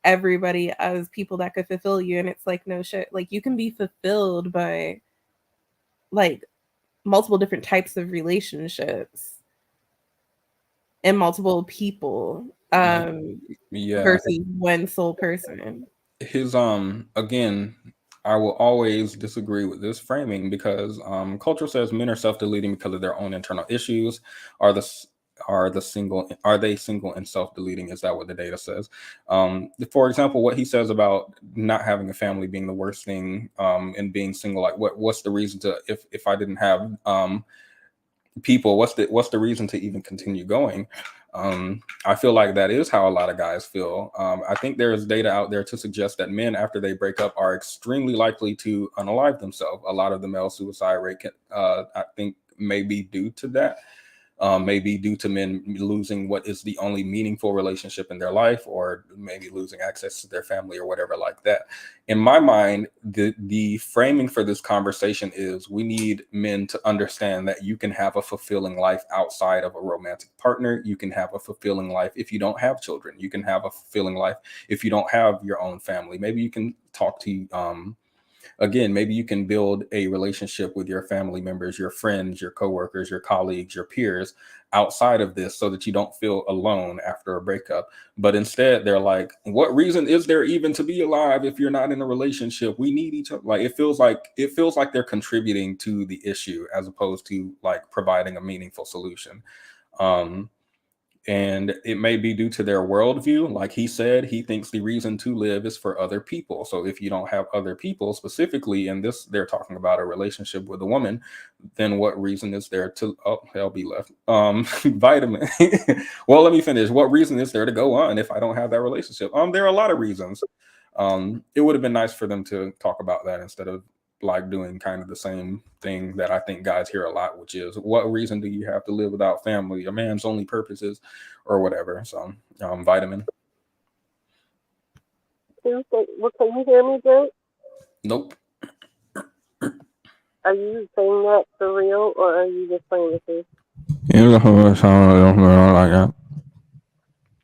everybody as people that could fulfill you. And it's like, no shit. Like you can be fulfilled by like multiple different types of relationships and multiple people. Yeah, versus one sole person. his again, I will always disagree with this framing because culture says men are self-deleting because of their own internal issues. Are the s- are they single and self-deleting? Is that what the data says? For example, what he says about not having a family being the worst thing, and being single, like what's the reason to, if I didn't have people, what's the reason to even continue going? I feel like that is how a lot of guys feel. I think there is data out there to suggest that men, after they break up, are extremely likely to unalive themselves. A lot of the male suicide rate I think may be due to that. Maybe due to men losing what is the only meaningful relationship in their life, or maybe losing access to their family or whatever like that. In my mind, the framing for this conversation is we need men to understand that you can have a fulfilling life outside of a romantic partner. You can have a fulfilling life if you don't have children. You can have a fulfilling life if you don't have your own family. Maybe you can talk to again, maybe you can build a relationship with your family members, your friends, your coworkers, your colleagues, your peers outside of this, so that you don't feel alone after a breakup. But instead, they're like, what reason is there even to be alive if you're not in a relationship? We need each other. Like, it feels like they're contributing to the issue as opposed to like providing a meaningful solution. And it may be due to their worldview. Like he said, he thinks the reason to live is for other people. So if you don't have other people, specifically in this, they're talking about a relationship with a woman, then what reason is there to, oh, hell be left. Vitamin. Well, let me finish. What reason is there to go on if I don't have that relationship? There are a lot of reasons. It would have been nice for them to talk about that instead of like doing kind of the same thing that I think guys hear a lot, which is, what reason do you have to live without family? A man's only purpose is, or whatever. So, Vitamin. Well, can you hear me, Jake? Nope. Are you saying that for real, or are you just playing with me?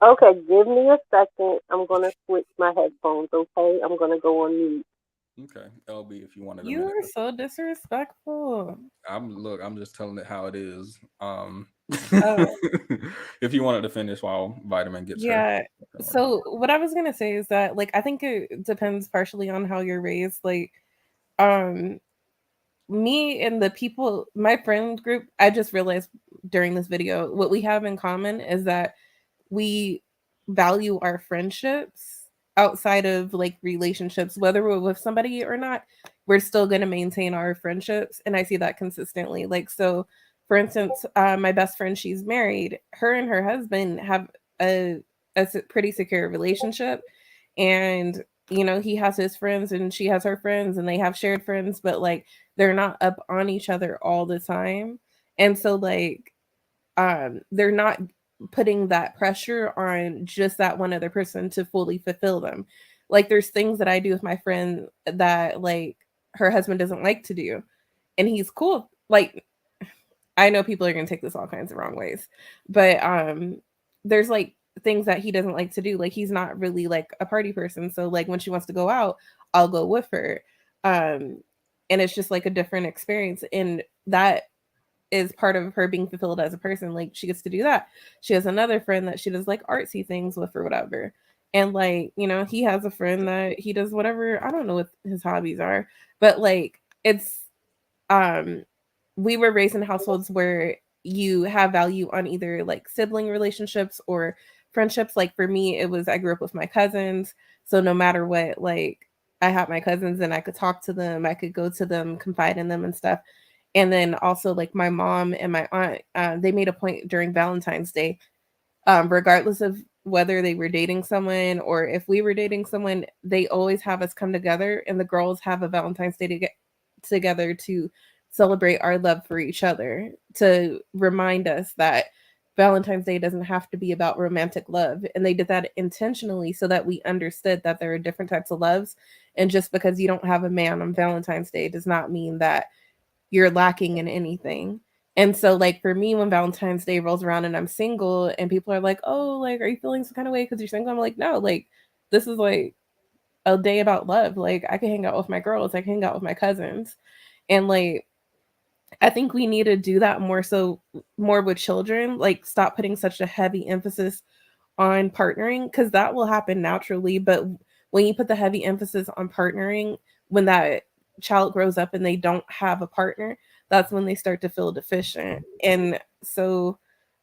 Okay, give me a second. I'm gonna switch my headphones. Okay, I'm gonna go on mute. Okay, LB, if you wanted a You minute. are so disrespectful. I'm just telling it how it is. Oh. If you wanted to finish while Vitamin gets her. Yeah. So what I was gonna say is that, like, I think it depends partially on how you're raised. Like, me and the people, my friend group, I just realized during this video, what we have in common is that we value our friendships outside of like relationships, whether we're with somebody or not, we're still going to maintain our friendships. And I see that consistently. Like, so for instance, my best friend, she's married. Her and her husband have a pretty secure relationship. And, you know, he has his friends and she has her friends and they have shared friends, but like they're not up on each other all the time. And so like they're not putting that pressure on just that one other person to fully fulfill them. Like there's things that I do with my friend that like her husband doesn't like to do, and he's cool. Like I know people are going to take this all kinds of wrong ways, but there's like things that he doesn't like to do. Like he's not really like a party person, so like when she wants to go out, I'll go with her. And it's just like a different experience, and that is part of her being fulfilled as a person. Like she gets to do that. She has another friend that she does like artsy things with or whatever. And like, you know, he has a friend that he does whatever, I don't know what his hobbies are, but like it's we were raised in households where you have value on either like sibling relationships or friendships. Like for me, it was I grew up with my cousins. So no matter what, like I had my cousins and I could talk to them, I could go to them, confide in them and stuff. And then also like my mom and my aunt, they made a point during Valentine's Day, regardless of whether they were dating someone or if we were dating someone, they always have us come together and the girls have a Valentine's Day to get together to celebrate our love for each other, to remind us that Valentine's Day doesn't have to be about romantic love. And they did that intentionally so that we understood that there are different types of loves. And just because you don't have a man on Valentine's Day does not mean that you're lacking in anything. And so like for me, when Valentine's Day rolls around and I'm single and people are like, oh, like, are you feeling some kind of way because you're single? I'm like, no, like this is like a day about love. Like I can hang out with my girls, I can hang out with my cousins. And like I think we need to do that more, so more with children, like stop putting such a heavy emphasis on partnering, because that will happen naturally. But when you put the heavy emphasis on partnering, when that child grows up and they don't have a partner, that's when they start to feel deficient. And so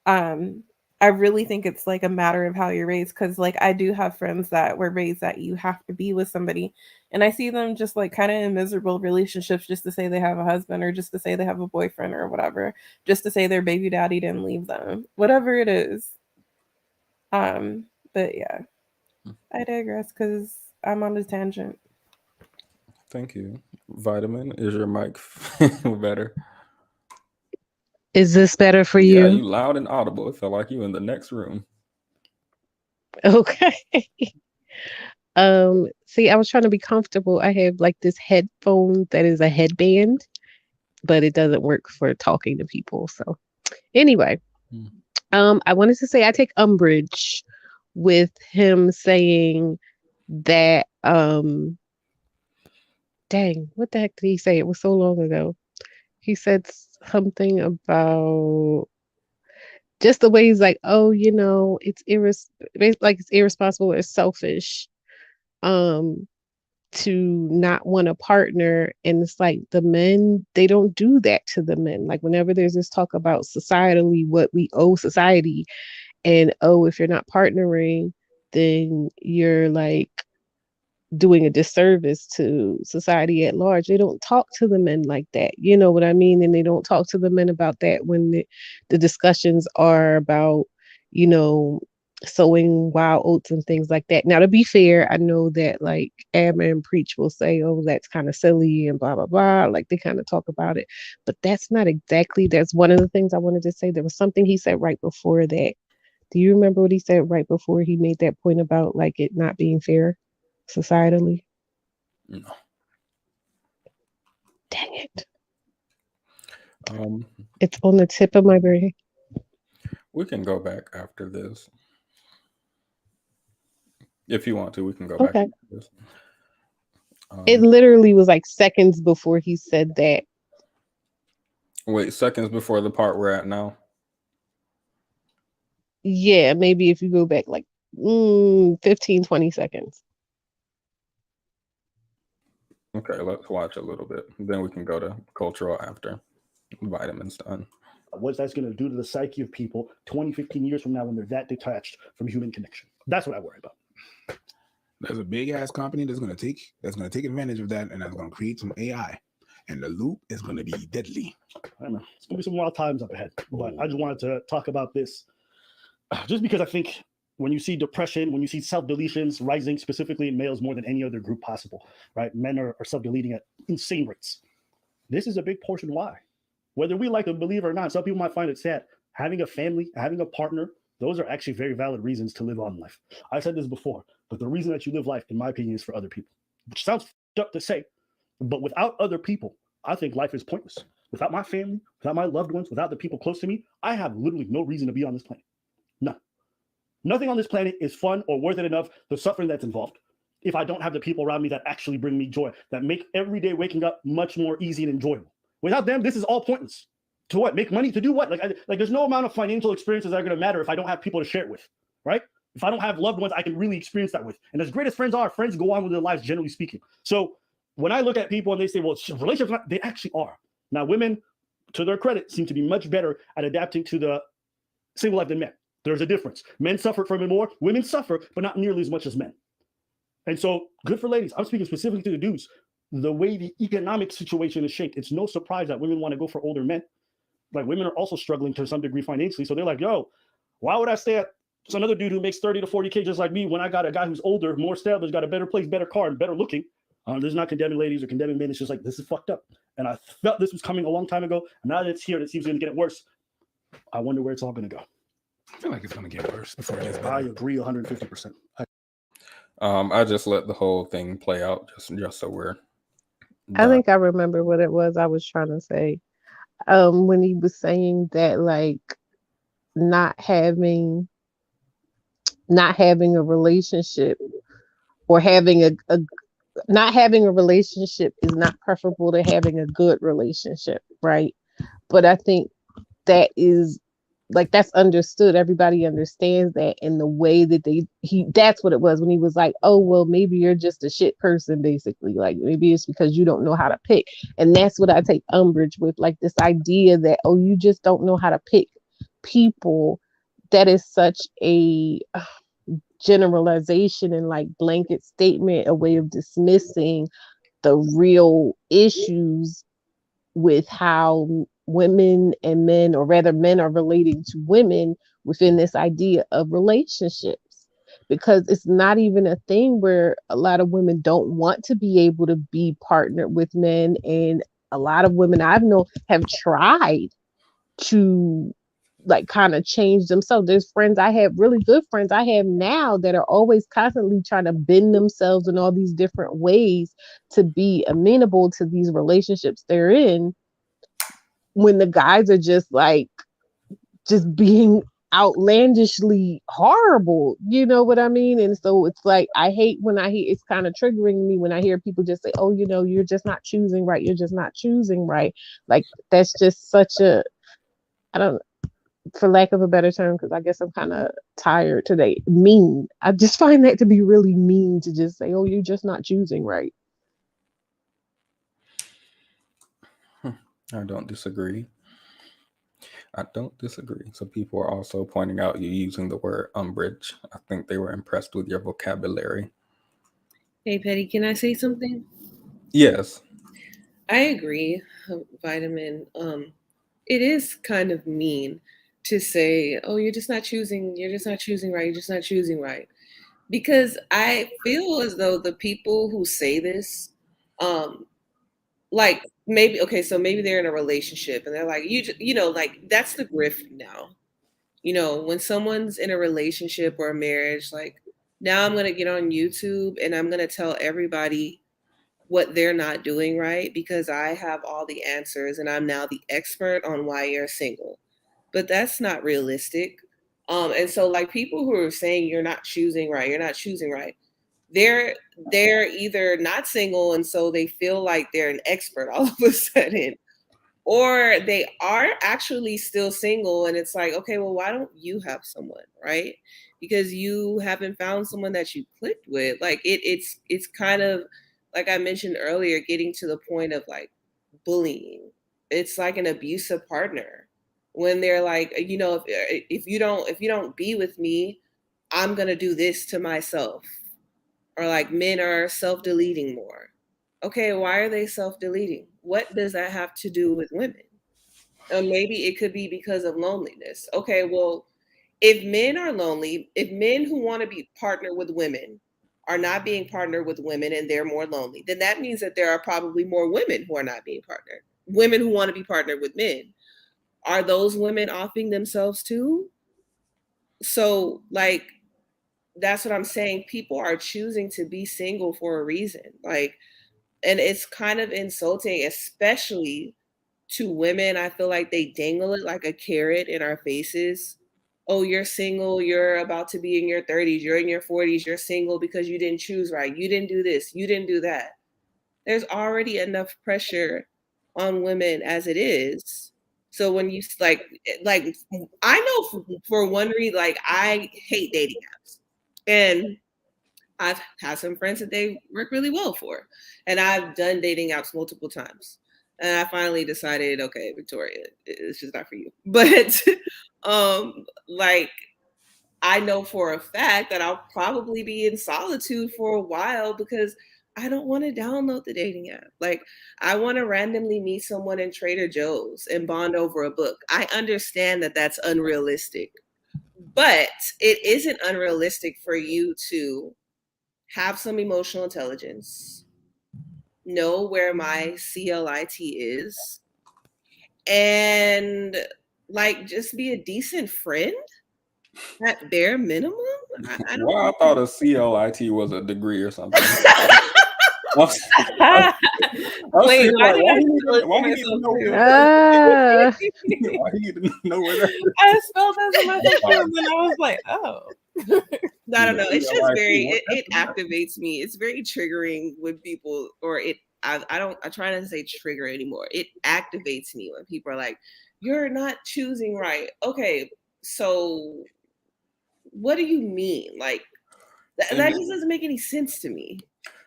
I really think it's like a matter of how you're raised, because like I do have friends that were raised that you have to be with somebody, and I see them just like kind of in miserable relationships just to say they have a husband, or just to say they have a boyfriend or whatever, just to say their baby daddy didn't leave them, whatever it is. But yeah, I digress because I'm on a tangent. Thank you. Vitamin, is your mic better? Is this better for Yeah, you? you loud and audible. It felt like you in the next room. Okay. See, I was trying to be comfortable. I have like this headphone that is a headband, but it doesn't work for talking to people. So anyway, I wanted to say I take umbrage with him saying that dang, what the heck did he say? It was so long ago. He said something about just the way he's like, oh, you know, it's irresponsible or selfish to not want a partner. And it's like the men, they don't do that to the men. Like whenever there's this talk about societally what we owe society, and oh, if you're not partnering, then you're like doing a disservice to society at large. They don't talk to the men like that. You know what I mean? And they don't talk to the men about that when the discussions are about, you know, sowing wild oats and things like that. Now, to be fair, I know that like Abba and Preach will say, oh, that's kind of silly and blah, blah, blah. Like they kind of talk about it. But that's not exactly, that's one of the things I wanted to say. There was something he said right before that. Do you remember what he said right before he made that point about like it not being fair societally? No. Dang it. It's on the tip of my brain. We can go back after this. If you want to, we can go back after this. It literally was like seconds before he said that. Wait, seconds before the part we're at now? Yeah, maybe if you go back like 15, 20 seconds. Okay, let's watch a little bit. Then we can go to cultural after Vitamin's done. What that's going to do to the psyche of people 20, 15 years from now when they're that detached from human connection. That's what I worry about. There's a big ass company that's going to take advantage of that, and that's going to create some AI, and the loop is going to be deadly. I don't know. It's going to be some wild times up ahead. But I just wanted to talk about this just because I think when you see depression, when you see self-deletions rising specifically in males more than any other group possible, right? Men are self-deleting at insane rates. This is a big portion why. Whether we like to believe it or not, some people might find it sad. Having a family, having a partner, those are actually very valid reasons to live on life. I said this before, but the reason that you live life, in my opinion, is for other people, which sounds f***ed up to say, but without other people, I think life is pointless. Without my family, without my loved ones, without the people close to me, I have literally no reason to be on this planet. None. Nothing on this planet is fun or worth it enough, the suffering that's involved, if I don't have the people around me that actually bring me joy, that make every day waking up much more easy and enjoyable. Without them, this is all pointless. To what? Make money to do what? Like there's no amount of financial experiences that are going to matter if I don't have people to share it with, right? If I don't have loved ones I can really experience that with. And as great as friends are, friends go on with their lives, generally speaking. So when I look at people and they say, well, relationships, they actually are. Now, women, to their credit, seem to be much better at adapting to the single life than men. There's a difference. Men suffer from it more. Women suffer, but not nearly as much as men. And so good for ladies. I'm speaking specifically to the dudes. The way the economic situation is shaped, it's no surprise that women want to go for older men. Like women are also struggling to some degree financially. So they're like, yo, why would I stay at another dude who makes 30 to 40K just like me when I got a guy who's older, more established, got a better place, better car, and better looking? This is not condemning ladies or condemning men. It's just like, this is fucked up. And I felt this was coming a long time ago. And now that it's here, and it seems to get worse. I wonder where it's all going to go. I feel like it's going to get worse before it gets better. I agree 150%. I just let the whole thing play out just so we're I think I remember what it was I was trying to say. When he was saying that like not having a relationship or having a not having a relationship is not preferable to having a good relationship, right? But I think that is like that's understood. Everybody understands that. And the way that that's what it was when he was like, oh, well, maybe you're just a shit person, basically. Like maybe it's because you don't know how to pick. And that's what I take umbrage with, like this idea that, oh, you just don't know how to pick people. That is such a generalization and like blanket statement, a way of dismissing the real issues with how women and men, or rather men, are relating to women within this idea of relationships. Because it's not even a thing where a lot of women don't want to be able to be partnered with men. And a lot of women I've known have tried to like kind of change themselves. There's friends I have, really good friends I have now, that are always constantly trying to bend themselves in all these different ways to be amenable to these relationships they're in, when the guys are just being outlandishly horrible. You know what I mean? And so it's like, I hate when I hear, it's kind of triggering me when I hear people just say, oh, you're just not choosing right. You're just not choosing right. Like that's just such a, I don't, for lack of a better term, because I guess I'm kind of tired today, mean. I just find that to be really mean, to just say, oh, you're just not choosing right. I don't disagree. So people are also pointing out you using the word umbrage. I think they were impressed with your vocabulary. Hey, Petty, can I say something? Yes. I agree, Vitamin. It is kind of mean to say, oh, you're just not choosing right, you're just not choosing right. Because I feel as though the people who say this, like maybe, okay, so maybe they're in a relationship and they're like, like that's the grift now. When someone's in a relationship or a marriage, like now I'm going to get on YouTube and I'm going to tell everybody what they're not doing right because I have all the answers and I'm now the expert on why you're single. But that's not realistic. And so like people who are saying you're not choosing right, they're either not single and so they feel like they're an expert all of a sudden, or they are actually still single and it's like, okay, well, why don't you have someone, right? Because you haven't found someone that you clicked with. Like it's kind of like I mentioned earlier, getting to the point of like bullying. It's like an abusive partner when they're like, if you don't be with me, I'm gonna do this to myself. Or like men are self-deleting more. Okay, why are they self-deleting? What does that have to do with women? Maybe it could be because of loneliness. Okay, well, if men are lonely, if men who want to be partnered with women are not being partnered with women and they're more lonely, then that means that there are probably more women who are not being partnered. Women who want to be partnered with men. Are those women offing themselves too? So, like, that's what I'm saying. People are choosing to be single for a reason. Like, and it's kind of insulting, especially to women. I feel like they dangle it like a carrot in our faces. Oh, you're single, you're about to be in your 30s, you're in your 40s, you're single because you didn't choose right. You didn't do this, you didn't do that. There's already enough pressure on women as it is. So when you like I know for one reason, like I hate dating apps. And I've had some friends that they work really well for. And I've done dating apps multiple times. And I finally decided, okay, Victoria, it's just not for you. But like I know for a fact that I'll probably be in solitude for a while because I don't want to download the dating app. Like I want to randomly meet someone in Trader Joe's and bond over a book. I understand that that's unrealistic. But it isn't unrealistic for you to have some emotional intelligence, know where my CLIT is, and like just be a decent friend at bare minimum. I don't Well, I thought a CLIT was a degree or something. Wait, why did I why he need to know where that is? I spelled that in my picture and I was like, oh. I don't know. It's just it activates me. It's very triggering when people, or I try not to say trigger anymore. It activates me when people are like, you're not choosing right. Okay, So what do you mean? Like that just doesn't make any sense to me.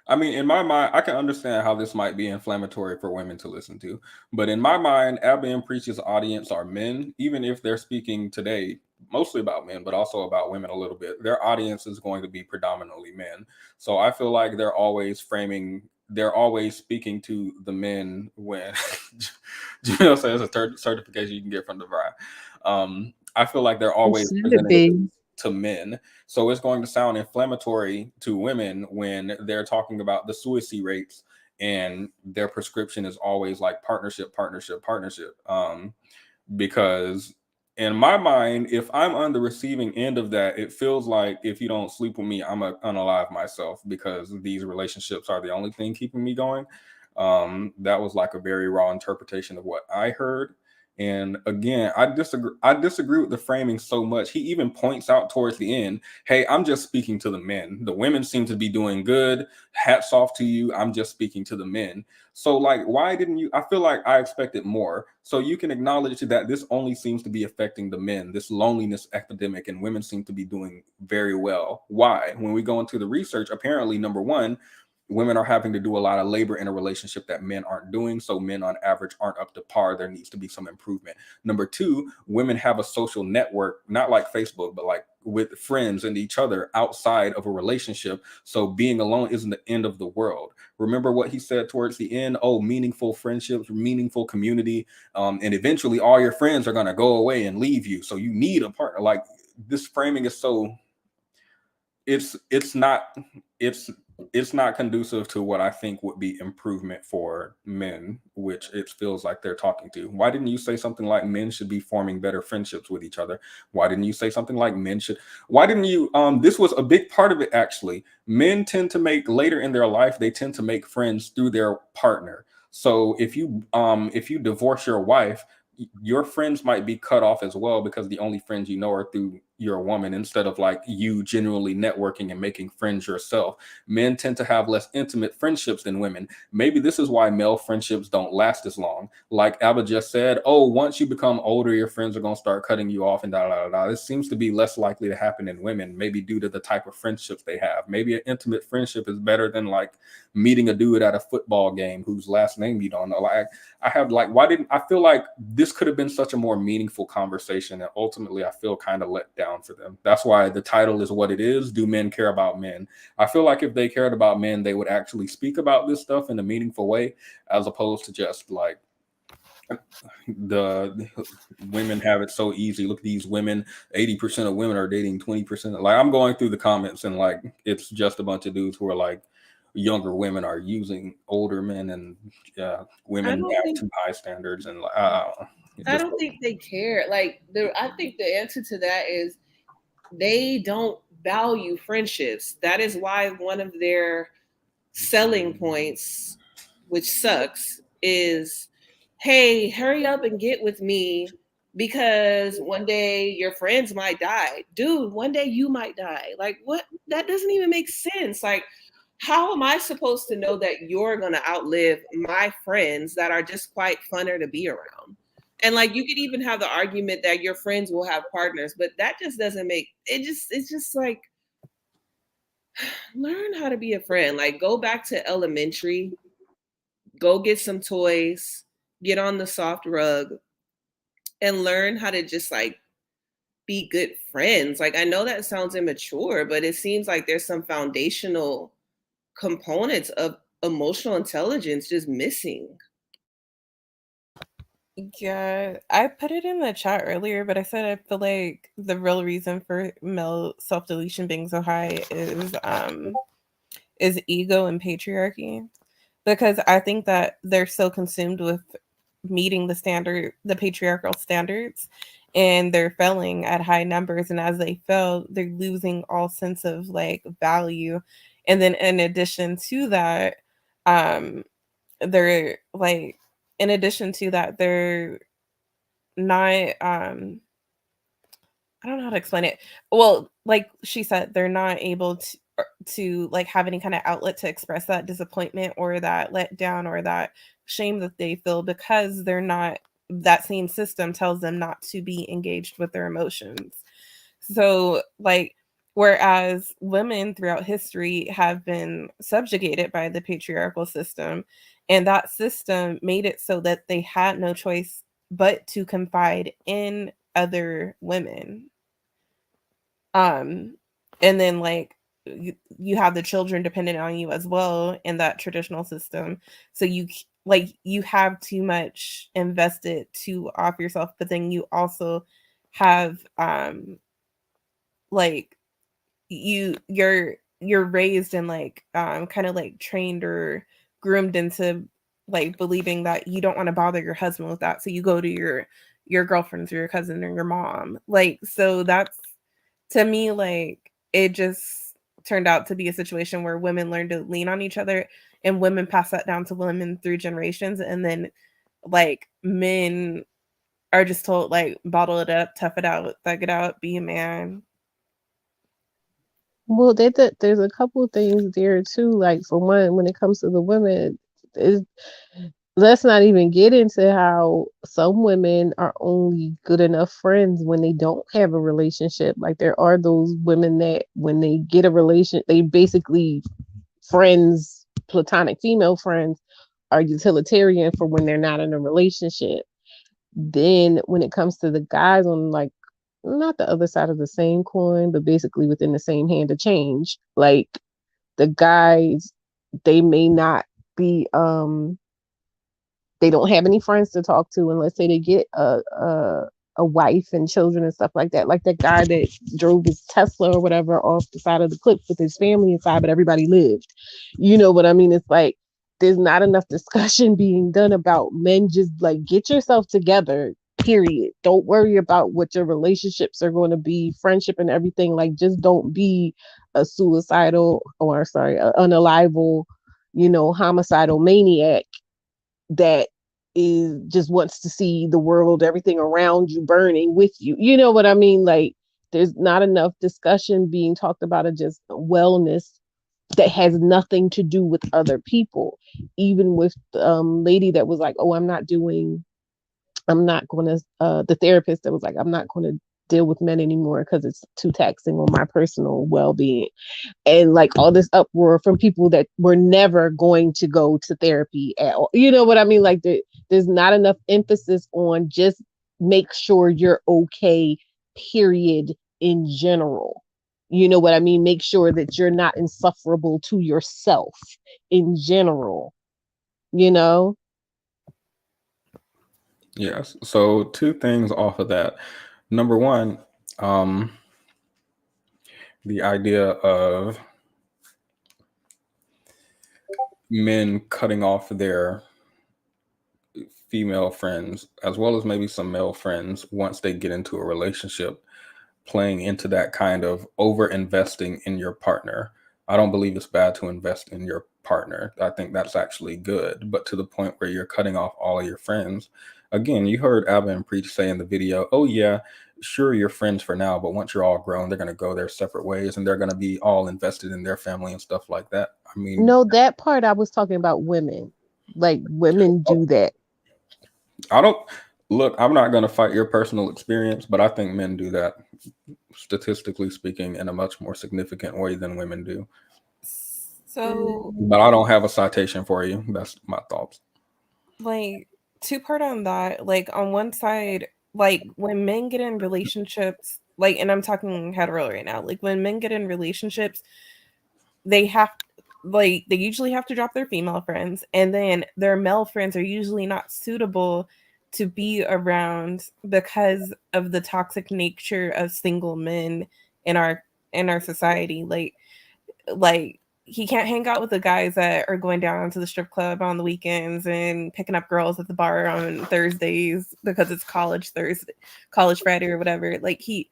I mean, in my mind, I can understand how this might be inflammatory for women to listen to. But in my mind, Abby and Preach's audience are men, even if they're speaking today mostly about men, but also about women a little bit. Their audience is going to be predominantly men. So I feel like they're always speaking to the men when Jamil says a certification you can get from the VRI. I feel like they're always presenting to men. So it's going to sound inflammatory to women when they're talking about the suicide rates and their prescription is always like partnership. Because in my mind, if I'm on the receiving end of that, it feels like if you don't sleep with me, I'm gonna unalive myself because these relationships are the only thing keeping me going. That was like a very raw interpretation of what I heard. And again, I disagree with the framing so much. He even points out towards the end, hey, I'm just speaking to the men. The women seem to be doing good. Hats off to you. I'm just speaking to the men. So like, why didn't you? I feel like I expected more. So you can acknowledge that this only seems to be affecting the men, this loneliness epidemic, and women seem to be doing very well. Why? When we go into the research, apparently, number one, women are having to do a lot of labor in a relationship that men aren't doing. So men on average aren't up to par. There needs to be some improvement. Number two, women have a social network, not like Facebook, but like with friends and each other outside of a relationship. So being alone isn't the end of the world. Remember what he said towards the end? Oh, meaningful friendships, meaningful community. And eventually all your friends are going to go away and leave you. So you need a partner. Like this framing is so, it's not conducive to what I think would be improvement for men, which it feels like they're talking to. Why didn't you say something like men should be forming better friendships with each other? Why didn't you say something like why didn't you, this was a big part of it actually. Men tend to make later in their life, they tend to make friends through their partner. So if you divorce your wife, your friends might be cut off as well because the only friends you know are through your woman instead of like you genuinely networking and making friends yourself. Men tend to have less intimate friendships than women. Maybe this is why male friendships don't last as long. Like Abba just said, oh, once you become older, your friends are going to start cutting you off and da da da. This seems to be less likely to happen in women, maybe due to the type of friendships they have. Maybe an intimate friendship is better than like meeting a dude at a football game whose last name you don't know. Like I feel like this could have been such a more meaningful conversation, and ultimately I feel kind of let down for them. That's why the title is what it is. Do men care about men? I feel like if they cared about men, they would actually speak about this stuff in a meaningful way, as opposed to just like the women have it so easy. Look at these women, 80% of women are dating 20%. Like I'm going through the comments and like it's just a bunch of dudes who are like younger women are using older men, and women have too high standards, and I don't think they care. Like I think the answer to that is they don't value friendships. That is why one of their selling points, which sucks, is hey, hurry up and get with me because one day your friends might die. Dude, one day you might die. Like what? That doesn't even make sense. Like how am I supposed to know that you're going to outlive my friends that are just quite funner to be around? And like you could even have the argument that your friends will have partners, but that just doesn't make it's just like learn how to be a friend. Like go back to elementary, go get some toys, get on the soft rug and learn how to just like be good friends. Like I know that sounds immature, but it seems like there's some foundational components of emotional intelligence just missing. Yeah, I put it in the chat earlier, but I said I feel like the real reason for male self-deletion being so high is ego and patriarchy. Because I think that they're so consumed with meeting the patriarchal standards, and they're failing at high numbers. And as they fail, they're losing all sense of like value. And then in addition to that, they're like, in addition to that, they're not, I don't know how to explain it. Well, like she said, they're not able to like have any kind of outlet to express that disappointment or that letdown or that shame that they feel because they're not that same system tells them not to be engaged with their emotions. So like, whereas women throughout history have been subjugated by the patriarchal system, and that system made it so that they had no choice but to confide in other women. And then like you have the children dependent on you as well in that traditional system. So you have too much invested to off yourself, but then you also have like you're raised and like kind of like trained or groomed into like believing that you don't want to bother your husband with that, so you go to your girlfriends or your cousin or your mom. Like, so that's, to me, like, it just turned out to be a situation where women learn to lean on each other, and women pass that down to women through generations, and then like men are just told like bottle it up, tough it out, thug it out, be a man. Well, there's a couple things there too. Like for one, when it comes to the women, is let's not even get into how some women are only good enough friends when they don't have a relationship. Like there are those women that when they get a relation, they basically friends, platonic female friends, are utilitarian for when they're not in a relationship. Then when it comes to the guys on like not the other side of the same coin, but basically within the same hand of change, like the guys, they may not be they don't have any friends to talk to, and let's say they get a wife and children and stuff like that. Like that guy that drove his Tesla or whatever off the side of the cliff with his family inside, but everybody lived. You know what I mean? It's like there's not enough discussion being done about men. Just like get yourself together. Period. Don't worry about what your relationships are going to be, friendship and everything. Like just don't be a suicidal or sorry, unalival, homicidal maniac that is just wants to see the world, everything around you burning with you. You know what I mean? Like there's not enough discussion being talked about of just wellness that has nothing to do with other people. Even with lady that was like, oh, I'm not going to the therapist that was like, I'm not going to deal with men anymore because it's too taxing on my personal well-being, and like all this uproar from people that were never going to go to therapy at all. You know what I mean? Like there's not enough emphasis on just make sure you're okay, period, in general. You know what I mean? Make sure that you're not insufferable to yourself in general, you know? Yes. So two things off of that. Number one, the idea of men cutting off their female friends as well as maybe some male friends once they get into a relationship, playing into that kind of over investing in your partner. I don't believe it's bad to invest in your partner. I think that's actually good, but to the point where you're cutting off all of your friends. Again, you heard Abba and Preach say in the video, oh yeah, sure, you're friends for now, but once you're all grown, they're going to go their separate ways and they're going to be all invested in their family and stuff like that. I mean, No, that part I was talking about women. Like women do that. I don't look, I'm not going to fight your personal experience, but I think men do that, statistically speaking, in a much more significant way than women do. So, But I don't have a citation for you. That's my thoughts. like, two-part on that. Like, on one side, like, when men get in relationships, like, and I'm talking hetero right now, like, when men get in relationships, they usually have to drop their female friends, and then their male friends are usually not suitable to be around because of the toxic nature of single men in our society. Like he can't hang out with the guys that are going down to the strip club on the weekends and picking up girls at the bar on Thursdays because it's college Friday or whatever. Like he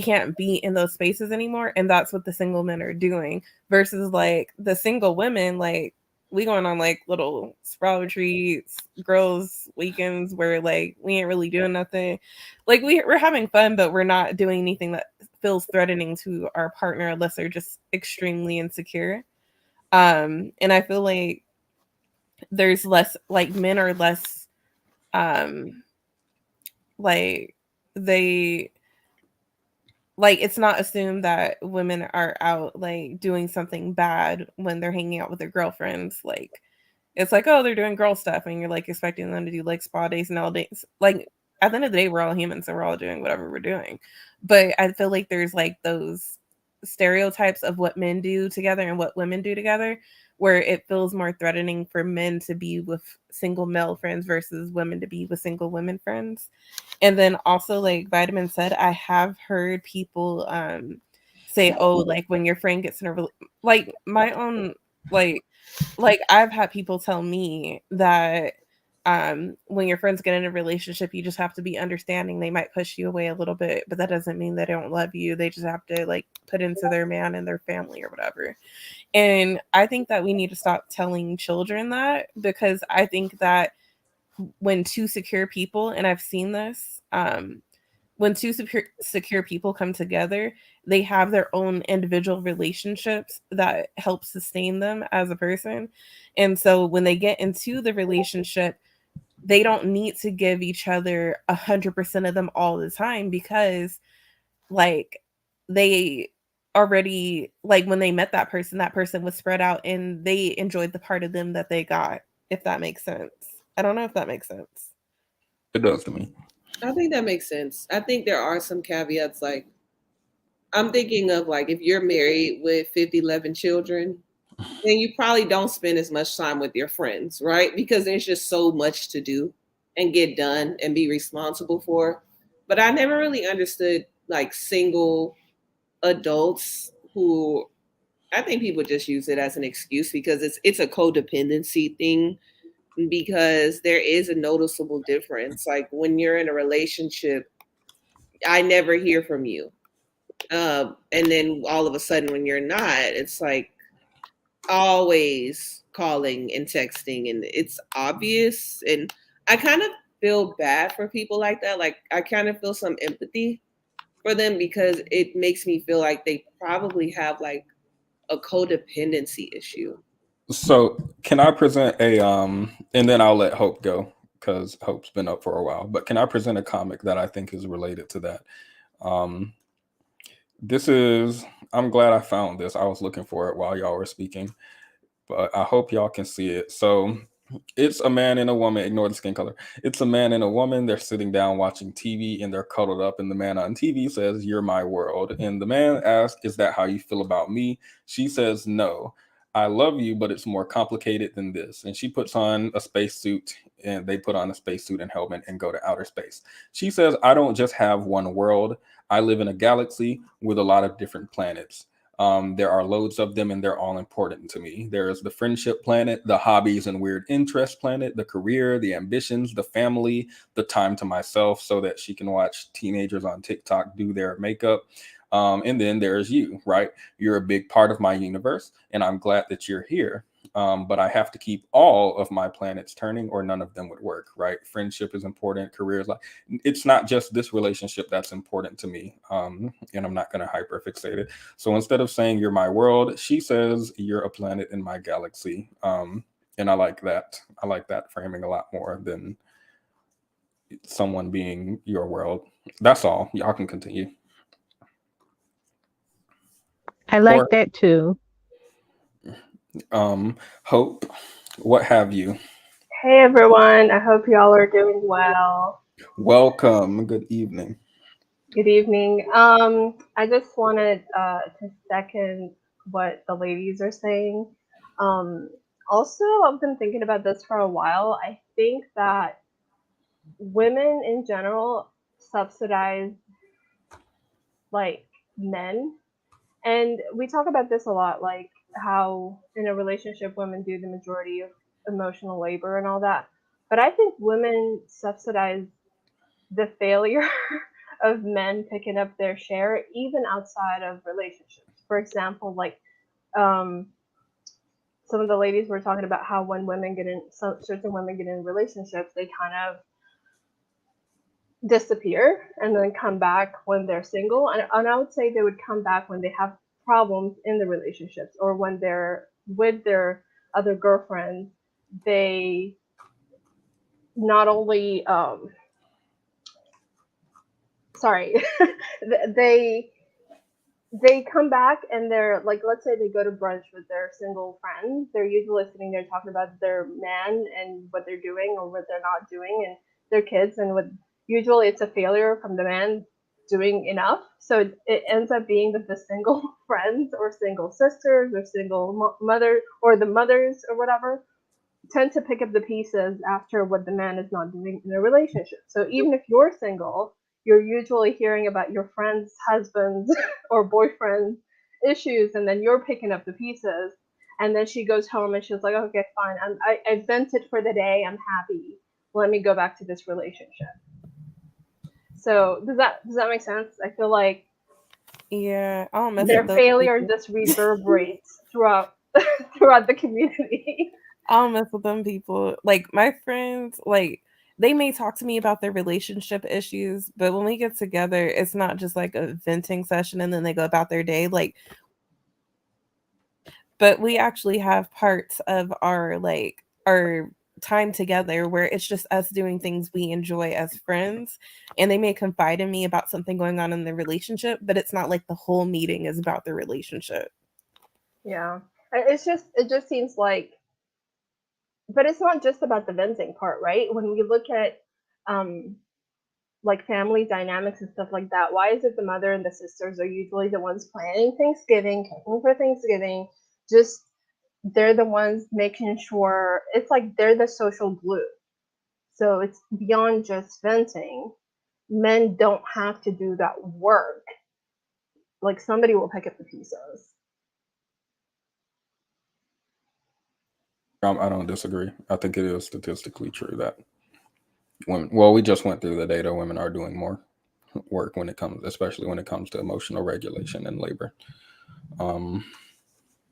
can't be in those spaces anymore, and that's what the single men are doing. Versus like the single women, like we going on like little sprout retreats, girls weekends where like we ain't really doing nothing. Like we're having fun, but we're not doing anything that feels threatening to our partner unless they're just extremely insecure. And I feel like there's less, like men are less like they like it's not assumed that women are out like doing something bad when they're hanging out with their girlfriends. Like it's like, oh, they're doing girl stuff, and you're like expecting them to do like spa days and all days. Like at the end of the day, we're all humans, so we're all doing whatever we're doing. But I feel like there's like those stereotypes of what men do together and what women do together, where it feels more threatening for men to be with single male friends versus women to be with single women friends. And then also, like Vitamin said, I have heard people say, oh, like when your friend gets in a like my own like I've had people tell me that when your friends get in a relationship, you just have to be understanding. They might push you away a little bit, but that doesn't mean they don't love you. They just have to like put into their man and their family or whatever. And I think that we need to stop telling children that, because I think that when two secure people, and I've seen this, when two secure people come together, they have their own individual relationships that help sustain them as a person. And so when they get into the relationship, they don't need to give each other 100% of them all the time, because like they already, like when they met that person was spread out and they enjoyed the part of them that they got, if that makes sense. I don't know if that makes sense. It does to me. I think that makes sense. I think there are some caveats. Like, I'm thinking of like if you're married with 11 children, then you probably don't spend as much time with your friends, right? Because there's just so much to do and get done and be responsible for. But I never really understood like single adults who, I think people just use it as an excuse because it's a codependency thing, because there is a noticeable difference. Like when you're in a relationship, I never hear from you. And then all of a sudden when you're not, it's like always calling and texting, and it's obvious. And I kind of feel bad for people like that. Like I kind of feel some empathy for them, because it makes me feel like they probably have like a codependency issue. So can I present a and then I'll let Hope go because Hope's been up for a while. But can I present a comic that I think is related to that? Um this is, I'm glad I found this. I was looking for it while y'all were speaking, but I hope y'all can see it. So it's a man and a woman. Ignore the skin color. It's a man and a woman. They're sitting down watching TV and they're cuddled up. And the man on TV says, "You're my world." And the man asks, "Is that how you feel about me?" She says, "No, I love you, but it's more complicated than this." And she puts on a spacesuit, and they put on a spacesuit and helmet and go to outer space. She says, "I don't just have one world. I live in a galaxy with a lot of different planets. There are loads of them, and they're all important to me. There's the friendship planet, the hobbies and weird interest planet, the career, the ambitions, the family, the time to myself so that she can watch teenagers on TikTok do their makeup. And then there's you, right? You're a big part of my universe, and I'm glad that you're here. But I have to keep all of my planets turning, or none of them would work, right? Friendship is important, careers, like it's not just this relationship that's important to me. And I'm not going to hyperfixate it. So instead of saying you're my world, she says you're a planet in my galaxy. And I like that. I like that framing a lot more than someone being your world. That's all. Y'all can continue. I like Or that too. Hope, what have you? Hey everyone, I hope y'all are doing well. Welcome. Good evening. Good evening. I just wanted to second what the ladies are saying. Also, I've been thinking about this for a while. I think that women in general subsidize like men, and we talk about this a lot, like how in a relationship women do the majority of emotional labor and all that. But I think women subsidize the failure of men picking up their share even outside of relationships. For example, like um, some of the ladies were talking about how when women get in, some certain women get in relationships, they kind of disappear and then come back when they're single. And I would say they would come back when they have problems in the relationships, or when they're with their other girlfriends. They not only sorry, they come back and they're like, let's say they go to brunch with their single friends. They're usually sitting there talking about their man and what they're doing or what they're not doing and their kids. And what usually it's a failure from the man doing enough. So it ends up being that the single friends or single sisters or single mother or the mothers or whatever tend to pick up the pieces after what the man is not doing in a relationship. So even if you're single, you're usually hearing about your friends' husbands or boyfriends' issues, and then you're picking up the pieces. And then she goes home and she's like, okay, fine, I vented for the day, I'm happy. Let me go back to this relationship. So does that make sense? I feel like yeah, I don't mess their with those failure people. just reverberates throughout the community. I don't mess with them people. Like my friends, like they may talk to me about their relationship issues, but when we get together, it's not just like a venting session and then they go about their day. Like, but we actually have parts of our time together where it's just us doing things we enjoy as friends, and they may confide in me about something going on in the relationship, but it's not like the whole meeting is about the relationship. Yeah, it just seems like, but it's not just about the venting part, right? When we look at like family dynamics and stuff like that, why is it the mother and the sisters are usually the ones planning Thanksgiving, cooking for Thanksgiving? Just they're the ones making sure it's like they're the social glue. So it's beyond just venting. Men don't have to do that work. Like somebody will pick up the pieces. I don't disagree. I think it is statistically true that women, well, we just went through the data, women are doing more work when it comes, especially when it comes to emotional regulation and labor.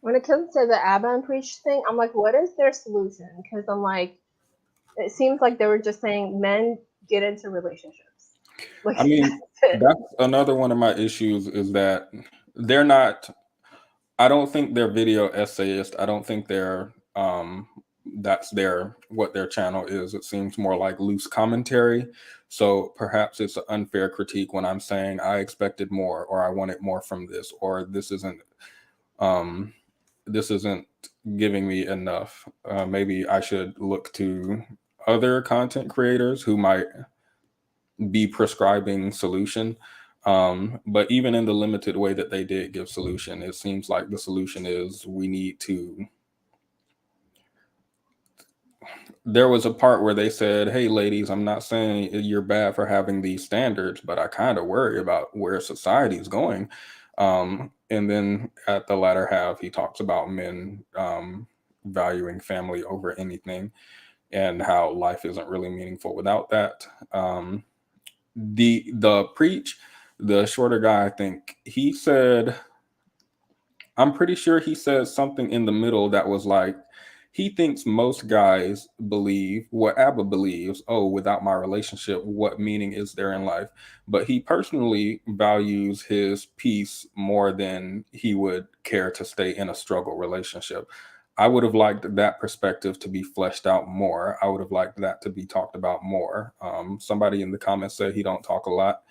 When it comes to the ABBA and Preach thing, I'm like, what is their solution? Because I'm like, it seems like they were just saying men get into relationships. Like, I mean, that's another one of my issues is that they're not, I don't think they're video essayists. I don't think they're that's what their channel is. It seems more like loose commentary. So perhaps it's an unfair critique when I'm saying I expected more or I wanted more from this, or this isn't giving me enough. Maybe I should look to other content creators who might be prescribing solution. But even in the limited way that they did give solution, it seems like the solution is we need to. There was a part where they said, hey, ladies, I'm not saying you're bad for having these standards, but I kind of worry about where society is going. And then at the latter half, he talks about men valuing family over anything and how life isn't really meaningful without that. The Preach, the shorter guy, I think he said, I'm pretty sure he said something in the middle that was like, he thinks most guys believe what ABBA believes. Oh, without my relationship, what meaning is there in life? But he personally values his peace more than he would care to stay in a struggle relationship. I would have liked that perspective to be fleshed out more. I would have liked that to be talked about more. Somebody in the comments said he don't talk a lot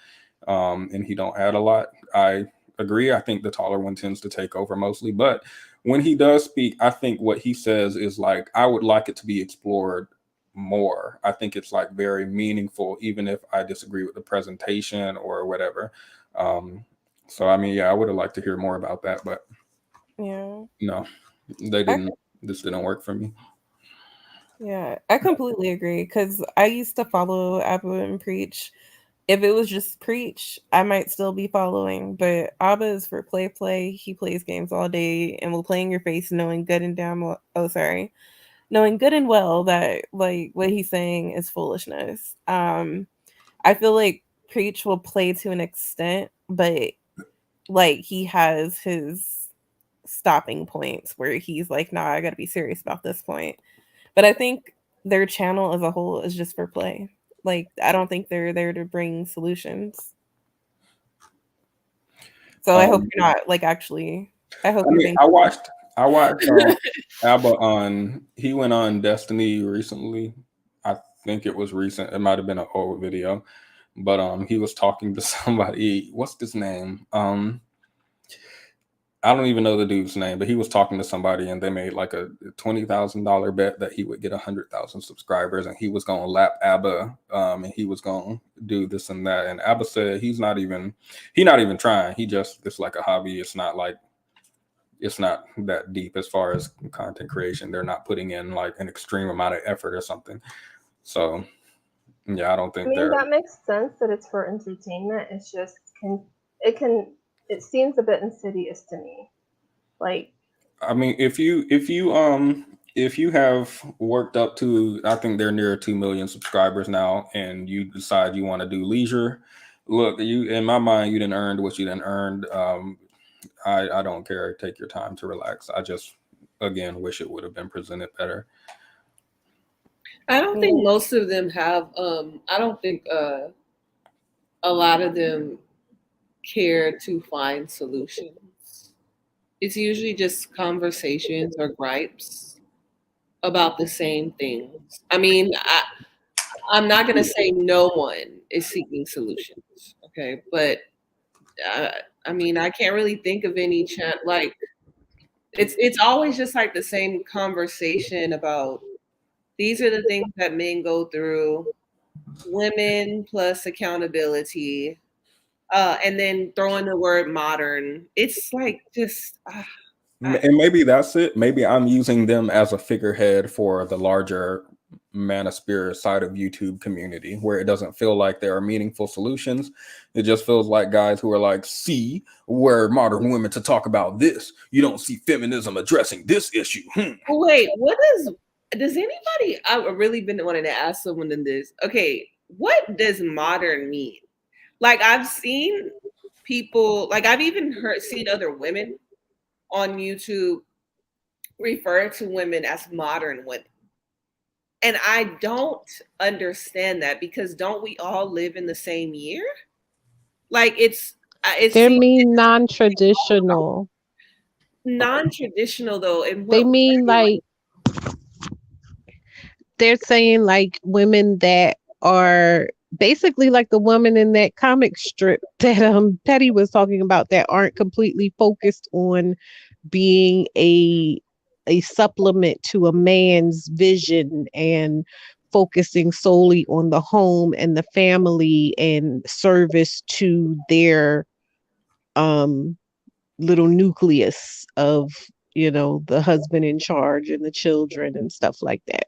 and he don't add a lot. I agree. I think the taller one tends to take over mostly, but when he does speak, I think what he says is like, I would like it to be explored more. I think it's like very meaningful, even if I disagree with the presentation or whatever. So I mean, yeah, I would have liked to hear more about that, but yeah, no, they didn't. This didn't work for me. Yeah, I completely agree because I used to follow Abba and Preach. If it was just Preach, I might still be following, but Abba is for play. He plays games all day and will play in your face, knowing good and knowing good and well that like what he's saying is foolishness. I feel like Preach will play to an extent, but like he has his stopping points where he's like, nah, I gotta be serious about this point. But I think their channel as a whole is just for play. Like, I don't think they're there to bring solutions. So I hope you're not like actually. I hope you think. I watched Abba on. He went on Destiny recently. I think it was recent. It might have been an old video, but he was talking to somebody. What's his name? I don't even know the dude's name, but he was talking to somebody, and they made like a $20,000 bet that he would get 100,000 subscribers, and he was going to lap ABBA, and he was going to do this and that. And ABBA said he's not even trying. It's like a hobby. It's not that deep as far as content creation. They're not putting in like an extreme amount of effort or something. So yeah, I don't think that makes sense that it's for entertainment. It's just it seems a bit insidious to me. Like, I mean, if you have worked up to, I think they're near 2 million subscribers now, and you decide you want to do leisure, look, in my mind, you didn't earn what you didn't earn. I don't care. Take your time to relax. I just, again, wish it would have been presented better. I don't think most of them have. I don't think a lot of them care to find solutions. It's usually just conversations or gripes about the same things. I mean, I'm not going to say no one is seeking solutions, okay? But I mean, I can't really think of any like it's always just like the same conversation about these are the things that men go through, women plus accountability. And then throwing the word modern. It's like just and maybe that's it. Maybe I'm using them as a figurehead for the larger manosphere side of YouTube community, where it doesn't feel like there are meaningful solutions. It just feels like guys who are like, see, we're modern women to talk about this. You don't see feminism addressing this issue. Wait, what does anybody? I've really been wanting to ask someone in this. Okay, what does modern mean? Like, I've seen people, like I've even seen other women on YouTube refer to women as modern women. And I don't understand that, because don't we all live in the same year? Like they mean non-traditional. Non-traditional though, and they mean like they're saying like women that are basically like the woman in that comic strip that Petti was talking about, that aren't completely focused on being a supplement to a man's vision and focusing solely on the home and the family and service to their little nucleus of, the husband in charge and the children and stuff like that.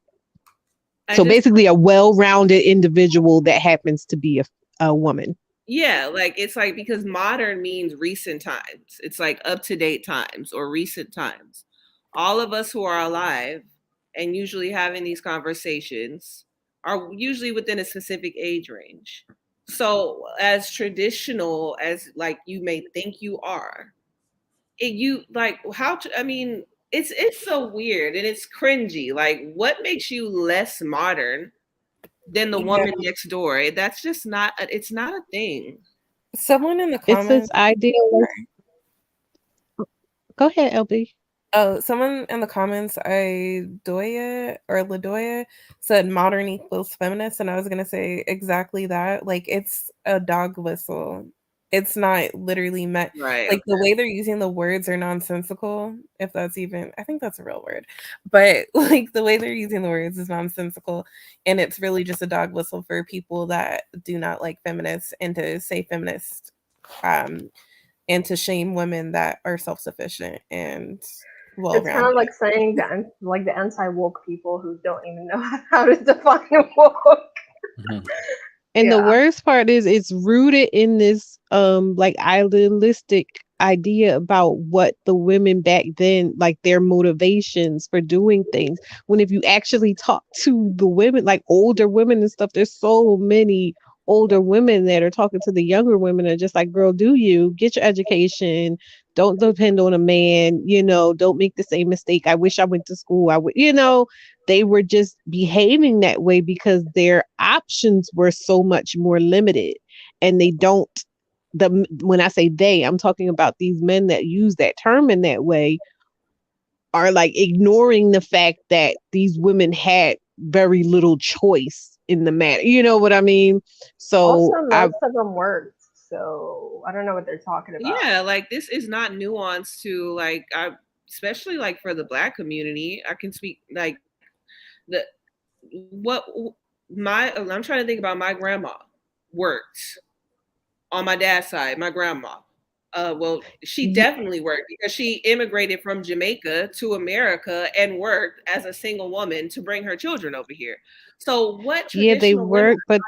So basically a well-rounded individual that happens to be a woman. Yeah, like it's like, because modern means recent times. It's like up-to-date times or recent times. All of us who are alive and usually having these conversations are usually within a specific age range. So as traditional as like you may think you are, it's so weird and it's cringy. Like, what makes you less modern than the woman next door? That's just not. It's not a thing. Someone in the comments. It's this ideal. Go ahead, LB. Oh, someone in the comments, LaDoya said modern equals feminist, and I was gonna say exactly that. Like, it's a dog whistle. It's not literally meant, right. Like, the way they're using the words are nonsensical, if that's even, I think that's a real word, but like the way they're using the words is nonsensical, and it's really just a dog whistle for people that do not like feminists, and to say feminist, and to shame women that are self-sufficient and well-rounded. It's kind of like saying that, like the anti-woke people who don't even know how to define woke. Mm-hmm. And the worst part is it's rooted in this like idealistic idea about what the women back then, like their motivations for doing things. When if you actually talk to the women, like older women and stuff, there's so many older women that are talking to the younger women and just like, girl, do you get your education? Don't depend on a man, don't make the same mistake. I wish I went to school. I would, they were just behaving that way because their options were so much more limited. And when I say they, I'm talking about these men that use that term in that way, are like ignoring the fact that these women had very little choice in the matter. You know what I mean? Also, So most of them worked, so I don't know what they're talking about. Yeah, like this is not nuanced to like I especially like for the black community. I can speak like the what my I'm trying to think about my grandma worked on my dad's side, my grandma. Well, she definitely worked because she immigrated from Jamaica to America and worked as a single woman to bring her children over here. So what yeah, they traditional women worked, but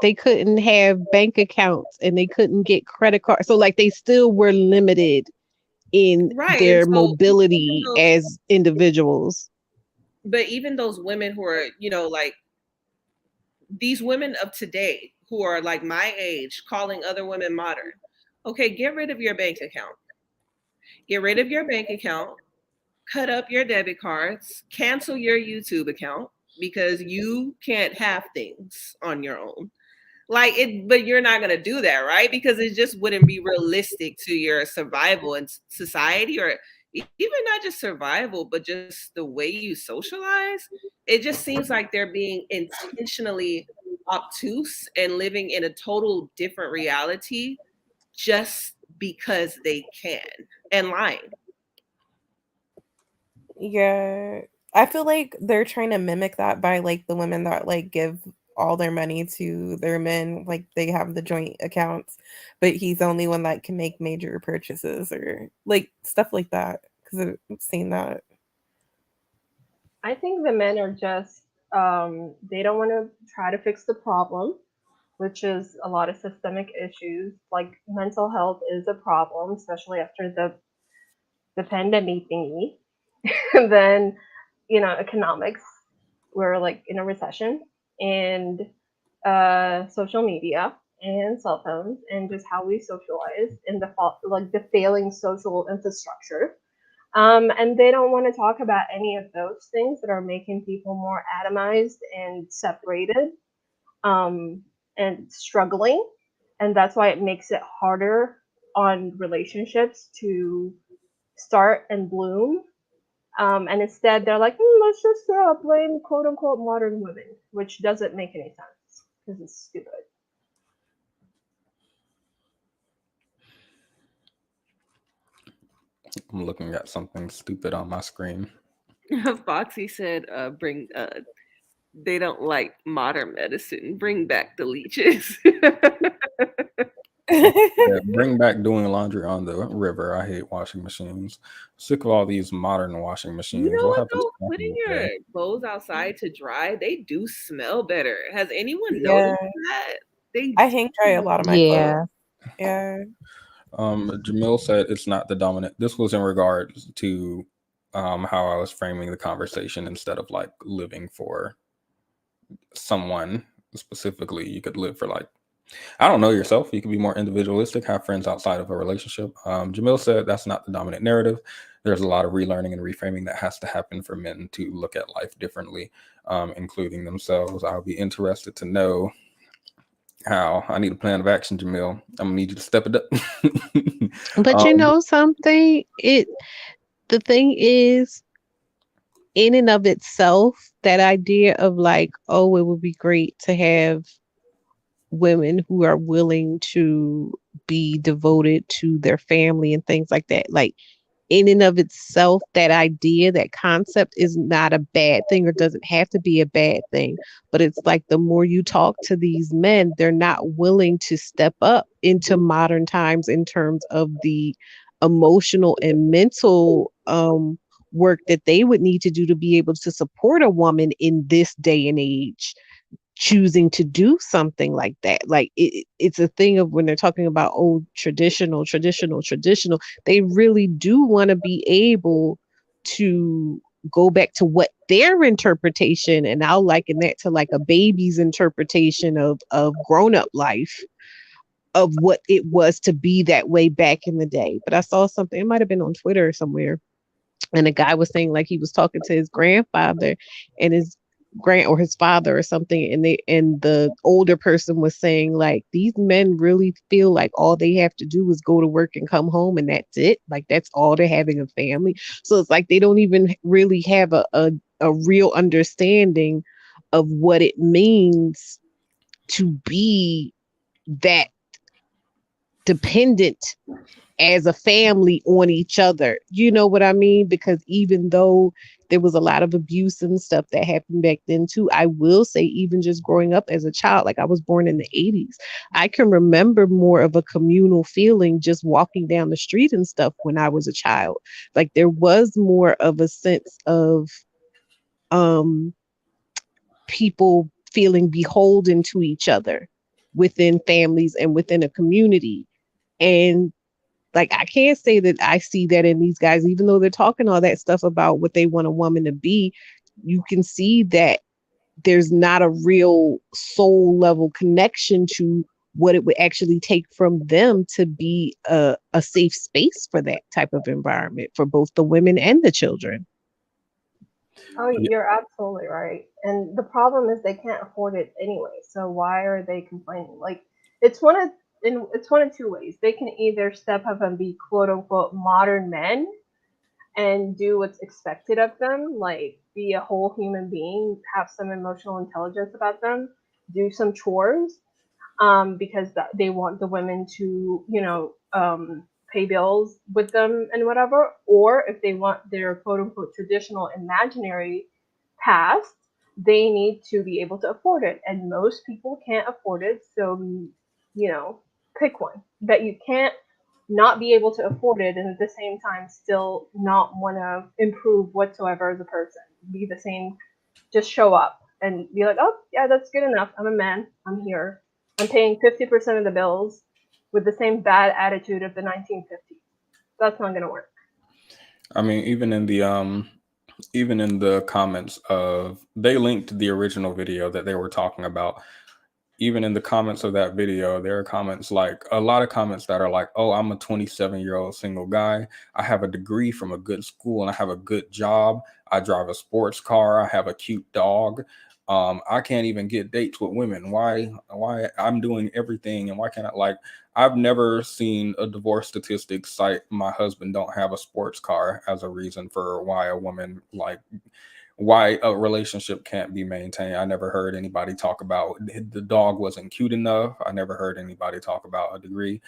they couldn't have bank accounts and they couldn't get credit cards. So like they still were limited in right? And their so mobility as individuals. but even those women who are, you know, like these women of today who are like my age calling other women modern. Okay, get rid of your bank account. Get rid of your bank account, cut up your debit cards, cancel your YouTube account because you can't have things on your own. Like it, but you're not gonna do that, right? Because it just wouldn't be realistic to your survival in society, or even not just survival, but just the way you socialize. It just seems like they're being intentionally obtuse and living in a total different reality just because they can and lying. Yeah. I feel like they're trying to mimic that by like the women that like give all their money to their men, like they have the joint accounts, but he's the only one that can make major purchases or like stuff like that. Because I've seen that. I think the men are just they don't want to try to fix the problem, which is a lot of systemic issues. Like mental health is a problem, especially after the pandemic thingy. And then, you know, economics, we're like in a recession, and social media and cell phones and just how we socialize and like the failing social infrastructure. And they don't want to talk about any of those things that are making people more atomized and separated, um, and struggling. And that's why it makes it harder on relationships to start and bloom. And instead, they're like, let's just blame quote unquote modern women, which doesn't make any sense because it's stupid. I'm looking at something stupid on my screen. Foxy said, bring they don't like modern medicine. Bring back the leeches. Yeah, bring back doing laundry on the river. I hate washing machines. Sick of all these modern washing You machines. know What what happened though? to back in Putting the your day? clothes outside to dry, they do smell better. Has anyone Yeah. noticed that? They I hang dry a lot of my clothes. Yeah. Jamil said it's not the dominant. This was in regards to how I was framing the conversation instead of like living for someone specifically. You could live for like, I don't know, yourself. You could be more individualistic, have friends outside of a relationship. Jamil said that's not the dominant narrative. There's a lot of relearning and reframing that has to happen for men to look at life differently, including themselves. I'll be interested to know how. I need a plan of action, Jamil. I'm gonna need you to step it up. But you know something? The thing is, in and of itself, that idea of like, oh, it would be great to have women who are willing to be devoted to their family and things like that. Like in and of itself, that idea, that concept is not a bad thing or doesn't have to be a bad thing. But it's like the more you talk to these men, they're not willing to step up into modern times in terms of the emotional and mental work that they would need to do to be able to support a woman in this day and age choosing to do something like that. Like it's a thing of when they're talking about traditional, they really do want to be able to go back to what their interpretation, and I'll liken that to like a baby's interpretation of grown-up life, of what it was to be that way back in the day. But I saw something, it might have been on Twitter or somewhere, and a guy was saying like he was talking to his grandfather and his his father or something, and the older person was saying like these men really feel like all they have to do is go to work and come home and that's it, like that's all they're having a family. So it's like they don't even really have a real understanding of what it means to be that dependent as a family on each other. You know what I mean? Because even though there was a lot of abuse and stuff that happened back then too, I will say even just growing up as a child, like I was born in the 80s, I can remember more of a communal feeling just walking down the street and stuff when I was a child. Like there was more of a sense of um people feeling beholden to each other within families and within a community. And like I can't say that I see that in these guys, even though they're talking all that stuff about what they want a woman to be. You can see that there's not a real soul level connection to what it would actually take from them to be a safe space for that type of environment for both the women and the children. Oh, you're absolutely right. And the problem is they can't afford it anyway. So why are they complaining? Like it's it's one of two ways. They can either step up and be quote unquote modern men and do what's expected of them, like be a whole human being, have some emotional intelligence about them, do some chores, because they want the women to, pay bills with them and whatever. Or if they want their quote unquote traditional imaginary past, they need to be able to afford it. And most people can't afford it. So, pick one that you can't not be able to afford it and at the same time still not want to improve whatsoever as a person. Be the same, just show up and be like, oh, yeah, that's good enough. I'm a man. I'm here. I'm paying 50% of the bills with the same bad attitude of the 1950s. That's not going to work. I mean, even in the comments of, they linked the original video that they were talking about. Even in the comments of that video, there are comments, like a lot of comments that are like, oh, I'm a 27-year-old single guy. I have a degree from a good school and I have a good job. I drive a sports car. I have a cute dog. I can't even get dates with women. Why I'm doing everything, and why can't I? Like, I've never seen a divorce statistic cite my husband don't have a sports car as a reason for why a woman, like, why a relationship can't be maintained. I never heard anybody talk about the dog wasn't cute enough. I never heard anybody talk about a degree.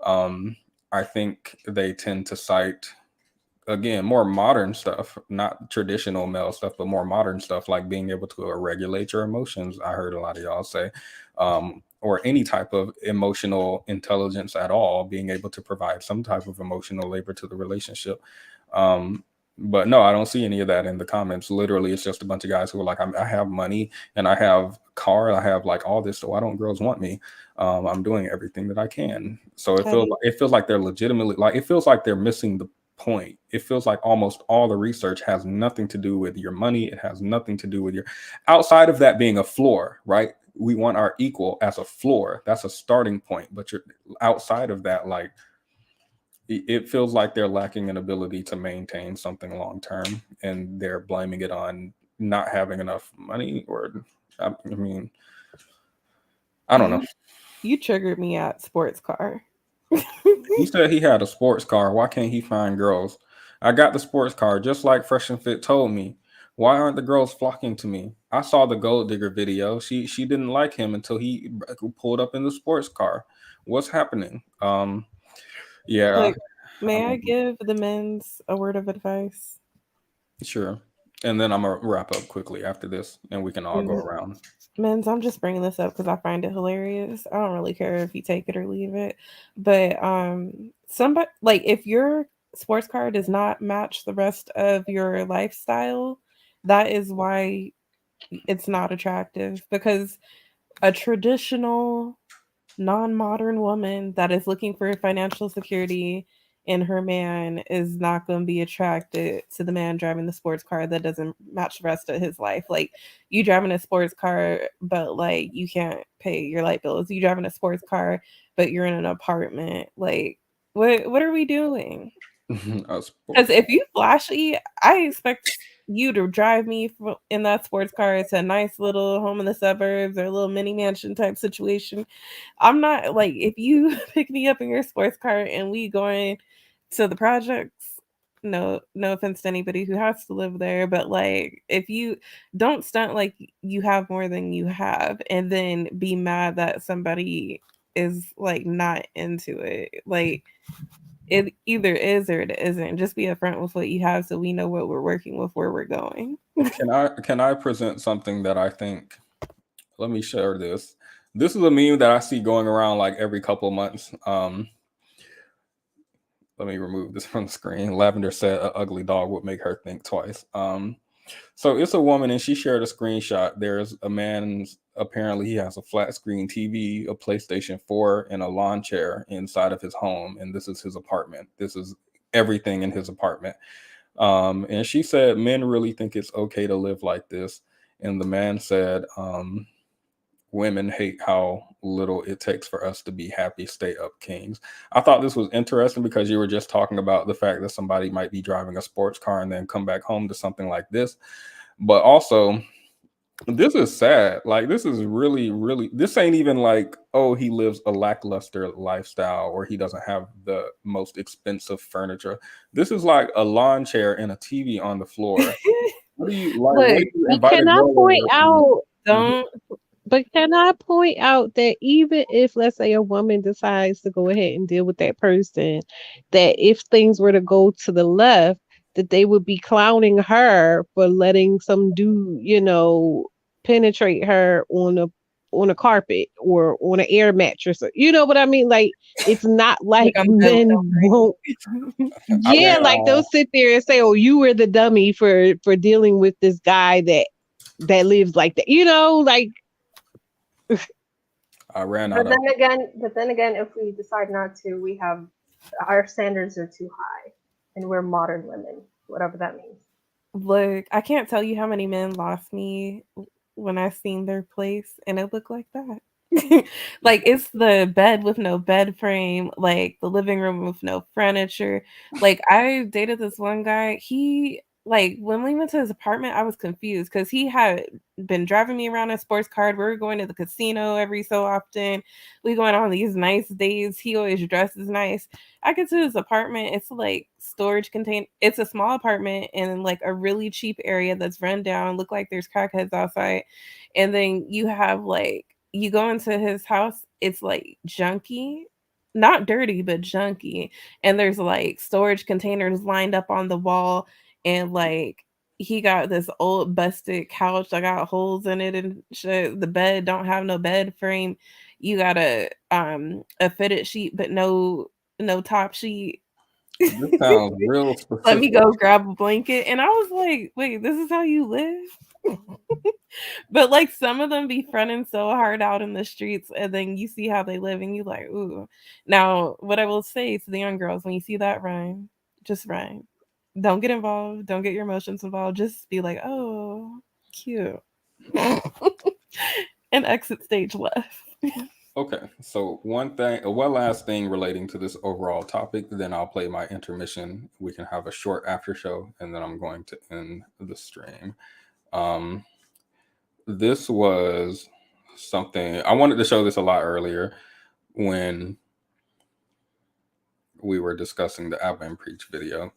I think they tend to cite, again, more modern stuff, not traditional male stuff, but more modern stuff, like being able to regulate your emotions. I heard a lot of y'all say, or any type of emotional intelligence at all, being able to provide some type of emotional labor to the relationship. But no, I don't see any of that in the comments. Literally, it's just a bunch of guys who are like, I have money and I have car, I have like all this, so why don't girls want me? I'm doing everything that I can. So it feels like they're legitimately, like, it feels like they're missing the point. It feels like almost all the research has nothing to do with your money. It has nothing to do with your, outside of that being a floor, right? We want our equal as a floor. That's a starting point. But you're outside of that, like, it feels like they're lacking an ability to maintain something long term, and they're blaming it on not having enough money. Or, I mean, I don't know. You triggered me at sports car. He said he had a sports car. Why can't he find girls? I got the sports car, just like Fresh and Fit told me. Why aren't the girls flocking to me? I saw the gold digger video. She didn't like him until he pulled up in the sports car. What's happening? Yeah. Like, may I give the men's a word of advice? Sure. And then I'm gonna wrap up quickly after this, and we can all go around. Men's, I'm just bringing this up because I find it hilarious. I don't really care if you take it or leave it, but somebody, like, if your sports car does not match the rest of your lifestyle, that is why it's not attractive. Because a traditional non-modern woman that is looking for financial security in her man is not going to be attracted to the man driving the sports car that doesn't match the rest of his life. Like, you driving a sports car, but like you can't pay your light bills. You driving a sports car, but you're in an apartment. Like, what are we doing? Because if you flashy, I expect you to drive me in that sports car. It's a nice little home in the suburbs or a little mini mansion type situation. I'm not like, if you pick me up in your sports car and we going to the projects, no offense to anybody who has to live there, but like if you don't stunt like you have more than you have and then be mad that somebody is like not into it. Like it either is or it isn't. Just be upfront with what you have so we know what we're working with, where we're going. Can I present something that I think? Let me share this. This is a meme that I see going around like every couple of months. Let me remove this from the screen. Lavender said an ugly dog would make her think twice. So it's a woman and she shared a screenshot. There's a man, apparently he has a flat screen TV, a PlayStation 4, and a lawn chair inside of his home. And this is his apartment. This is everything in his apartment. And she said, men really think it's okay to live like this. And the man said, women hate how little it takes for us to be happy, stay up kings. I thought this was interesting because you were just talking about the fact that somebody might be driving a sports car and then come back home to something like this. But also, this is sad. Like, this is really, really, this ain't even like, oh, he lives a lackluster lifestyle or he doesn't have the most expensive furniture. This is like a lawn chair and a TV on the floor. What do you like? Look, what do you invite a Can I girl point over? out? don't But can I point out that even if, let's say, a woman decides to go ahead and deal with that person, that if things were to go to the left, that they would be clowning her for letting some dude, penetrate her on a carpet or on an air mattress. You know what I mean? Like, it's not like I'm men won't. Yeah, ran, like they'll sit there and say, "Oh, you were the dummy for dealing with this guy that lives like that." Like. I ran But out of. then again, if we decide not to, we have our standards are too high, and we're modern women, whatever that means. look, I can't tell you how many men lost me when I seen their place and it looked like that. Like it's the bed with no bed frame, like the living room with no furniture. Like I dated this one guy, he like when we went to his apartment, I was confused because he had been driving me around in a sports car. We were going to the casino every so often. We going on these nice days. He always dresses nice. I get to his apartment. It's like storage contain. It's a small apartment in like a really cheap area that's run down. Look like there's crackheads outside, and then you have like you go into his house. It's like junky, not dirty but junky, and there's like storage containers lined up on the wall, and like he got this old busted couch that got holes in it and shit. The bed don't have no bed frame. You got a fitted sheet but no top sheet. This sounds real Let me specific. go grab a blanket. And I was like, wait, this is how you live? But like some of them be fronting so hard out in the streets, and then you see how they live and you like, ooh. Now, what I will say to the young girls, when you see that, run, just run. Don't get involved. Don't get your emotions involved. Just be like, oh, cute. And exit stage left. Okay, so one last thing relating to this overall topic, then I'll play my intermission. We can have a short after show, and then I'm going to end the stream. This was something I wanted to show this a lot earlier when we were discussing the Abba and Preach video.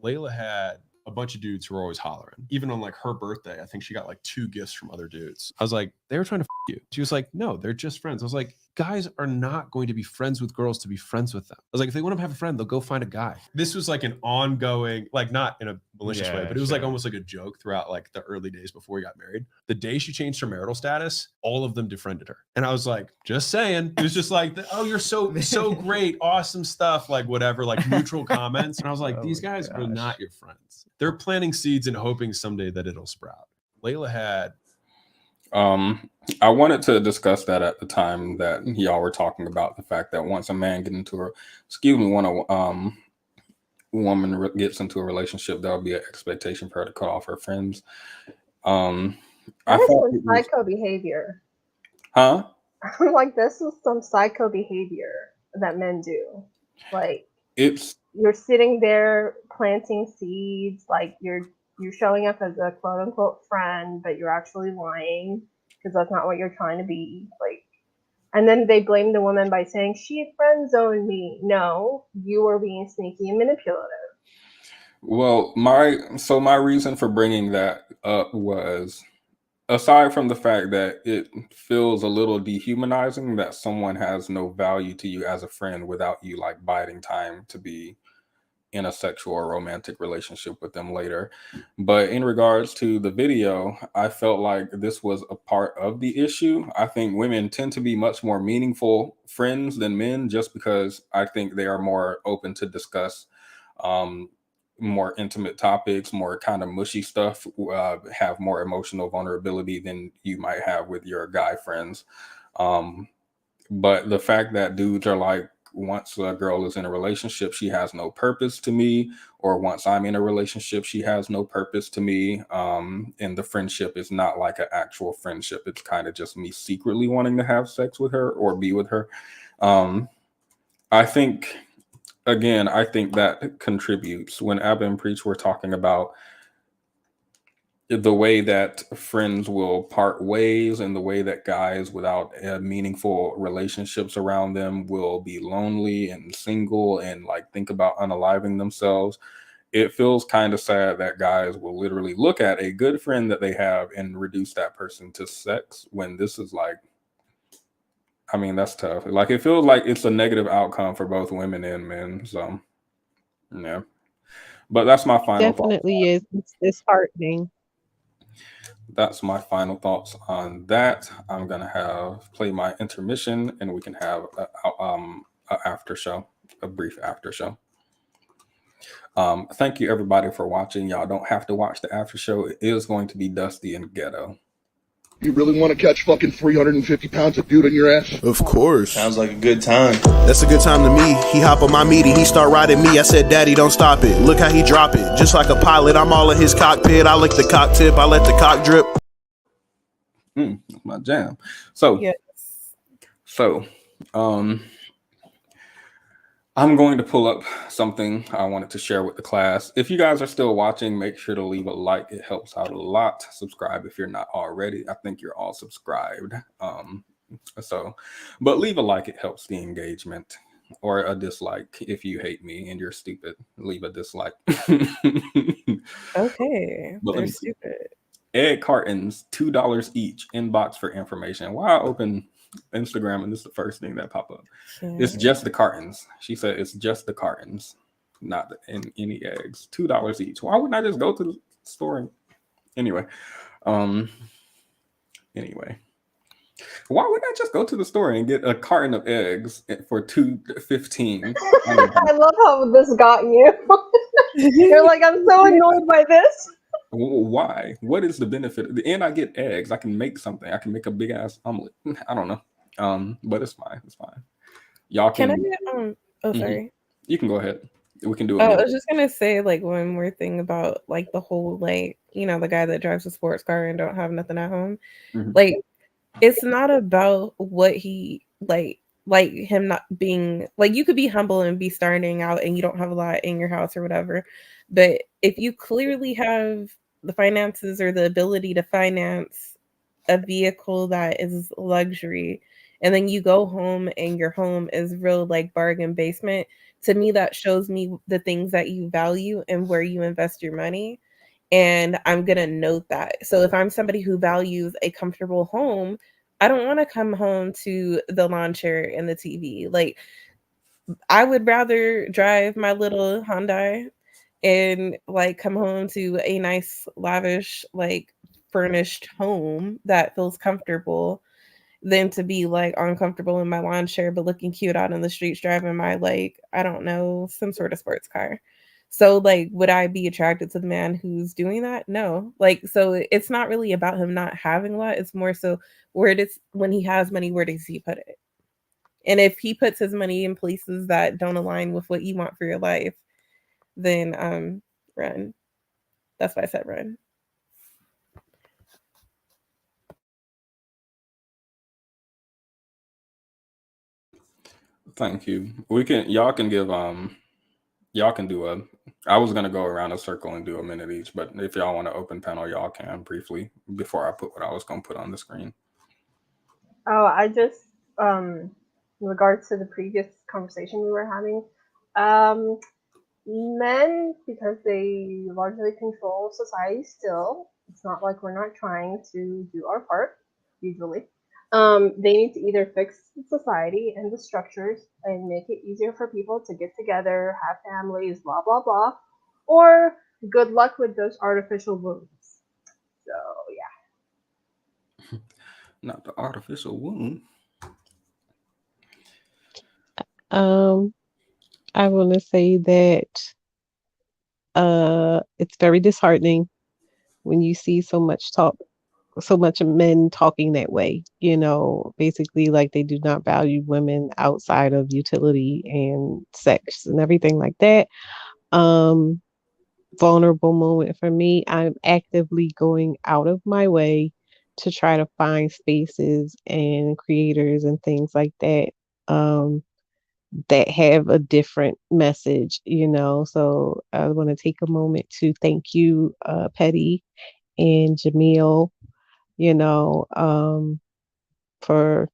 Layla had a bunch of dudes who were always hollering. Even on like her birthday, I think she got like 2 gifts from other dudes. I was like, they were trying to you. She was like, no, they're just friends. I was like, guys are not going to be friends with girls to be friends with them. I was like, if they want to have a friend, they'll go find a guy. This was like an ongoing, like not in a malicious way, but it was like almost like a joke throughout like the early days before we got married. The day she changed her marital status, all of them defriended her. And I was like, just saying. It was just like, oh, you're so great, awesome stuff, like whatever, like neutral comments. And I was like, these guys are not your friends. They're planting seeds and hoping someday that it'll sprout. Layla had I wanted to discuss that at the time that y'all were talking about the fact that once a man when a woman gets into a relationship, there'll be an expectation for her to cut off her friends. I That is thought some it was, psycho behavior. huh? I'm like, this is some psycho behavior that men do. Like, It's you're sitting there planting seeds, like you're showing up as a quote unquote friend, but you're actually lying because that's not what you're trying to be. Like, and then they blame the woman by saying she friend zoned me. No, you were being sneaky and manipulative. Well, my reason for bringing that up was, aside from the fact that it feels a little dehumanizing that someone has no value to you as a friend without you like biding time to be in a sexual or romantic relationship with them later. But in regards to the video, I felt like this was a part of the issue. I think women tend to be much more meaningful friends than men just because I think they are more open to discuss um, more intimate topics, more kind of mushy stuff, have more emotional vulnerability than you might have with your guy friends. Um, but the fact that dudes are like, once a girl is in a relationship, she has no purpose to me, or once I'm in a relationship, she has no purpose to me. And the friendship is not like an actual friendship. It's kind of just me secretly wanting to have sex with her or be with her. Um, I think, again, I think that contributes when Abba and Preach were talking about the way that friends will part ways and the way that guys without meaningful relationships around them will be lonely and single and like think about unaliving themselves. It feels kind of sad that guys will literally look at a good friend that they have and reduce that person to sex when this is like, I mean, that's tough. Like, it feels like it's a negative outcome for both women and men. So, yeah. But that's my final thought. Definitely is. It's disheartening. That's my final thoughts on that. I'm gonna play my intermission, and we can have a after show, a brief after show. Thank you everybody for watching. Y'all don't have to watch the after show. It is going to be Dusty and Ghetto. You really want to catch fucking 350 pounds of dude in your ass? Of course. Sounds like a good time. That's a good time to me. He hop on my meeting, he start riding me. I said, Daddy, don't stop it. Look how he drop it. Just like a pilot, I'm all in his cockpit. I lick the cock tip, I let the cock drip. That's my jam. So, Yes. I'm going to pull up something I wanted to share with the class. If you guys are still watching, make sure to leave a like. It helps out a lot. Subscribe if you're not already. I think you're all subscribed. But leave a like. It helps the engagement. Or a dislike if you hate me and you're stupid. Leave a dislike. Okay, But they're stupid. Egg cartons, $2 each. Inbox for information. Why I open Instagram and this is the first thing that pop up. It's just the cartons. She said it's just the cartons, not any eggs. $2 each. Why wouldn't I just go to the store? Anyway, why wouldn't I just go to the store and get a carton of eggs for $2.15? I love how this got you. You're like, I'm so annoyed by this. Why? What is the benefit? And I get eggs. I can make something. I can make a big ass omelet. I don't know. But it's fine. It's fine. Y'all Can I can. oh sorry. You can go ahead. We can do it. Oh, I was just gonna say like one more thing about like the whole like, you know, the guy that drives a sports car and don't have nothing at home. Like it's not about what he like him not being like, you could be humble and be starting out and you don't have a lot in your house or whatever. But if you clearly have the finances or the ability to finance a vehicle that is luxury, and then you go home and your home is real like bargain basement, to me that shows me the things that you value and where you invest your money. And I'm gonna note that. So if I'm somebody who values a comfortable home, I don't want to come home to the lawn chair and the TV. Like I would rather drive my little Hyundai and like come home to a nice lavish like furnished home that feels comfortable than to be like uncomfortable in my lawn chair but looking cute out in the streets driving my like, I don't know, some sort of sports car. So like would I be attracted to the man who's doing that? No. Like so it's not really about him not having a lot, it's more so where does when he has money, where does he put it? And if he puts his money in places that don't align with what you want for your life, then run. That's why I said run. Thank you. Y'all can give y'all can do I was gonna go around a circle and do a minute each, but if y'all want to open panel, y'all can briefly before I put what I was gonna put on the screen. Oh, I just in regards to the previous conversation we were having, Men, because they largely control society still, it's not like we're not trying to do our part, usually. They need to either fix society and the structures and make it easier for people to get together, have families, blah, blah, blah, or good luck with those artificial wombs. So, yeah. Not the artificial womb. I want to say that it's very disheartening when you see so much men talking that way, basically like they do not value women outside of utility and sex and everything like that. Vulnerable moment for me. I'm actively going out of my way to try to find spaces and creators and things like that. That have a different message, So I want to take a moment to thank you, Petty and Jamil, for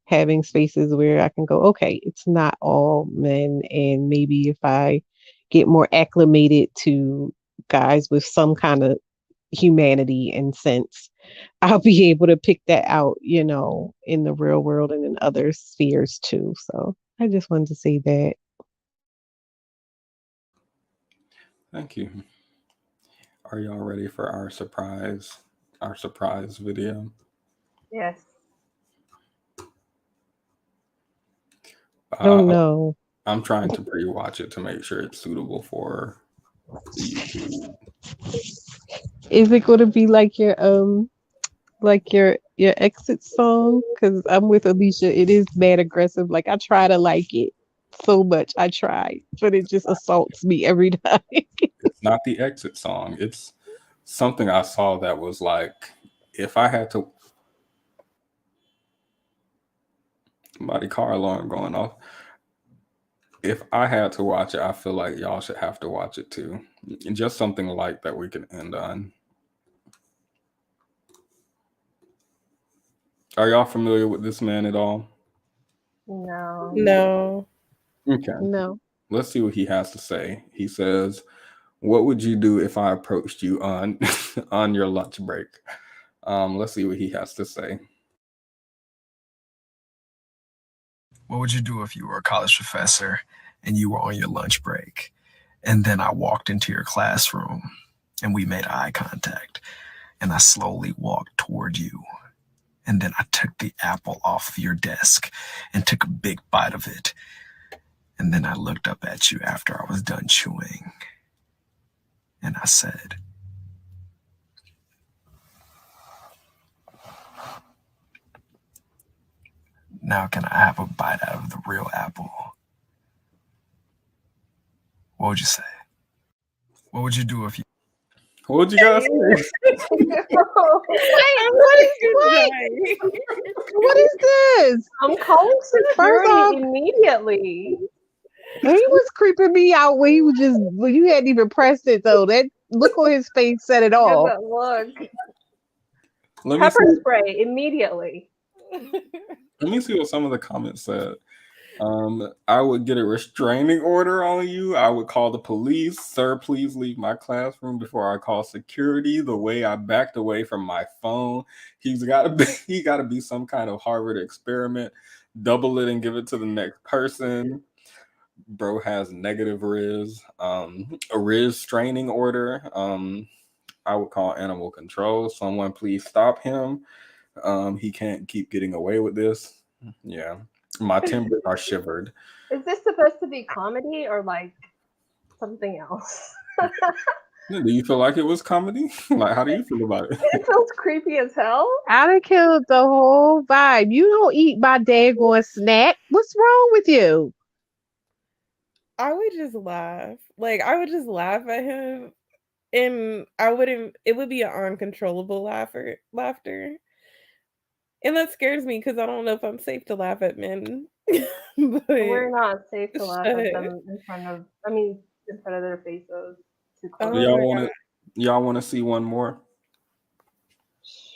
having spaces where I can go, okay, it's not all men. And maybe if I get more acclimated to guys with some kind of humanity and sense, I'll be able to pick that out, in the real world and in other spheres too. So I just wanted to say that. Thank you. Are y'all ready for our surprise video? Yes. Oh no. I'm trying to pre-watch it to make sure it's suitable for YouTube. Is it going to be like your exit song? Because I'm with Alicia. It is mad aggressive. Like I try to like it so much. I try, but it just assaults me every time. It's not the exit song. It's something I saw that was like, if I had to, somebody car alarm going off. If I had to watch it, I feel like y'all should have to watch it too. And just something light that we can end on. Are y'all familiar with this man at all? No. No. Okay. No. Let's see what he has to say. He says, "What would you do if I approached you on on your lunch break?" Let's see what he has to say. What would you do if you were a college professor and you were on your lunch break? And then I walked into your classroom and we made eye contact and I slowly walked toward you. And then I took the apple off your desk and took a big bite of it. And then I looked up at you after I was done chewing. And I said, now can I have a bite out of the real apple? What would you say? What would you do if you... What would you guys say? What is this? I'm calling security immediately. He was creeping me out when you hadn't even pressed it though. That look on his face said it all. Yeah, but look. Let me Pepper see. spray immediately. Let me see what some of the comments said. I would get a restraining order on you. I would call the police. Sir, please leave my classroom before I call security. The way I backed away from my phone. He got to be some kind of Harvard experiment. Double it and give it to the next person. Bro has negative Riz. A Riz restraining order. I would call animal control. Someone please stop him. He can't keep getting away with this. Yeah. My timbers are shivered. Is this supposed to be comedy or like something else? Do you feel like it was comedy? Like, how do you feel about it? It feels creepy as hell. I done killed the whole vibe. You don't eat my daggone snack. What's wrong with you? I would just laugh. Like I would just laugh at him, and it would be an uncontrollable laughter. And that scares me because I don't know if I'm safe to laugh at men. But We're not safe to laugh at shit. them in front of their faces. Too Oh close. Y'all want to see one more?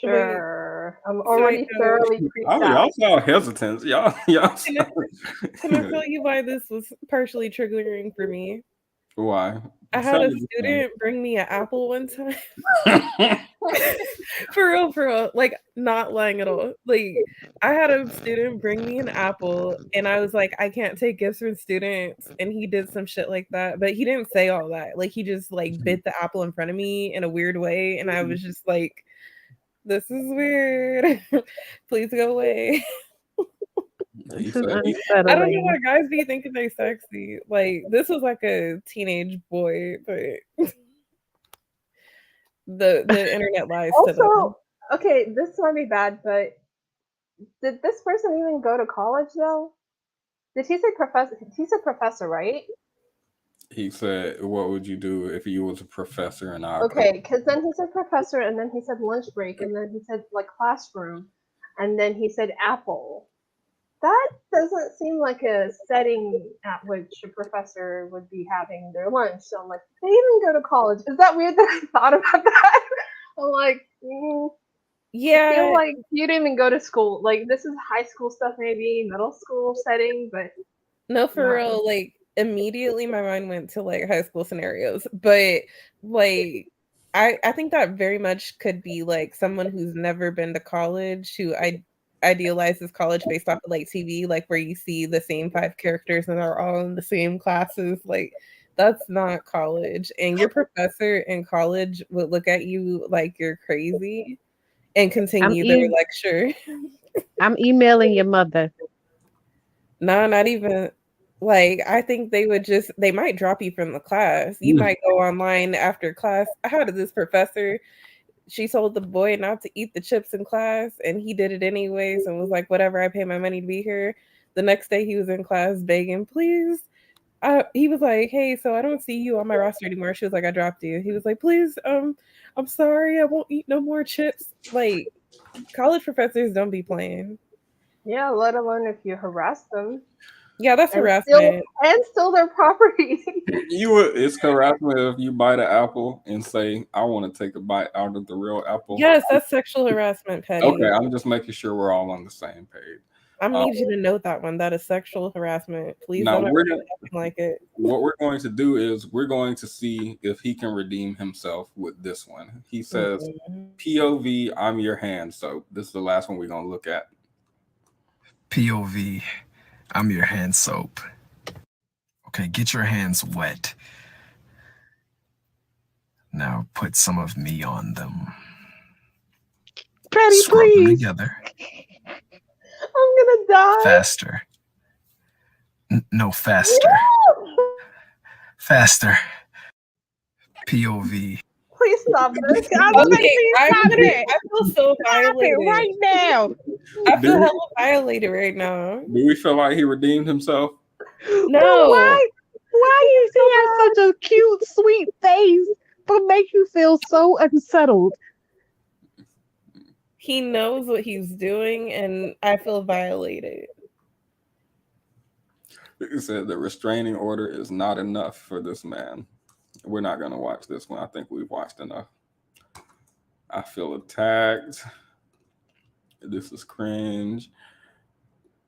Sure. I'm already thoroughly creeped out. Y'all sound hesitant. Y'all. Can I tell you why this was partially triggering for me? Why? I had a student bring me an apple one time. For real. Like, not lying at all. Like, I had a student bring me an apple, and I was like, I can't take gifts from students. And he did some shit like that. But he didn't say all that. Like, he just like bit the apple in front of me in a weird way. And I was just like, this is weird. Please go away. This is I don't know unsettling. why guys be thinking they sexy. Like, this was like a teenage boy, but the internet lies to them. Also, okay, this might be bad, but did this person even go to college though? Did he say professor? He said professor, right? He said, "What would you do if you was a professor in our Okay, because then he said professor, and then he said lunch break, and then he said like classroom, and then he said apple. That doesn't seem like a setting at which a professor would be having their lunch. So I'm like, they even go to college. Is that weird that I thought about that? I'm like, I Yeah. feel like you didn't even go to school. Like, this is high school stuff, maybe middle school setting, but No, for not- real. Like, immediately my mind went to like high school scenarios. But like, I think that very much could be like someone who's never been to college who idealizes college based off of like TV, like where you see the same 5 characters and they're all in the same classes. Like, that's not college. And your professor in college would look at you like you're crazy and continue their lecture. I'm emailing your mother. No, not even. Like, I think they might drop you from the class. You might go online after class. I had this professor, she told the boy not to eat the chips in class, and he did it anyways and was like, whatever, I pay my money to be here. The next day he was in class begging, please. He was like, hey, so I don't see you on my roster anymore. She was like, I dropped you. He was like, please, I'm sorry, I won't eat no more chips. Like, college professors don't be playing. yeah, let alone if you harass them. Yeah, that's And harassment. Still their property. It's harassment if you bite an apple and say, "I want to take a bite out of the real apple." Yes, that's sexual harassment, Petty. Okay, I'm just making sure we're all on the same page. I need you to note that one. That is sexual harassment. Please Now don't we're ever gonna, say nothing like it. what we're going to do is we're going to see if he can redeem himself with this one. He says, "POV, I'm your hand soap." This is the last one we're gonna look at. POV, I'm your hand soap. Okay, get your hands wet. Now put some of me on them. Petty, Scrub them please. together. I'm gonna die. Faster. No, faster. Faster. POV. Please stop this. I feel so violated right now. I feel hella violated right now. Do we feel like he redeemed himself? No. Why is he have such a cute, sweet face but make you feel so unsettled? He knows what he's doing, and I feel violated. He said the restraining order is not enough for this man. We're not going to watch this one. I think we've watched enough. I feel attacked. This is cringe.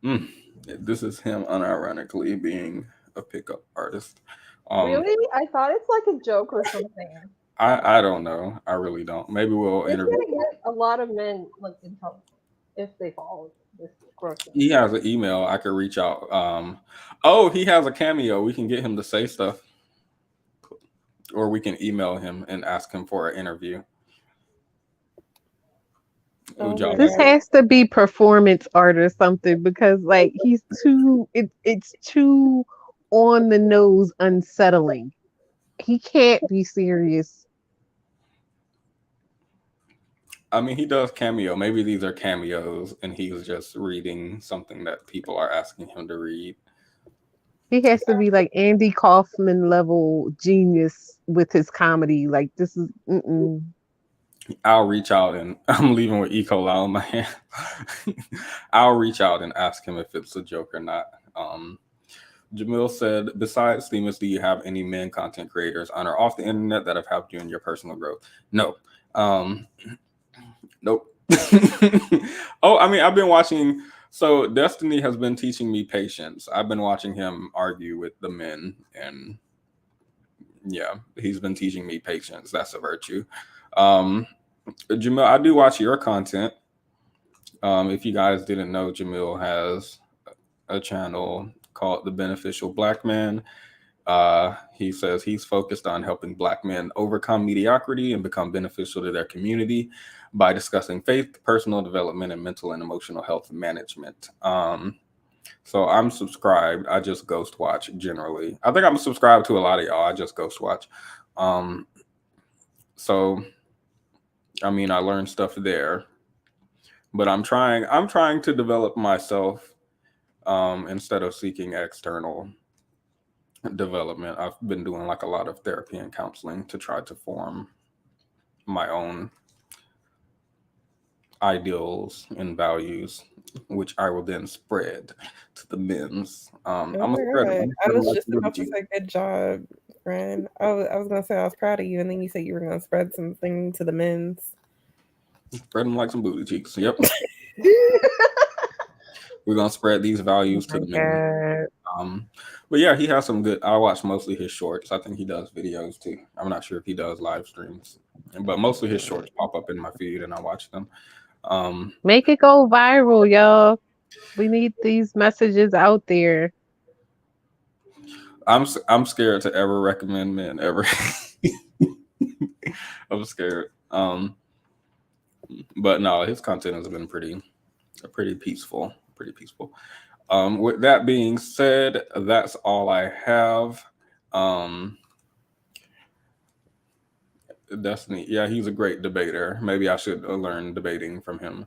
This is him unironically being a pickup artist. Really? I thought it's like a joke or something. I don't know. I really don't. Maybe we'll It's interview. gonna get a lot of men like in trouble if they follow this gross. He has an email. I could reach out. Oh, he has a Cameo. We can get him to say stuff. Or we can email him and ask him for an interview. This has to be performance art or something because like he's too it's too on the nose unsettling. He can't be serious. I mean, he does cameo. Maybe these are cameos and he was just reading something that people are asking him to read. He has to be like Andy Kaufman level genius with his comedy. Like this is I'll reach out and I'm leaving with E. coli on my hand. I'll reach out and ask him if it's a joke or not. Jamil said, besides Themis, do you have any men content creators on or off the internet that have helped you in your personal growth? No. Nope. Oh, I mean, I've been watching. So Destiny has been teaching me patience. I've been watching him argue with the men and Yeah, he's been teaching me patience. That's a virtue. Jamil, I do watch your content. If you guys didn't know, Jamil has a channel called The Beneficial Black Man. He says he's focused on helping Black men overcome mediocrity and become beneficial to their community by discussing faith, personal development, and mental and emotional health management. So I'm subscribed. I just ghost watch generally. I think I'm subscribed to a lot of y'all. I just ghost watch. So I mean, I learned stuff there, but I'm trying to develop myself instead of seeking external development. I've been doing like a lot of therapy and counseling to try to form my own ideals and values, which I will then spread to the men's. I'm Oh a my spreader. God. I'm I spreading was like just a little about to Jew. say good job, friend. I was gonna say I was proud of you, and then you said you were gonna spread something to the men's. Spread them like some booty cheeks. Yep. We're gonna spread these values to the men. But yeah, he has some good. I watch mostly his shorts. I think he does videos too. I'm not sure if he does live streams, but mostly his shorts pop up in my feed and I watch them. Make it go viral, y'all. We need these messages out there. I'm scared to ever recommend men ever. I'm scared. But no, his content has been pretty peaceful. Pretty peaceful. With that being said, that's all I have. Destiny, yeah, he's a great debater. Maybe I should learn debating from him.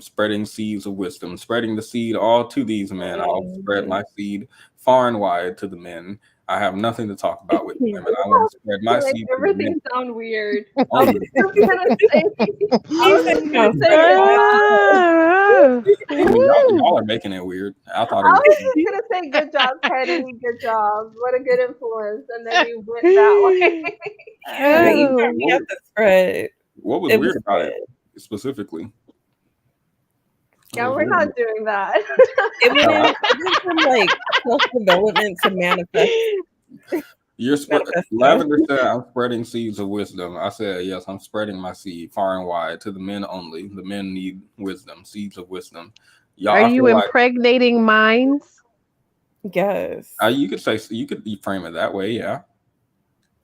Spreading seeds of wisdom, spreading the seed all to these men. I'll spread my seed far and wide to the men. I have nothing to talk about with women. I want to spread my Like seed to the men. everything sound weird. Only. I was gonna say, Y'all are making it weird. I thought it I was. was just gonna say good job, Petty. Good job. What a good influence. And then you went that way. You have to spread. What was It weird was about it specifically? Yeah, we're not doing that. It went from like self-development to manifest. You're Lavender said, "I'm spreading seeds of wisdom." I said, "Yes, I'm spreading my seed far and wide to the men only. The men need wisdom, seeds of wisdom." Y'all, Are I you feel like impregnating minds? Yes. you could say you could frame it that way, yeah.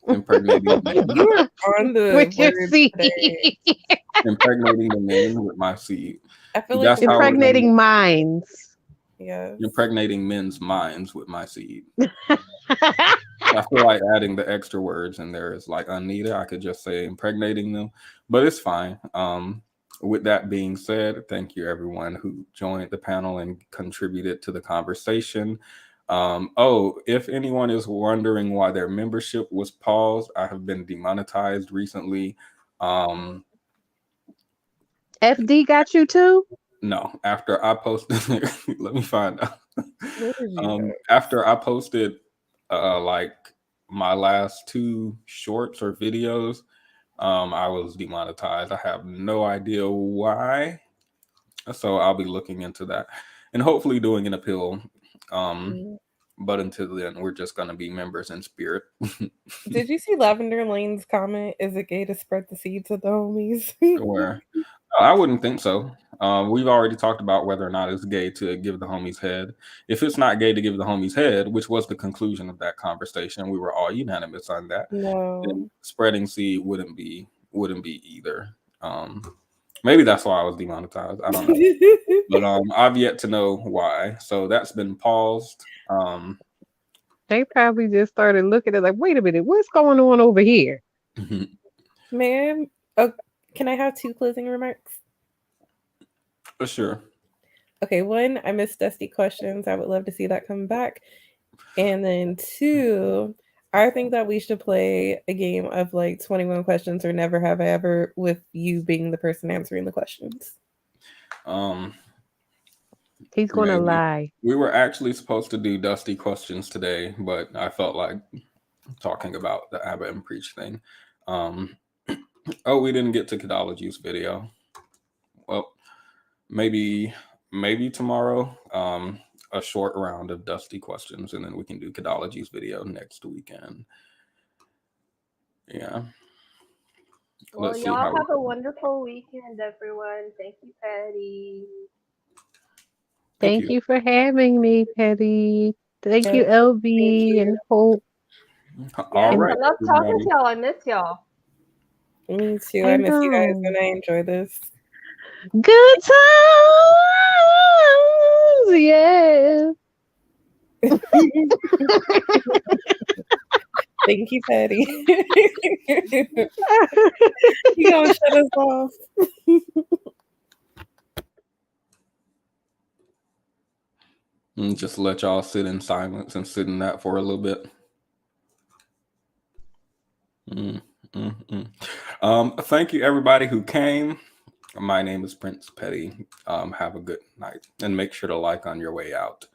Impregnating You are on the With your word seed. today. impregnating the men with my seed. I feel That's like how we're gonna Impregnating minds. Yes. impregnating men's minds with my seed. I feel like adding the extra words in there is like unneeded. I could just say impregnating them, but it's fine. With that being said, thank you everyone who joined the panel and contributed to the conversation. If anyone is wondering why their membership was paused, I have been demonetized recently. FD got you too? No, after I posted, let me find out. Where did you After I posted like my last 2 shorts or videos, I was demonetized. I have no idea why. So I'll be looking into that and hopefully doing an appeal. But until then, we're just gonna be members in spirit. Did you see Lavender Lane's comment? Is it gay to spread the seeds of the homies? Where I wouldn't think so. We've already talked about whether or not it's gay to give the homies head. If it's not gay to give the homies head, which was the conclusion of that conversation, we were all unanimous on that. No. Then spreading seed wouldn't be either. Maybe that's why I was demonetized. I don't know. But I've yet to know why. So that's been paused. They probably just started looking at it like, wait a minute, what's going on over here? Ma'am, can I have 2 closing remarks? Sure. Okay, 1, I missed Dusty questions. I would love to see that come back. And then 2, I think that we should play a game of like 21 questions or never have I ever, with you being the person answering the questions. He's gonna lie. We were actually supposed to do Dusty questions today, but I felt like talking about the Abba and Preach thing. We didn't get to Kadology's video. Well, maybe tomorrow. A short round of Dusty questions, and then we can do Kadology's video next weekend. Yeah. Well, Let's see y'all how. have a wonderful weekend, everyone. Thank you, Patty. Thank you for having me, Petty. Thank you, Thank LB and Hope. All Yes, right, I love talking everybody. to y'all. I miss y'all. Me too. I I miss you guys, know. and I enjoy this. Good times. Yes. Thank you, Patty. You gonna shut us off? And just let y'all sit in silence and sit in that for a little bit. Thank you, everybody who came. My name is Prince Petty. Have a good night, and make sure to like on your way out.